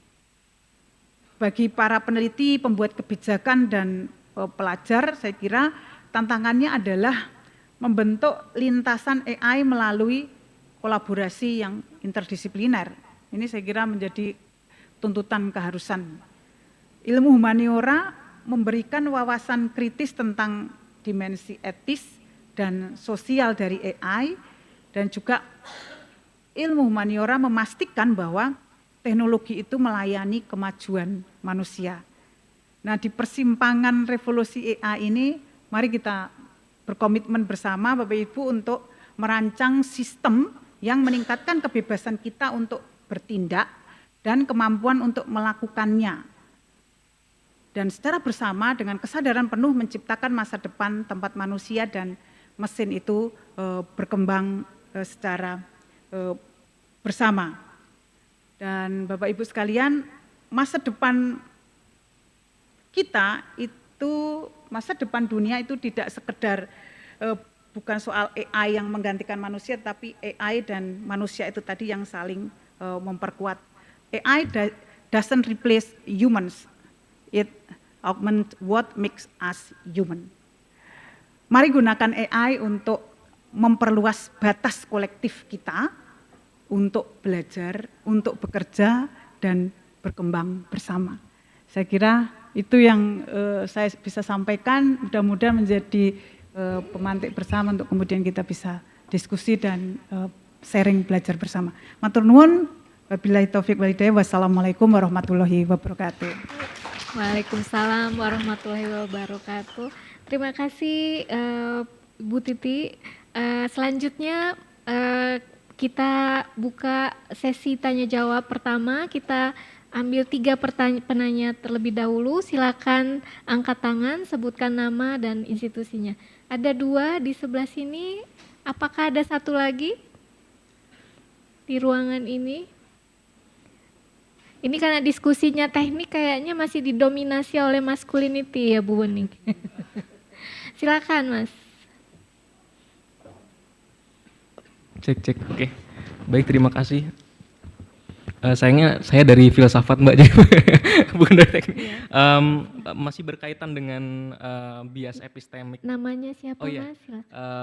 Bagi para peneliti, pembuat kebijakan, dan pelajar, saya kira tantangannya adalah membentuk lintasan AI melalui kolaborasi yang interdisipliner. Ini saya kira menjadi tuntutan keharusan. Ilmu humaniora memberikan wawasan kritis tentang dimensi etis dan sosial dari AI, dan juga ilmu humaniora memastikan bahwa teknologi itu melayani kemajuan manusia. Nah, di persimpangan revolusi AI ini, mari kita berkomitmen bersama Bapak Ibu untuk merancang sistem yang meningkatkan kebebasan kita untuk bertindak dan kemampuan untuk melakukannya. Dan secara bersama dengan kesadaran penuh menciptakan masa depan tempat manusia dan mesin itu berkembang secara bersama. Dan Bapak Ibu sekalian, masa depan kita itu, masa depan dunia itu tidak sekedar bukan soal AI yang menggantikan manusia, tapi AI dan manusia itu tadi yang saling memperkuat. AI doesn't replace humans, it augment what makes us human. Mari gunakan AI untuk memperluas batas kolektif kita, untuk belajar, untuk bekerja, dan berkembang bersama. Saya kira itu yang saya bisa sampaikan, mudah-mudahan menjadi pemantik bersama untuk kemudian kita bisa diskusi dan sharing belajar bersama. Matur nuwun, wabillahi taufik walhidayah, wassalamualaikum warahmatullahi wabarakatuh. Waalaikumsalam warahmatullahi wabarakatuh. Terima kasih Bu Titi. Selanjutnya kita buka sesi tanya jawab pertama. Kita ambil 3 penanya terlebih dahulu. Silakan angkat tangan, sebutkan nama dan institusinya. Ada 2 di sebelah sini. Apakah ada 1 lagi di ruangan ini? Ini karena diskusinya teknik kayaknya masih didominasi oleh masculinity ya Bu Wening. Silakan Mas. Cek, oke. Baik, terima kasih. Sayangnya saya dari filsafat Mbak, jadi bukan dari teknik. Masih berkaitan dengan bias epistemik. Namanya siapa Mas?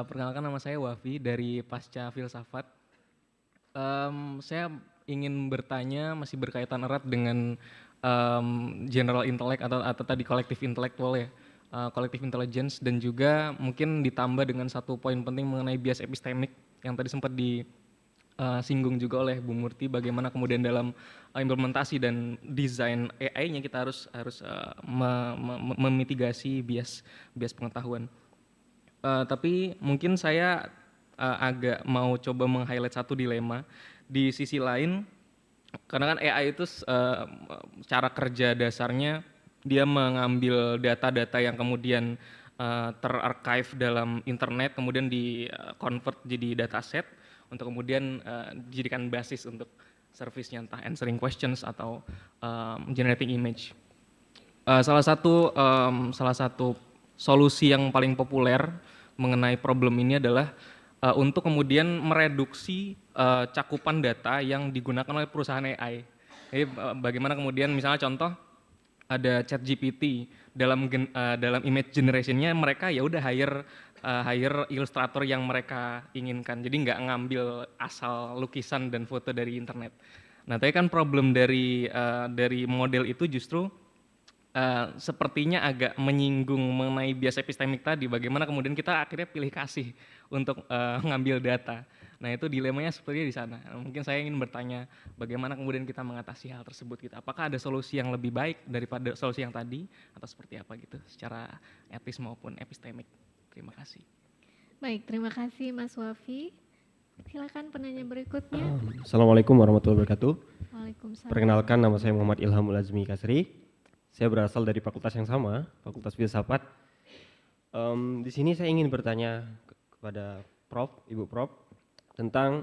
Perkenalkan, nama saya Wafi dari Pasca Filsafat. Saya ingin bertanya, masih berkaitan erat dengan general intellect atau tadi kolektif intelektual ya, kolektif intelligence, dan juga mungkin ditambah dengan 1 poin penting mengenai bias epistemik yang tadi sempat disinggung juga oleh Bu Murti, bagaimana kemudian dalam implementasi dan desain AI-nya kita harus memitigasi bias pengetahuan. Tapi mungkin saya agak mau coba meng-highlight 1 dilema. Di sisi lain, karena kan AI itu cara kerja dasarnya dia mengambil data-data yang kemudian terarchive dalam internet, kemudian di-convert jadi dataset untuk kemudian dijadikan basis untuk service-nya, entah answering questions atau generating image. Salah satu solusi yang paling populer mengenai problem ini adalah untuk kemudian mereduksi cakupan data yang digunakan oleh perusahaan AI. Jadi bagaimana kemudian misalnya contoh ada ChatGPT dalam image generation-nya mereka ya udah hire ilustrator yang mereka inginkan. Jadi nggak ngambil asal lukisan dan foto dari internet. Nah, tapi kan problem dari model itu justru sepertinya agak menyinggung mengenai bias epistemik tadi, bagaimana kemudian kita akhirnya pilih kasih untuk ngambil data. Nah itu dilemanya sepertinya di sana. Mungkin saya ingin bertanya bagaimana kemudian kita mengatasi hal tersebut gitu. Apakah ada solusi yang lebih baik daripada solusi yang tadi atau seperti apa gitu secara etis maupun epistemik. Terima kasih. Baik, terima kasih Mas Wafi. Silakan penanya berikutnya. Assalamualaikum warahmatullahi wabarakatuh. Waalaikumsalam. Perkenalkan, nama saya Muhammad Ilhamul Azmi Kasri. Saya berasal dari fakultas yang sama, Fakultas Filsafat. Di sini saya ingin bertanya kepada Prof, Ibu Prof, tentang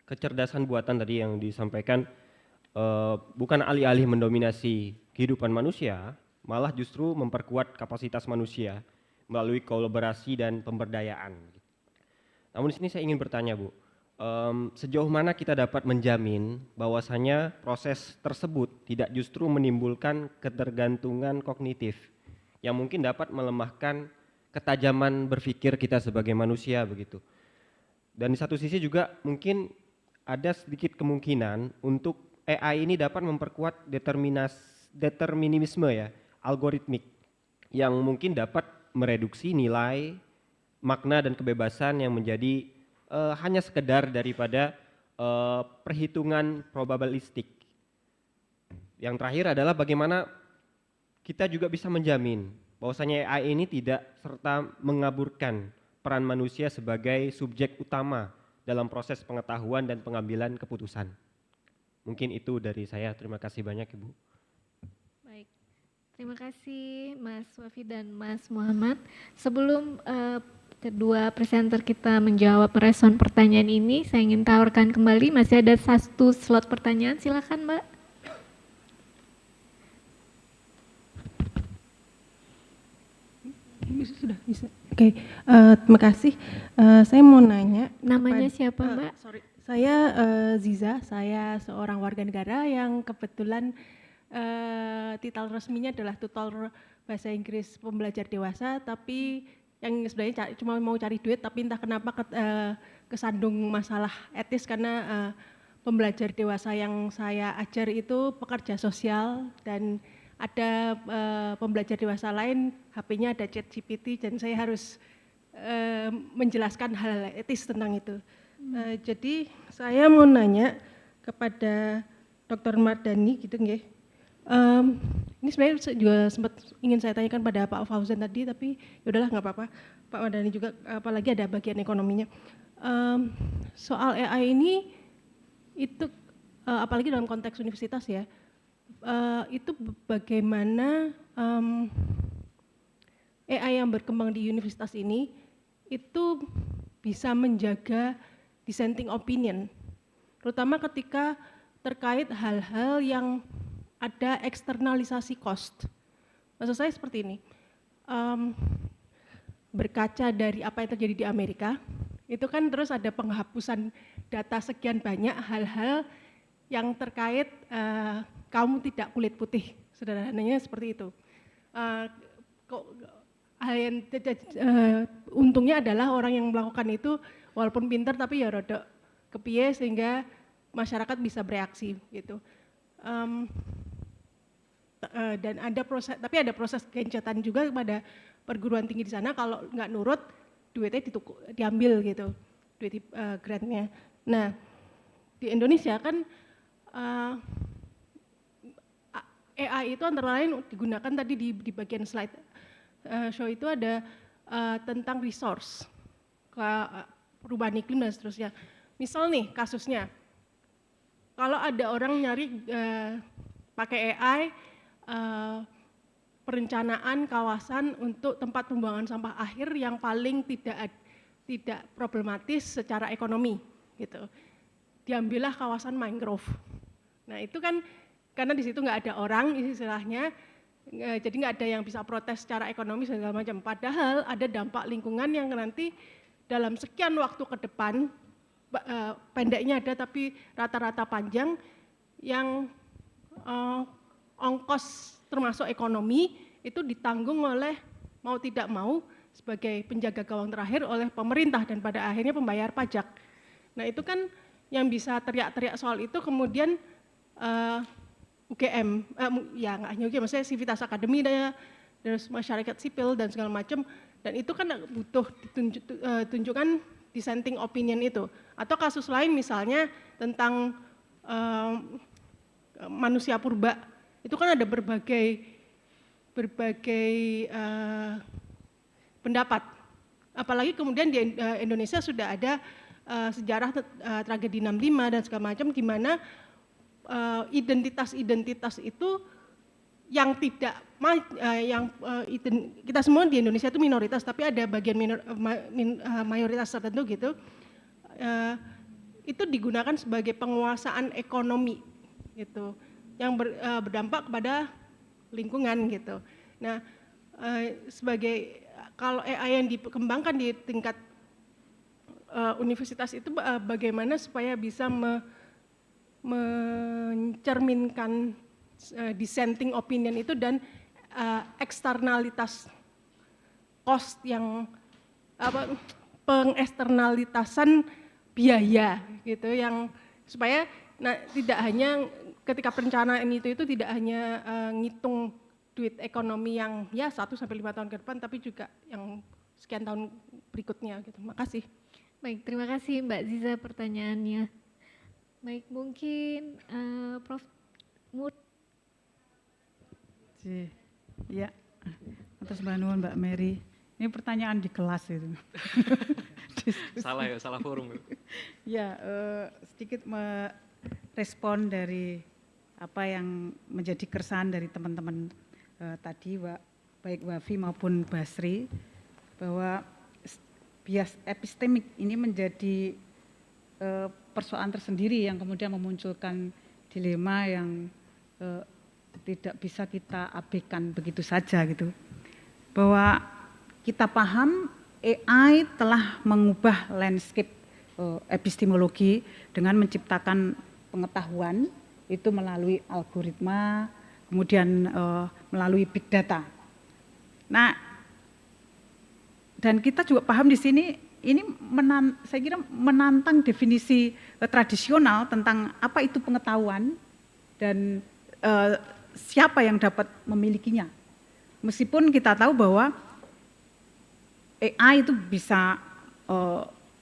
kecerdasan buatan tadi yang disampaikan, bukan alih-alih mendominasi kehidupan manusia, malah justru memperkuat kapasitas manusia melalui kolaborasi dan pemberdayaan. Namun di sini saya ingin bertanya, Bu, sejauh mana kita dapat menjamin bahwasanya proses tersebut tidak justru menimbulkan ketergantungan kognitif yang mungkin dapat melemahkan ketajaman berpikir kita sebagai manusia begitu. Dan di satu sisi juga mungkin ada sedikit kemungkinan untuk AI ini dapat memperkuat determinisme ya, algoritmik yang mungkin dapat mereduksi nilai, makna dan kebebasan yang menjadi hanya sekedar daripada perhitungan probabilistik. Yang terakhir adalah bagaimana kita juga bisa menjamin bahwasanya AI ini tidak serta mengaburkan peran manusia sebagai subjek utama dalam proses pengetahuan dan pengambilan keputusan. Mungkin itu dari saya. Terima kasih banyak, Ibu. Baik, terima kasih Mas Wafi dan Mas Muhammad. Sebelum kedua presenter kita menjawab merespon pertanyaan ini, saya ingin tawarkan kembali masih ada 1 slot pertanyaan, silakan Mbak. Sudah bisa. Oke, terima kasih. Saya mau nanya. Namanya siapa Mbak? Saya Ziza, saya seorang warga negara yang kebetulan titel resminya adalah tutor bahasa Inggris pembelajar dewasa, tapi yang sebenarnya cuma mau cari duit, tapi entah kenapa kesandung masalah etis karena pembelajar dewasa yang saya ajar itu pekerja sosial dan ada pembelajar dewasa lain HP-nya ada ChatGPT dan saya harus menjelaskan hal etis tentang itu. Jadi saya mau nanya kepada Dr. Mardani gitu nggih. Ini sebenarnya juga sempat ingin saya tanyakan pada Pak Fauzan tadi, tapi yaudahlah nggak apa-apa. Pak Mardani juga, apalagi ada bagian ekonominya. Soal AI ini itu apalagi dalam konteks universitas ya, itu bagaimana AI yang berkembang di universitas ini itu bisa menjaga dissenting opinion, terutama ketika terkait hal-hal yang ada eksternalisasi cost. Maksud saya seperti ini, berkaca dari apa yang terjadi di Amerika, itu kan terus ada penghapusan data sekian banyak hal-hal yang terkait kaum tidak kulit putih, sederhananya seperti itu. Untungnya adalah orang yang melakukan itu walaupun pintar tapi ya rodok kepiye sehingga masyarakat bisa bereaksi gitu. Dan ada proses, tapi ada proses gencatan juga kepada perguruan tinggi di sana, kalau nggak nurut duitnya diambil gitu, duit grantnya. Nah di Indonesia kan AI itu antara lain digunakan tadi di bagian slide show itu ada tentang resource, perubahan iklim dan seterusnya. Misal nih kasusnya, kalau ada orang nyari pakai AI perencanaan kawasan untuk tempat pembuangan sampah akhir yang paling tidak problematis secara ekonomi gitu, diambillah kawasan mangrove. Nah itu kan karena di situ nggak ada orang istilahnya, jadi nggak ada yang bisa protes secara ekonomi segala macam. Padahal ada dampak lingkungan yang nanti dalam sekian waktu ke depan, pendeknya ada tapi rata-rata panjang, yang ongkos termasuk ekonomi itu ditanggung oleh mau tidak mau sebagai penjaga gawang terakhir oleh pemerintah dan pada akhirnya pembayar pajak. Nah itu kan yang bisa teriak-teriak soal itu kemudian UGM, ya nggak hanya UGM, maksudnya Civitas Akademi terus masyarakat sipil dan segala macam, dan itu kan butuh tunjukkan dissenting opinion itu. Atau kasus lain misalnya tentang manusia purba, itu kan ada berbagai pendapat. Apalagi kemudian di Indonesia sudah ada sejarah tragedi 65 dan segala macam, di mana identitas-identitas itu yang tidak kita semua di Indonesia itu minoritas, tapi ada bagian mayoritas tertentu gitu, itu digunakan sebagai penguasaan ekonomi gitu, yang berdampak kepada lingkungan gitu. Nah, sebagai kalau AI yang dikembangkan di tingkat universitas itu bagaimana supaya bisa mencerminkan dissenting opinion itu dan eksternalitas cost yang pengeksternalitasan biaya gitu, yang supaya tidak hanya ketika perencanaan itu tidak hanya ngitung duit ekonomi yang ya 1 sampai 5 tahun ke depan, tapi juga yang sekian tahun berikutnya gitu. Makasih. Baik, terima kasih Mbak Ziza pertanyaannya. Baik, mungkin Prof. Mut. Ya, atas Mbak Mbak Mary. Ini pertanyaan di kelas itu. Salah forum. Ya, sedikit merespon dari apa yang menjadi keresahan dari teman-teman tadi, baik Wafi maupun Basri, bahwa bias epistemik ini menjadi persoalan tersendiri yang kemudian memunculkan dilema yang tidak bisa kita abaikan begitu saja gitu. Bahwa kita paham AI telah mengubah landscape epistemologi dengan menciptakan pengetahuan itu melalui algoritma, kemudian melalui big data. Nah, dan kita juga paham di sini ini saya kira menantang definisi tradisional tentang apa itu pengetahuan dan siapa yang dapat memilikinya. Meskipun kita tahu bahwa AI itu bisa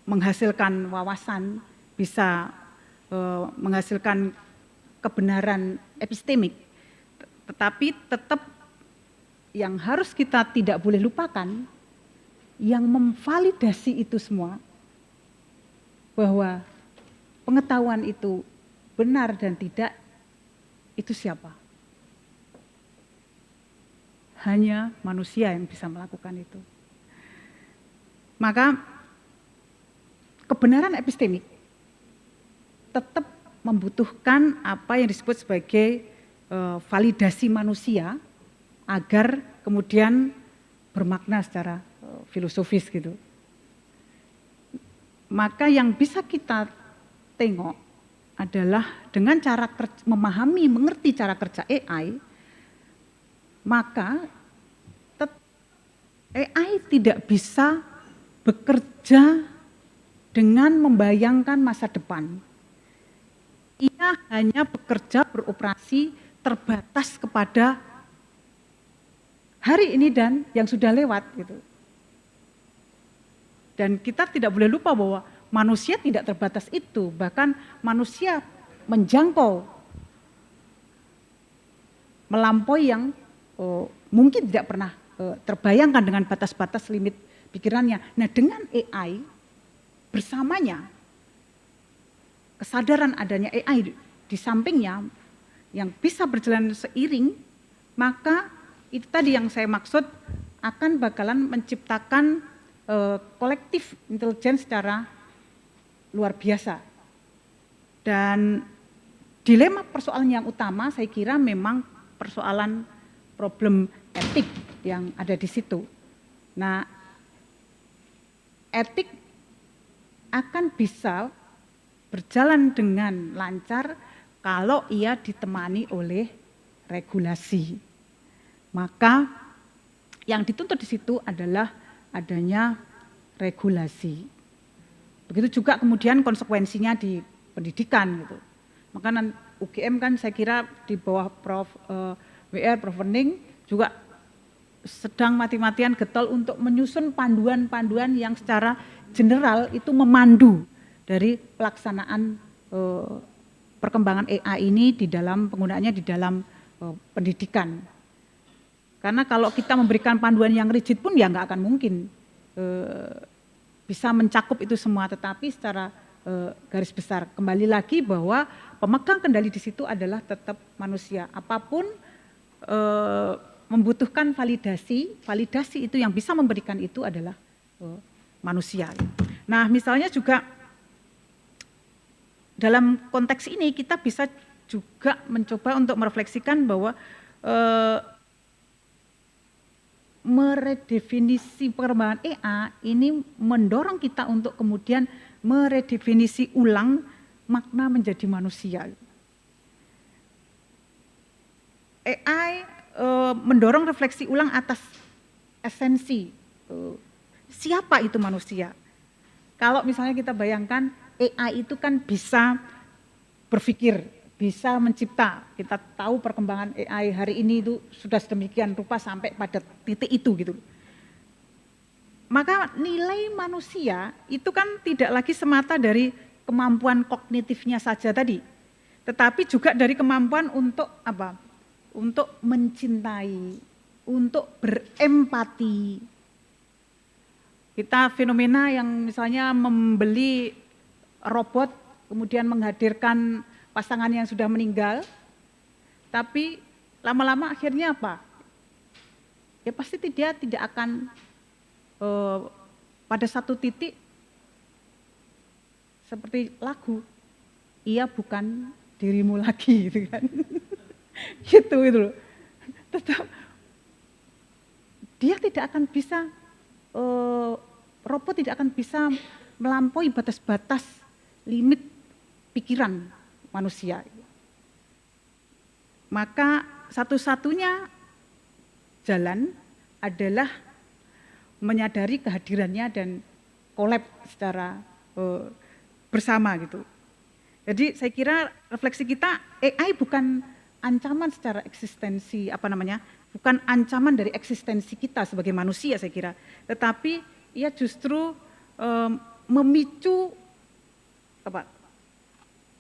menghasilkan wawasan, bisa menghasilkan kebenaran epistemik, tetapi tetap yang harus kita tidak boleh lupakan, yang memvalidasi itu semua, bahwa pengetahuan itu benar dan tidak, itu siapa? Hanya manusia yang bisa melakukan itu. Maka kebenaran epistemik tetap membutuhkan apa yang disebut sebagai validasi manusia agar kemudian bermakna secara filosofis gitu. Maka yang bisa kita tengok adalah dengan cara memahami, mengerti cara kerja AI, maka AI tidak bisa bekerja dengan membayangkan masa depan. Ia hanya bekerja, beroperasi terbatas kepada hari ini dan yang sudah lewat gitu. Dan kita tidak boleh lupa bahwa manusia tidak terbatas itu, bahkan manusia menjangkau, melampaui yang mungkin tidak pernah terbayangkan dengan batas-batas limit pikirannya. Nah, dengan AI bersamanya, kesadaran adanya AI di sampingnya yang bisa berjalan seiring, maka itu tadi yang saya maksud akan bakalan menciptakan kolektif intelijen secara luar biasa. Dan dilema persoalan yang utama saya kira memang persoalan problem etik yang ada di situ. Nah, etik akan bisa berjalan dengan lancar kalau ia ditemani oleh regulasi. Maka yang dituntut di situ adalah adanya regulasi. Begitu juga kemudian konsekuensinya di pendidikan gitu. Maka UGM kan saya kira di bawah Prof. WR, Prof. Wening juga sedang mati-matian getol untuk menyusun panduan-panduan yang secara general itu memandu dari pelaksanaan perkembangan AI ini di dalam penggunaannya di dalam pendidikan. Karena kalau kita memberikan panduan yang rigid pun ya nggak akan mungkin bisa mencakup itu semua, tetapi secara garis besar kembali lagi bahwa pemegang kendali di situ adalah tetap manusia. Apapun membutuhkan validasi itu yang bisa memberikan itu adalah manusia. Nah, misalnya juga dalam konteks ini kita bisa juga mencoba untuk merefleksikan bahwa meredefinisi perkembangan AI ini mendorong kita untuk kemudian meredefinisi ulang makna menjadi manusia. AI mendorong refleksi ulang atas esensi siapa itu manusia. Kalau misalnya kita bayangkan AI itu kan bisa berpikir, bisa mencipta. Kita tahu perkembangan AI hari ini itu sudah sedemikian rupa sampai pada titik itu gitu. Maka nilai manusia itu kan tidak lagi semata dari kemampuan kognitifnya saja tadi, tetapi juga dari kemampuan untuk apa? Untuk mencintai, untuk berempati. Kita fenomena yang misalnya membeli robot kemudian menghadirkan pasangan yang sudah meninggal, tapi lama-lama akhirnya apa? Ya pasti dia tidak akan pada satu titik seperti lagu, ia bukan dirimu lagi, gitu kan? Gitu itu loh. Tetap dia tidak akan bisa, robot tidak akan bisa melampaui batas-batas limit pikiran manusia. Maka satu-satunya jalan adalah menyadari kehadirannya dan collab secara bersama gitu. Jadi saya kira refleksi kita, AI bukan ancaman secara eksistensi, bukan ancaman dari eksistensi kita sebagai manusia saya kira, tetapi ia justru memicu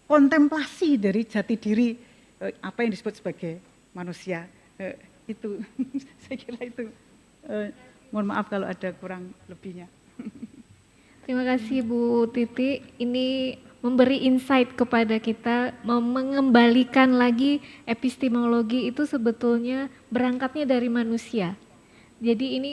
kontemplasi dari jati diri apa yang disebut sebagai manusia. Itu saya kira itu. Mohon maaf kalau ada kurang lebihnya. Terima kasih Bu Titi. Ini memberi insight kepada kita, mengembalikan lagi epistemologi itu sebetulnya berangkatnya dari manusia. Jadi ini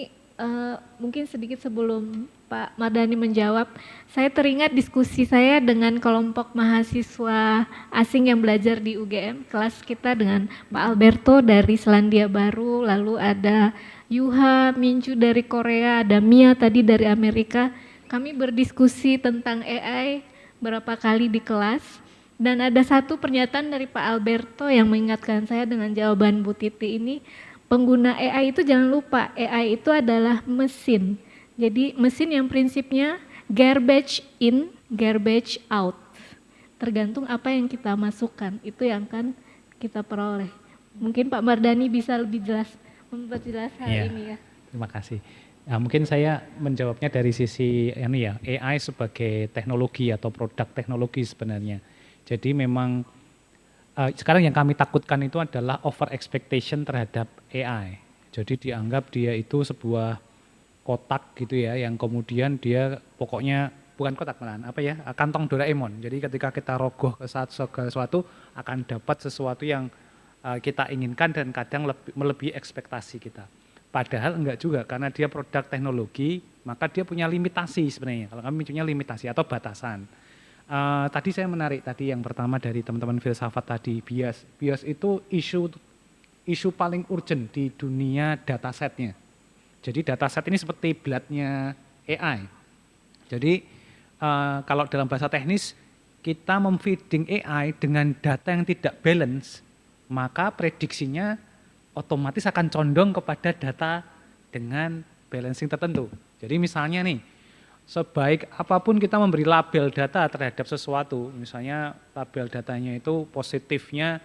mungkin sedikit sebelum Pak Mardhani menjawab, saya teringat diskusi saya dengan kelompok mahasiswa asing yang belajar di UGM, kelas kita dengan Pak Alberto dari Selandia Baru, lalu ada Yuha, Minju dari Korea, ada Mia tadi dari Amerika. Kami berdiskusi tentang AI berapa kali di kelas, dan ada satu pernyataan dari Pak Alberto yang mengingatkan saya dengan jawaban Bu Titi ini, pengguna AI itu jangan lupa, AI itu adalah mesin. Jadi mesin yang prinsipnya garbage in, garbage out. Tergantung apa yang kita masukkan, itu yang akan kita peroleh. Mungkin Pak Mardhani bisa lebih jelas memperjelas hal ini ya. Terima kasih. Nah, mungkin saya menjawabnya dari sisi AI sebagai teknologi atau produk teknologi sebenarnya. Jadi memang sekarang yang kami takutkan itu adalah over expectation terhadap AI. Jadi dianggap dia itu sebuah kotak gitu ya, yang kemudian dia pokoknya bukan kotak malahan, kantong Doraemon. Jadi ketika kita rogoh ke sesuatu akan dapat sesuatu yang kita inginkan dan kadang melebihi ekspektasi kita. Padahal enggak juga, karena dia produk teknologi, maka dia punya limitasi sebenarnya. Kalau kami punya limitasi atau batasan. Tadi saya menarik tadi yang pertama dari teman-teman filsafat tadi, bias. Bias itu isu paling urgent di dunia datasetnya. Jadi dataset ini seperti blood-nya AI. Jadi kalau dalam bahasa teknis, kita memfeeding AI dengan data yang tidak balance, maka prediksinya otomatis akan condong kepada data dengan balancing tertentu. Jadi misalnya nih, sebaik apapun kita memberi label data terhadap sesuatu, misalnya label datanya itu positifnya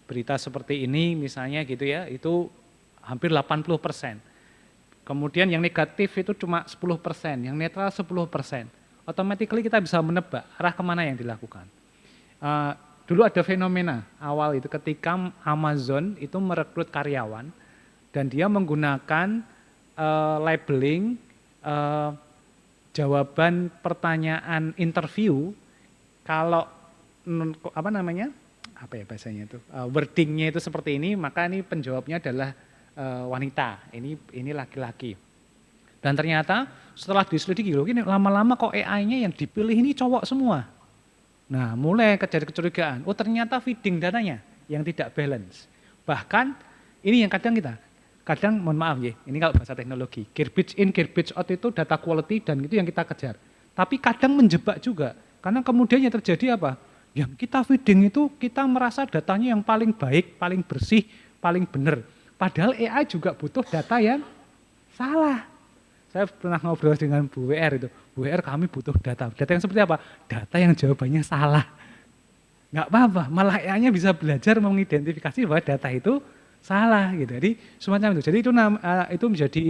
berita seperti ini misalnya gitu ya, itu hampir 80%. Kemudian yang negatif itu cuma 10%, yang netral 10%. Automatically kita bisa menebak arah kemana yang dilakukan. Dulu ada fenomena awal itu ketika Amazon itu merekrut karyawan dan dia menggunakan labeling jawaban pertanyaan interview, kalau bahasanya itu wordingnya itu seperti ini, maka ini penjawabnya adalah wanita, ini laki-laki. Dan ternyata setelah diselidiki, ini lama-lama kok AI-nya yang dipilih ini cowok semua. Nah, mulai terjadi kecurigaan, oh ternyata feeding datanya yang tidak balance. Bahkan ini yang kadang mohon maaf ya, ini kalau bahasa teknologi, garbage in, garbage out itu data quality dan itu yang kita kejar. Tapi kadang menjebak juga, karena kemudian yang terjadi apa? Yang kita feeding itu kita merasa datanya yang paling baik, paling bersih, paling benar. Padahal AI juga butuh data yang salah. Saya pernah ngobrol dengan Bu WR itu, Bu WR kami butuh data yang seperti apa? Data yang jawabannya salah. Nggak apa-apa, malah AI-nya bisa belajar mengidentifikasi bahwa data itu salah gitu. Jadi semacam itu. Jadi itu menjadi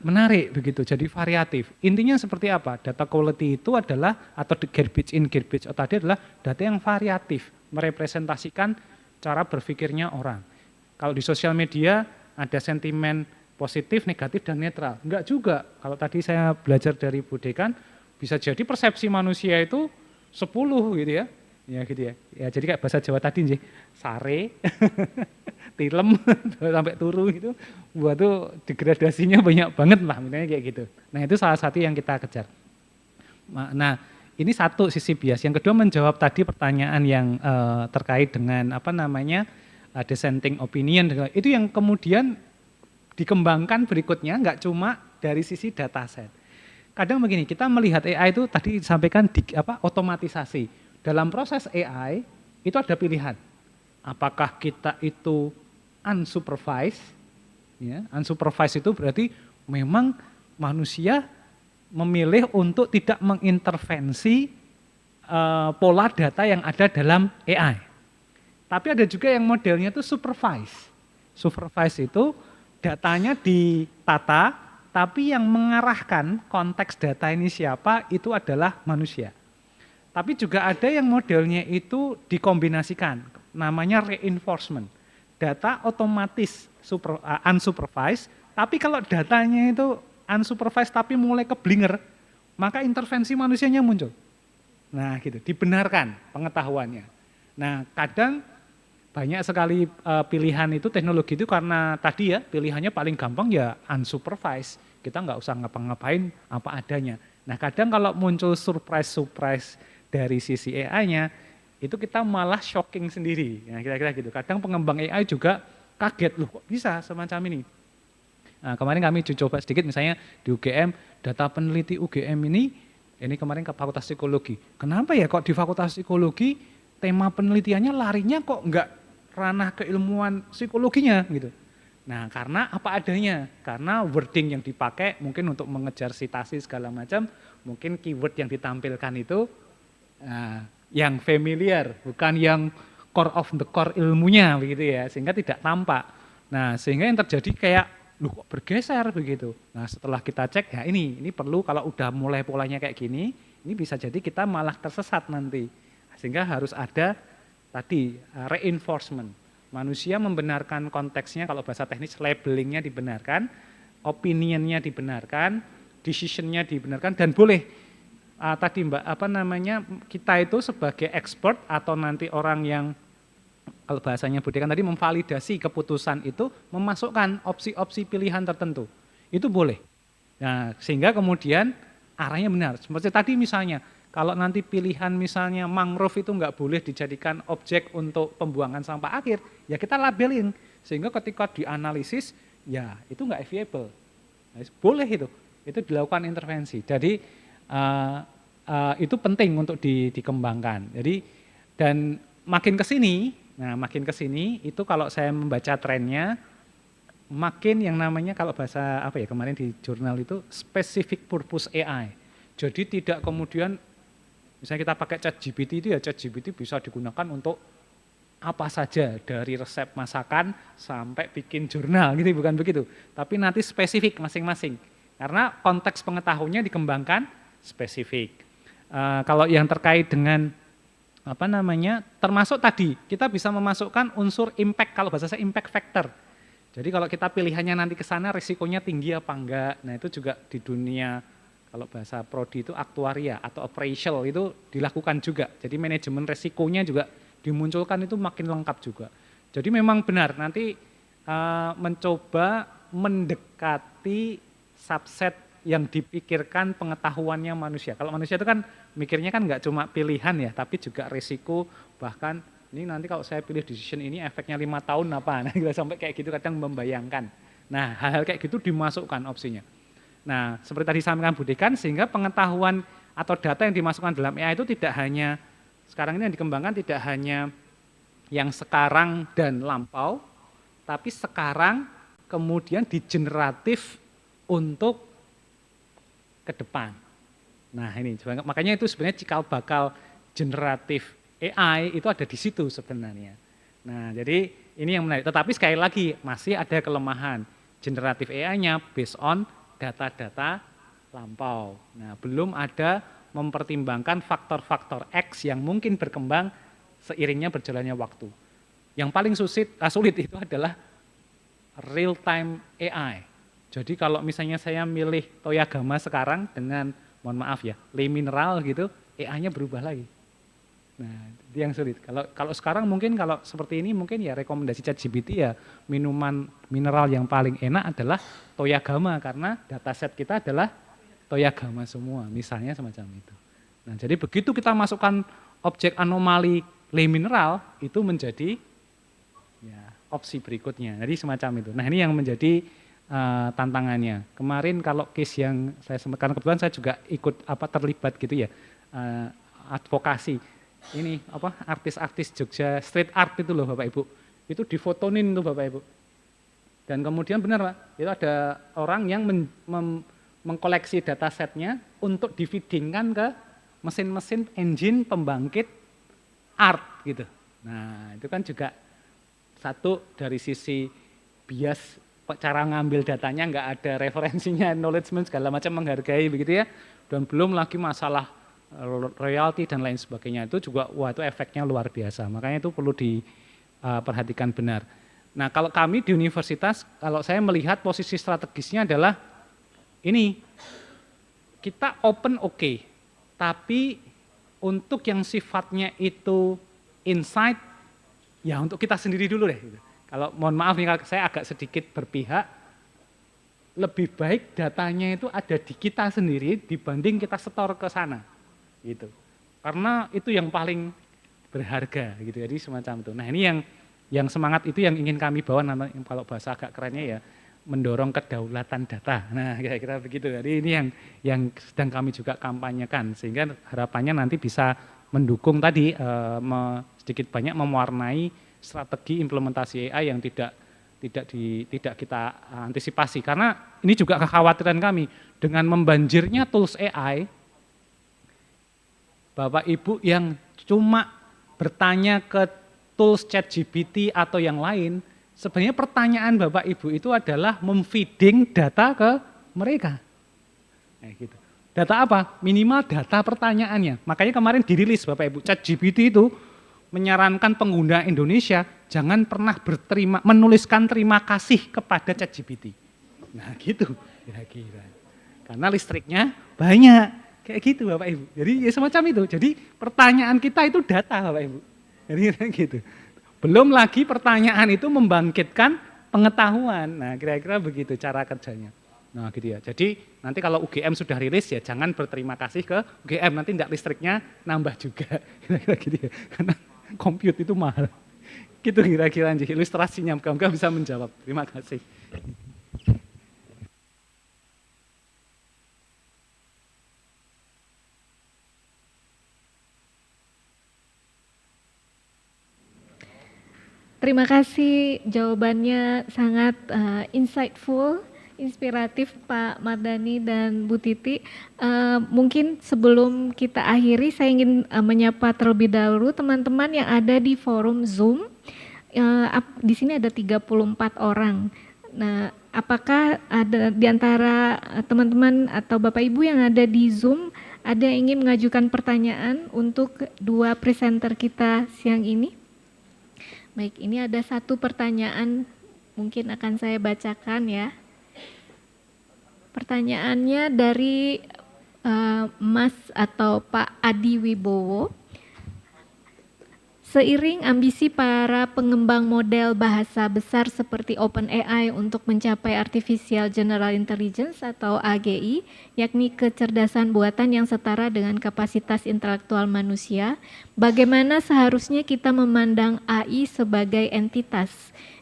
menarik begitu, jadi variatif. Intinya seperti apa? Data quality itu adalah atau garbage in, garbage out tadi adalah data yang variatif, merepresentasikan cara berpikirnya orang. Kalau di sosial media ada sentimen positif, negatif dan netral. Enggak juga. Kalau tadi saya belajar dari Bu Dekan, bisa jadi persepsi manusia itu 10 gitu ya. Ya gitu ya. Ya jadi kayak bahasa Jawa tadi sih, sare, tilem sampai turu gitu. Buat tuh degradasinya banyak banget lah, misalnya kayak gitu. Nah, itu salah satu yang kita kejar. Nah, ini satu sisi bias. Yang kedua menjawab tadi pertanyaan yang terkait dengan dissenting opinion. Itu yang kemudian dikembangkan berikutnya, nggak cuma dari sisi dataset. Kadang begini, kita melihat AI itu tadi disampaikan otomatisasi. Dalam proses AI itu ada pilihan. Apakah kita itu unsupervised? Ya, unsupervised itu berarti memang manusia memilih untuk tidak mengintervensi pola data yang ada dalam AI. Tapi ada juga yang modelnya itu supervised. Supervised itu datanya ditata, tapi yang mengarahkan konteks data ini siapa itu adalah manusia. Tapi juga ada yang modelnya itu dikombinasikan, namanya reinforcement. Data otomatis unsupervised, tapi kalau datanya itu unsupervised tapi mulai keblinger, maka intervensi manusianya muncul. Nah gitu, dibenarkan pengetahuannya. Nah kadang banyak sekali pilihan itu teknologi itu karena tadi ya pilihannya paling gampang ya unsupervised. Kita nggak usah ngapa-ngapain apa adanya. Nah kadang kalau muncul surprise dari sisi AI-nya, itu kita malah shocking sendiri. Nah, kira-kira gitu. Kadang pengembang AI juga kaget, loh kok bisa semacam ini. Nah, kemarin kami coba sedikit misalnya di UGM, data peneliti UGM ini kemarin ke Fakultas Psikologi. Kenapa ya kok di Fakultas Psikologi tema penelitiannya larinya kok enggak ranah keilmuan psikologinya gitu. Nah, karena apa adanya, karena wording yang dipakai mungkin untuk mengejar sitasi segala macam, mungkin keyword yang ditampilkan itu yang familiar, bukan yang core of the core ilmunya begitu ya, sehingga tidak tampak. Nah, sehingga yang terjadi kayak loh kok bergeser begitu. Nah, setelah kita cek ya ini perlu kalau udah mulai polanya kayak gini, ini bisa jadi kita malah tersesat nanti. Sehingga harus ada tadi reinforcement. Manusia membenarkan konteksnya, kalau bahasa teknis labelingnya dibenarkan, opinionnya dibenarkan, decisionnya dibenarkan, dan boleh tadi Mbak, kita itu sebagai expert atau nanti orang yang kalau bahasanya Budekan tadi memvalidasi keputusan itu, memasukkan opsi-opsi pilihan tertentu. Itu boleh. Nah, sehingga kemudian arahnya benar. Seperti tadi misalnya, kalau nanti pilihan misalnya mangrove itu nggak boleh dijadikan objek untuk pembuangan sampah akhir, ya kita labelin. Sehingga ketika dianalisis, ya itu nggak viable. Nah, boleh itu dilakukan intervensi. Jadi itu penting untuk dikembangkan. Jadi dan makin ke sini itu kalau saya membaca trennya makin yang namanya kalau bahasa kemarin di jurnal itu specific purpose AI. Jadi tidak kemudian, misalnya kita pakai ChatGPT itu ya, ChatGPT bisa digunakan untuk apa saja, dari resep masakan sampai bikin jurnal gitu, bukan begitu. Tapi nanti spesifik masing-masing, karena konteks pengetahuannya dikembangkan spesifik. Kalau yang terkait dengan apa namanya, termasuk tadi kita bisa memasukkan unsur impact, kalau bahasa saya impact factor. Jadi kalau kita pilihannya nanti ke sana risikonya tinggi apa enggak, nah itu juga di dunia kalau bahasa prodi itu aktuaria atau appraisal itu dilakukan juga. Jadi manajemen risikonya juga dimunculkan, itu makin lengkap juga. Jadi memang benar nanti mencoba mendekati subset yang dipikirkan pengetahuannya manusia. Kalau manusia itu kan mikirnya kan nggak cuma pilihan ya, tapi juga risiko, bahkan ini nanti kalau saya pilih decision ini efeknya 5 tahun apa, nah sampai kayak gitu kadang membayangkan. Nah hal-hal kayak gitu dimasukkan opsinya. Nah seperti tadi sampaikan Bu Dekan, sehingga pengetahuan atau data yang dimasukkan dalam AI itu tidak hanya sekarang ini yang dikembangkan, tidak hanya yang sekarang dan lampau, tapi sekarang kemudian digeneratif untuk ke depan. Nah ini makanya itu sebenarnya cikal bakal generatif AI itu ada di situ sebenarnya. Nah jadi ini yang menarik. Tetapi sekali lagi masih ada kelemahan. Generatif AI-nya based on data-data lampau. Nah belum ada mempertimbangkan faktor-faktor X yang mungkin berkembang seiringnya berjalannya waktu. Yang paling sulit itu adalah real time AI. Jadi kalau misalnya saya milih Toyagama sekarang dengan, mohon maaf ya, Le Mineral gitu, AI-nya berubah lagi. Nah, itu yang sulit. Kalau sekarang mungkin kalau seperti ini mungkin ya rekomendasi ChatGPT ya minuman mineral yang paling enak adalah Toyagama karena dataset kita adalah Toyagama semua, misalnya semacam itu. Nah, jadi begitu kita masukkan objek anomali Le Mineral itu menjadi ya, opsi berikutnya. Jadi semacam itu. Nah, ini yang menjadi tantangannya. Kemarin kalau case yang saya sampaikan, kebetulan saya juga ikut terlibat gitu ya, advokasi. Ini artis-artis Jogja street art itu loh Bapak Ibu. Itu difotonin tuh Bapak Ibu. Dan kemudian benar Pak, itu ada orang yang mengkoleksi datasetnya untuk di-feedingkan ke mesin-mesin engine pembangkit art gitu. Nah itu kan juga satu dari sisi bias cara ngambil datanya nggak ada referensinya, acknowledgement segala macam, menghargai begitu ya. Dan belum lagi masalah royalti dan lain sebagainya, itu juga wah itu efeknya luar biasa. Makanya itu perlu diperhatikan benar. Nah kalau kami di universitas, kalau saya melihat posisi strategisnya adalah ini, kita open oke, tapi untuk yang sifatnya itu insight, ya untuk kita sendiri dulu deh. Kalau mohon maaf nih kalau saya agak sedikit berpihak, lebih baik datanya itu ada di kita sendiri dibanding kita setor ke sana, gitu. Karena itu yang paling berharga, gitu. Jadi semacam itu. Nah ini yang semangat itu yang ingin kami bawa, kalau bahasa agak kerennya ya, mendorong kedaulatan data. Nah kira-kira begitu. Jadi ini yang sedang kami juga kampanyekan, sehingga harapannya nanti bisa mendukung tadi sedikit banyak mewarnai strategi implementasi AI yang tidak kita antisipasi. Karena ini juga kekhawatiran kami dengan membanjirnya tools AI, Bapak Ibu yang cuma bertanya ke tools ChatGPT atau yang lain, sebenarnya pertanyaan Bapak Ibu itu adalah memfeeding data ke mereka. Nah, gitu. Data apa? Minimal data pertanyaannya. Makanya kemarin dirilis Bapak Ibu, ChatGPT itu menyarankan pengguna Indonesia jangan pernah menuliskan terima kasih kepada ChatGPT. Nah gitu kira-kira. Karena listriknya banyak. Kayak gitu Bapak Ibu. Jadi ya semacam itu. Jadi pertanyaan kita itu data Bapak Ibu. Jadi gitu. Belum lagi pertanyaan itu membangkitkan pengetahuan. Nah kira-kira begitu cara kerjanya. Nah gitu ya. Jadi nanti kalau UGM sudah rilis ya jangan berterima kasih ke UGM. Nanti enggak listriknya nambah juga. Kira-kira gitu ya. Karena compute itu mahal. Gitu kira-kira ilustrasinya. Mudah-mudahan bisa menjawab. Terima kasih. Terima kasih, jawabannya sangat insightful. inspiratif Pak Mardani dan Bu Titi. Mungkin sebelum kita akhiri, saya ingin menyapa terlebih dahulu teman-teman yang ada di forum Zoom. Di sini ada 34 orang. Nah, apakah ada di antara teman-teman atau Bapak Ibu yang ada di Zoom ada yang ingin mengajukan pertanyaan untuk dua presenter kita siang ini? Baik, ini ada satu pertanyaan, mungkin akan saya bacakan ya. Pertanyaannya dari Mas atau Pak Adi Wibowo. Seiring ambisi para pengembang model bahasa besar seperti OpenAI untuk mencapai Artificial General Intelligence atau AGI, yakni kecerdasan buatan yang setara dengan kapasitas intelektual manusia, bagaimana seharusnya kita memandang AI sebagai entitas?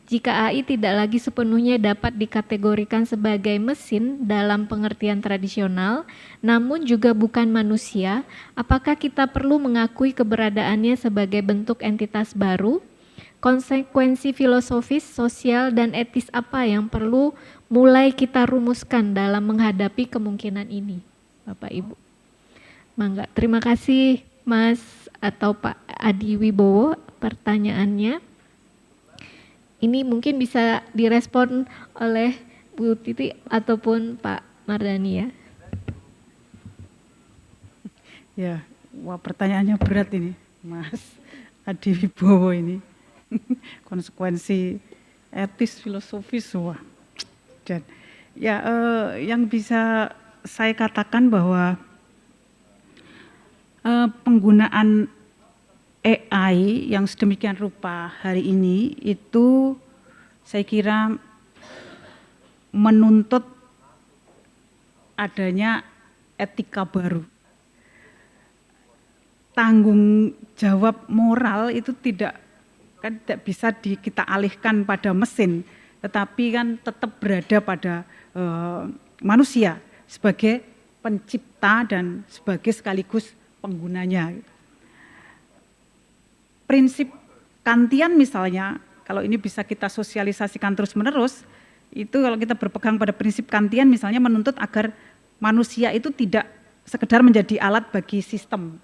Jika AI tidak lagi sepenuhnya dapat dikategorikan sebagai mesin dalam pengertian tradisional, namun juga bukan manusia, apakah kita perlu mengakui keberadaannya sebagai bentuk entitas baru? Konsekuensi filosofis, sosial, dan etis apa yang perlu mulai kita rumuskan dalam menghadapi kemungkinan ini, Bapak Ibu? Mangga, terima kasih Mas atau Pak Adi Wibowo pertanyaannya. Ini mungkin bisa direspon oleh Bu Titi ataupun Pak Mardani ya. Ya, wah pertanyaannya berat ini, Mas Adi Wibowo ini. Konsekuensi etis, filosofis, wah. Dan ya, yang bisa saya katakan bahwa penggunaan AI yang sedemikian rupa hari ini itu saya kira menuntut adanya etika baru. Tanggung jawab moral itu tidak bisa kita alihkan pada mesin, tetapi kan tetap berada pada manusia sebagai pencipta dan sebagai sekaligus penggunanya. Prinsip Kantian misalnya, kalau ini bisa kita sosialisasikan terus-menerus, itu kalau kita berpegang pada prinsip Kantian misalnya menuntut agar manusia itu tidak sekedar menjadi alat bagi sistem.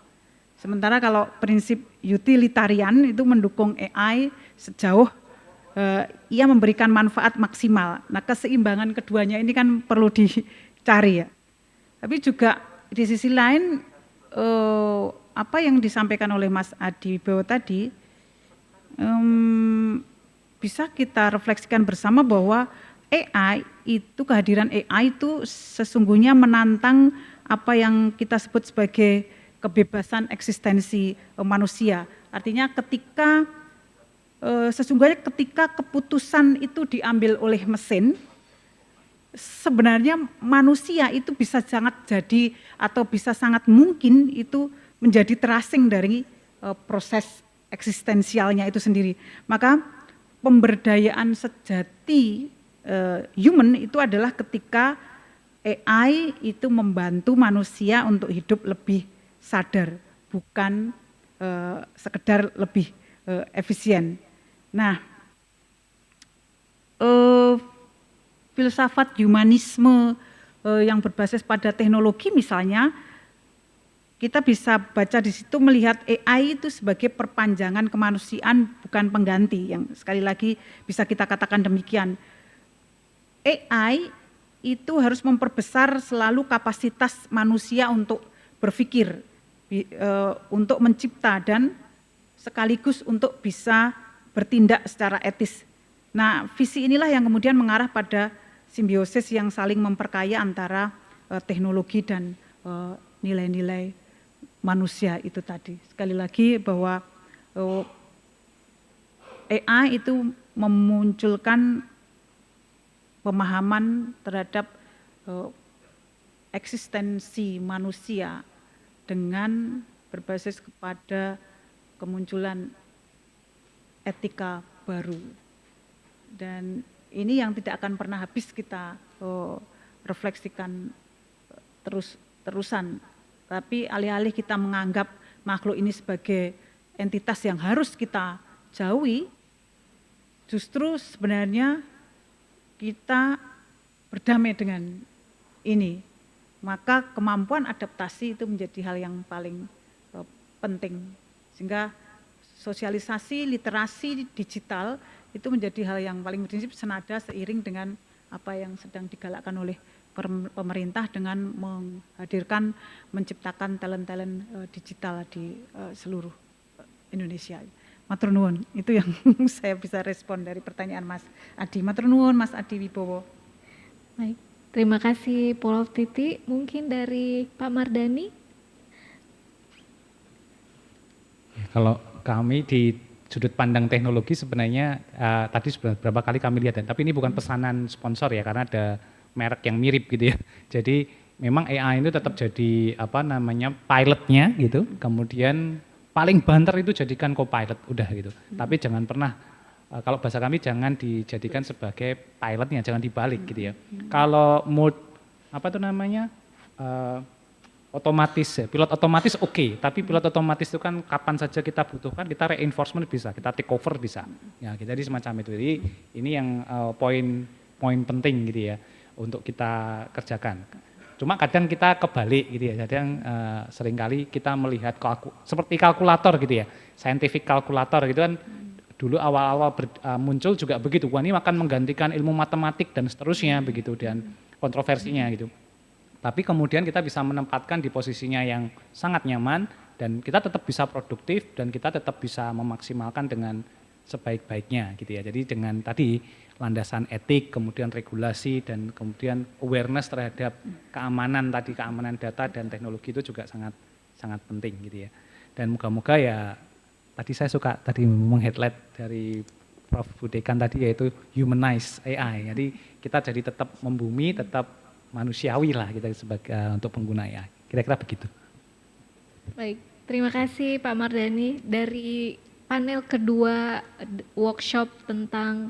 Sementara kalau prinsip utilitarian itu mendukung AI sejauh ia memberikan manfaat maksimal. Nah, keseimbangan keduanya ini kan perlu dicari ya. Tapi juga di sisi lain apa yang disampaikan oleh Mas Adi Wibowo tadi bisa kita refleksikan bersama bahwa AI itu, kehadiran AI itu sesungguhnya menantang apa yang kita sebut sebagai kebebasan eksistensi manusia. Artinya sesungguhnya ketika keputusan itu diambil oleh mesin, sebenarnya manusia itu bisa sangat jadi atau bisa sangat mungkin itu menjadi terasing dari proses eksistensialnya itu sendiri. Maka pemberdayaan sejati human itu adalah ketika AI itu membantu manusia untuk hidup lebih sadar, bukan sekedar lebih efisien. Nah, filsafat humanisme yang berbasis pada teknologi misalnya, kita bisa baca di situ melihat AI itu sebagai perpanjangan kemanusiaan bukan pengganti, yang sekali lagi bisa kita katakan demikian. AI itu harus memperbesar selalu kapasitas manusia untuk berpikir, untuk mencipta dan sekaligus untuk bisa bertindak secara etis. Nah, visi inilah yang kemudian mengarah pada simbiosis yang saling memperkaya antara teknologi dan nilai-nilai manusia itu tadi. Sekali lagi bahwa AI itu memunculkan pemahaman terhadap eksistensi manusia dengan berbasis kepada kemunculan etika baru. Dan ini yang tidak akan pernah habis kita refleksikan terus-terusan. Tapi alih-alih kita menganggap makhluk ini sebagai entitas yang harus kita jauhi, justru sebenarnya kita berdamai dengan ini, maka kemampuan adaptasi itu menjadi hal yang paling penting. Sehingga sosialisasi literasi digital itu menjadi hal yang paling prinsip, senada seiring dengan apa yang sedang digalakkan oleh pemerintah dengan menghadirkan, menciptakan talent-talent digital di seluruh Indonesia. Matur nuwun, itu yang saya bisa respon dari pertanyaan Mas Adi. Matur nuwun Mas Adi Wibowo. Baik, terima kasih Prof. Titi. Mungkin dari Pak Mardani. Kalau kami di sudut pandang teknologi sebenarnya tadi sudah beberapa kali kami lihat, tapi ini bukan pesanan sponsor ya, karena ada merek yang mirip gitu ya. Jadi memang AI itu tetap jadi apa namanya pilotnya gitu, kemudian paling banter itu jadikan co-pilot udah gitu. Tapi jangan pernah kalau bahasa kami jangan dijadikan sebagai pilotnya, jangan dibalik gitu ya. Kalau mode apa itu namanya otomatis ya, pilot otomatis oke, tapi pilot otomatis itu kan kapan saja kita butuhkan, kita reinforcement bisa, kita take over bisa. Ya, jadi semacam itu. Jadi ini yang poin penting gitu ya untuk kita kerjakan. Cuma kadang kita kebalik gitu ya. Kadang seringkali kita melihat seperti kalkulator gitu ya, scientific kalkulator gitu kan. Dulu awal-awal muncul juga begitu. Wah, ini akan menggantikan ilmu matematik dan seterusnya begitu, dan kontroversinya gitu. Tapi kemudian kita bisa menempatkan di posisinya yang sangat nyaman dan kita tetap bisa produktif dan kita tetap bisa memaksimalkan dengan sebaik-baiknya gitu ya. Jadi dengan tadi landasan etik, kemudian regulasi dan kemudian awareness terhadap keamanan tadi, keamanan data dan teknologi itu juga sangat penting gitu ya. Dan moga-moga ya tadi saya suka tadi meng-highlight dari Prof. Budekan tadi yaitu humanize AI. Jadi kita jadi tetap membumi, tetap manusiawi lah kita sebagai untuk pengguna ya. Kira-kira begitu. Baik, terima kasih Pak Mardani. Dari panel kedua workshop tentang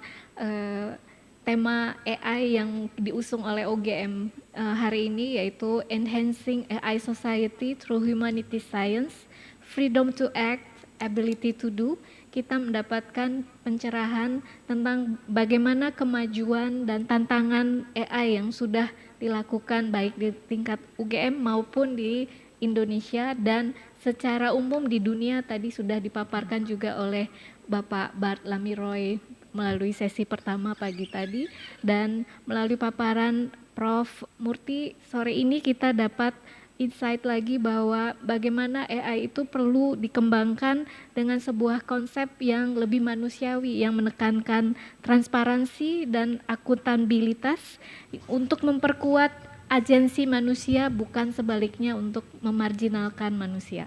tema AI yang diusung oleh OGM hari ini, yaitu Enhancing AI Society Through Humanity Science, Freedom to Act, Ability to Do. Kita mendapatkan pencerahan tentang bagaimana kemajuan dan tantangan AI yang sudah dilakukan baik di tingkat UGM maupun di Indonesia dan secara umum di dunia. Tadi sudah dipaparkan juga oleh Bapak Bart Lamiroy melalui sesi pertama pagi tadi, dan melalui paparan Prof. Murti sore ini kita dapat insight lagi bahwa bagaimana AI itu perlu dikembangkan dengan sebuah konsep yang lebih manusiawi, yang menekankan transparansi dan akuntabilitas untuk memperkuat agensi manusia, bukan sebaliknya untuk memarginalkan manusia.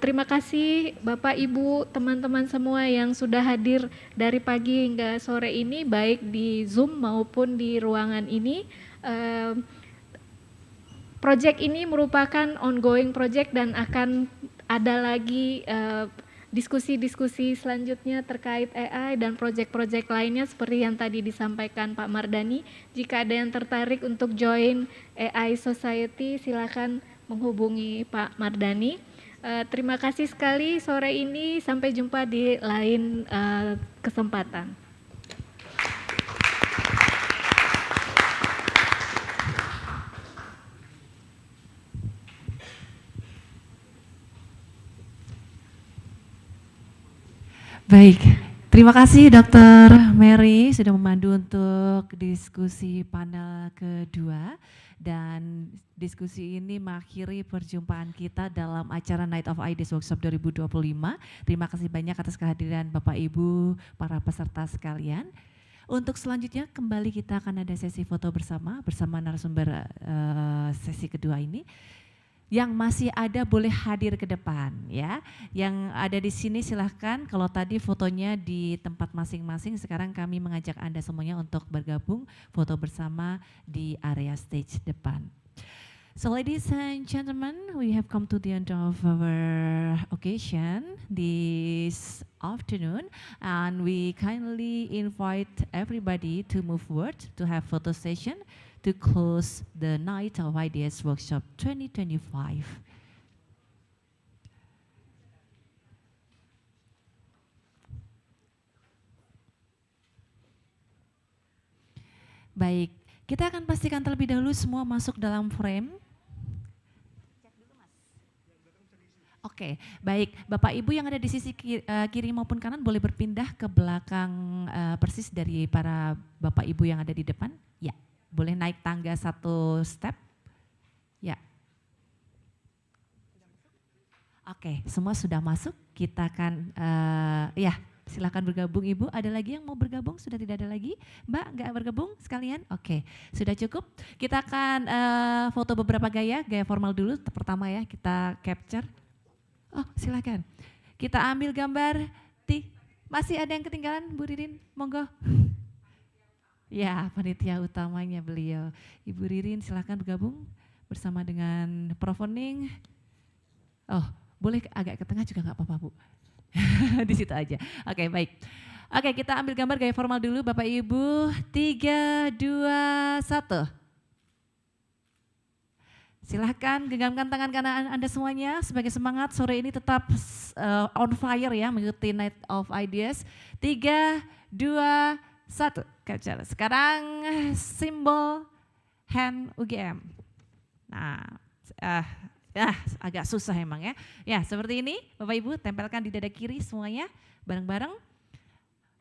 Terima kasih Bapak, Ibu, teman-teman semua yang sudah hadir dari pagi hingga sore ini, baik di Zoom maupun di ruangan ini. Project ini merupakan ongoing project dan akan ada lagi diskusi-diskusi selanjutnya terkait AI dan project-project lainnya seperti yang tadi disampaikan Pak Mardani. Jika ada yang tertarik untuk join AI Society, silakan menghubungi Pak Mardani. Terima kasih sekali sore ini, sampai jumpa di lain kesempatan. Baik, terima kasih Dr. Mary sudah memandu untuk diskusi panel kedua, dan diskusi ini mengakhiri perjumpaan kita dalam acara Night of Ideas Workshop 2025. Terima kasih banyak atas kehadiran Bapak Ibu, para peserta sekalian. Untuk selanjutnya kembali kita akan ada sesi foto bersama narasumber sesi kedua ini. Yang masih ada boleh hadir ke depan ya. Yang ada di sini silahkan, kalau tadi fotonya di tempat masing-masing, sekarang kami mengajak Anda semuanya untuk bergabung foto bersama di area stage depan. So ladies and gentlemen, we have come to the end of our occasion this afternoon, and we kindly invite everybody to move forward to have photo session to close the Night of Ideas Workshop 2025. Baik, Kita akan pastikan terlebih dahulu semua masuk dalam frame. Oke, baik. Bapak Ibu yang ada di sisi kiri maupun kanan boleh berpindah ke belakang persis dari para Bapak Ibu yang ada di depan. Ya, boleh naik tangga 1 step. Ya. Oke, semua sudah masuk. Kita akan, ya silakan bergabung Ibu. Ada lagi yang mau bergabung? Sudah tidak ada lagi? Mbak, nggak bergabung sekalian? Oke, sudah cukup. Kita akan foto beberapa gaya formal dulu. Pertama ya, kita capture. Oh, silakan. Kita ambil gambar. Masih ada yang ketinggalan, Bu Ririn? Monggo. Ya, panitia utamanya beliau. Ibu Ririn silakan bergabung bersama dengan Prof. Oning. Oh, boleh agak ke tengah juga nggak apa-apa, Bu. Di situ aja. Oke, baik. Oke, kita ambil gambar gaya formal dulu Bapak Ibu. 3, 2, 1. Silahkan genggamkan tangan kanan Anda semuanya sebagai semangat sore ini tetap on fire ya mengikuti Night of Ideas. 3, 2, 1. Capture. Sekarang simbol hand UGM. Nah, agak susah emang ya. Ya seperti ini Bapak Ibu tempelkan di dada kiri semuanya bareng-bareng.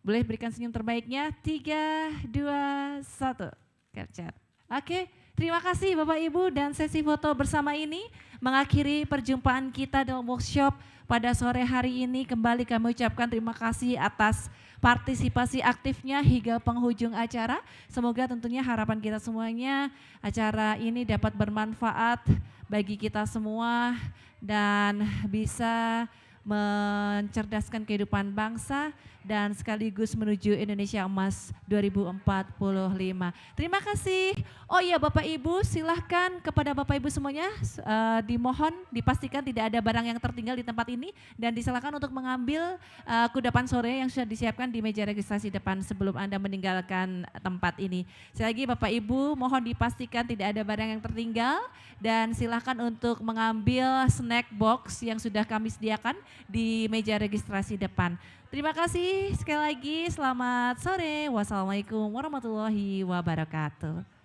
Boleh berikan senyum terbaiknya. 3, 2, 1. Capture. Oke. Terima kasih Bapak Ibu dan sesi foto bersama ini mengakhiri perjumpaan kita dalam workshop pada sore hari ini. Kembali kami ucapkan terima kasih atas partisipasi aktifnya hingga penghujung acara. Semoga tentunya harapan kita semuanya acara ini dapat bermanfaat bagi kita semua dan bisa mencerdaskan kehidupan bangsa dan sekaligus menuju Indonesia Emas 2045. Terima kasih. Oh iya Bapak Ibu silahkan kepada Bapak Ibu semuanya dimohon dipastikan tidak ada barang yang tertinggal di tempat ini dan disilakan untuk mengambil kudapan sore yang sudah disiapkan di meja registrasi depan sebelum Anda meninggalkan tempat ini. Sekali lagi Bapak Ibu mohon dipastikan tidak ada barang yang tertinggal dan silahkan untuk mengambil snack box yang sudah kami sediakan di meja registrasi depan. Terima kasih sekali lagi, selamat sore. Wassalamualaikum warahmatullahi wabarakatuh.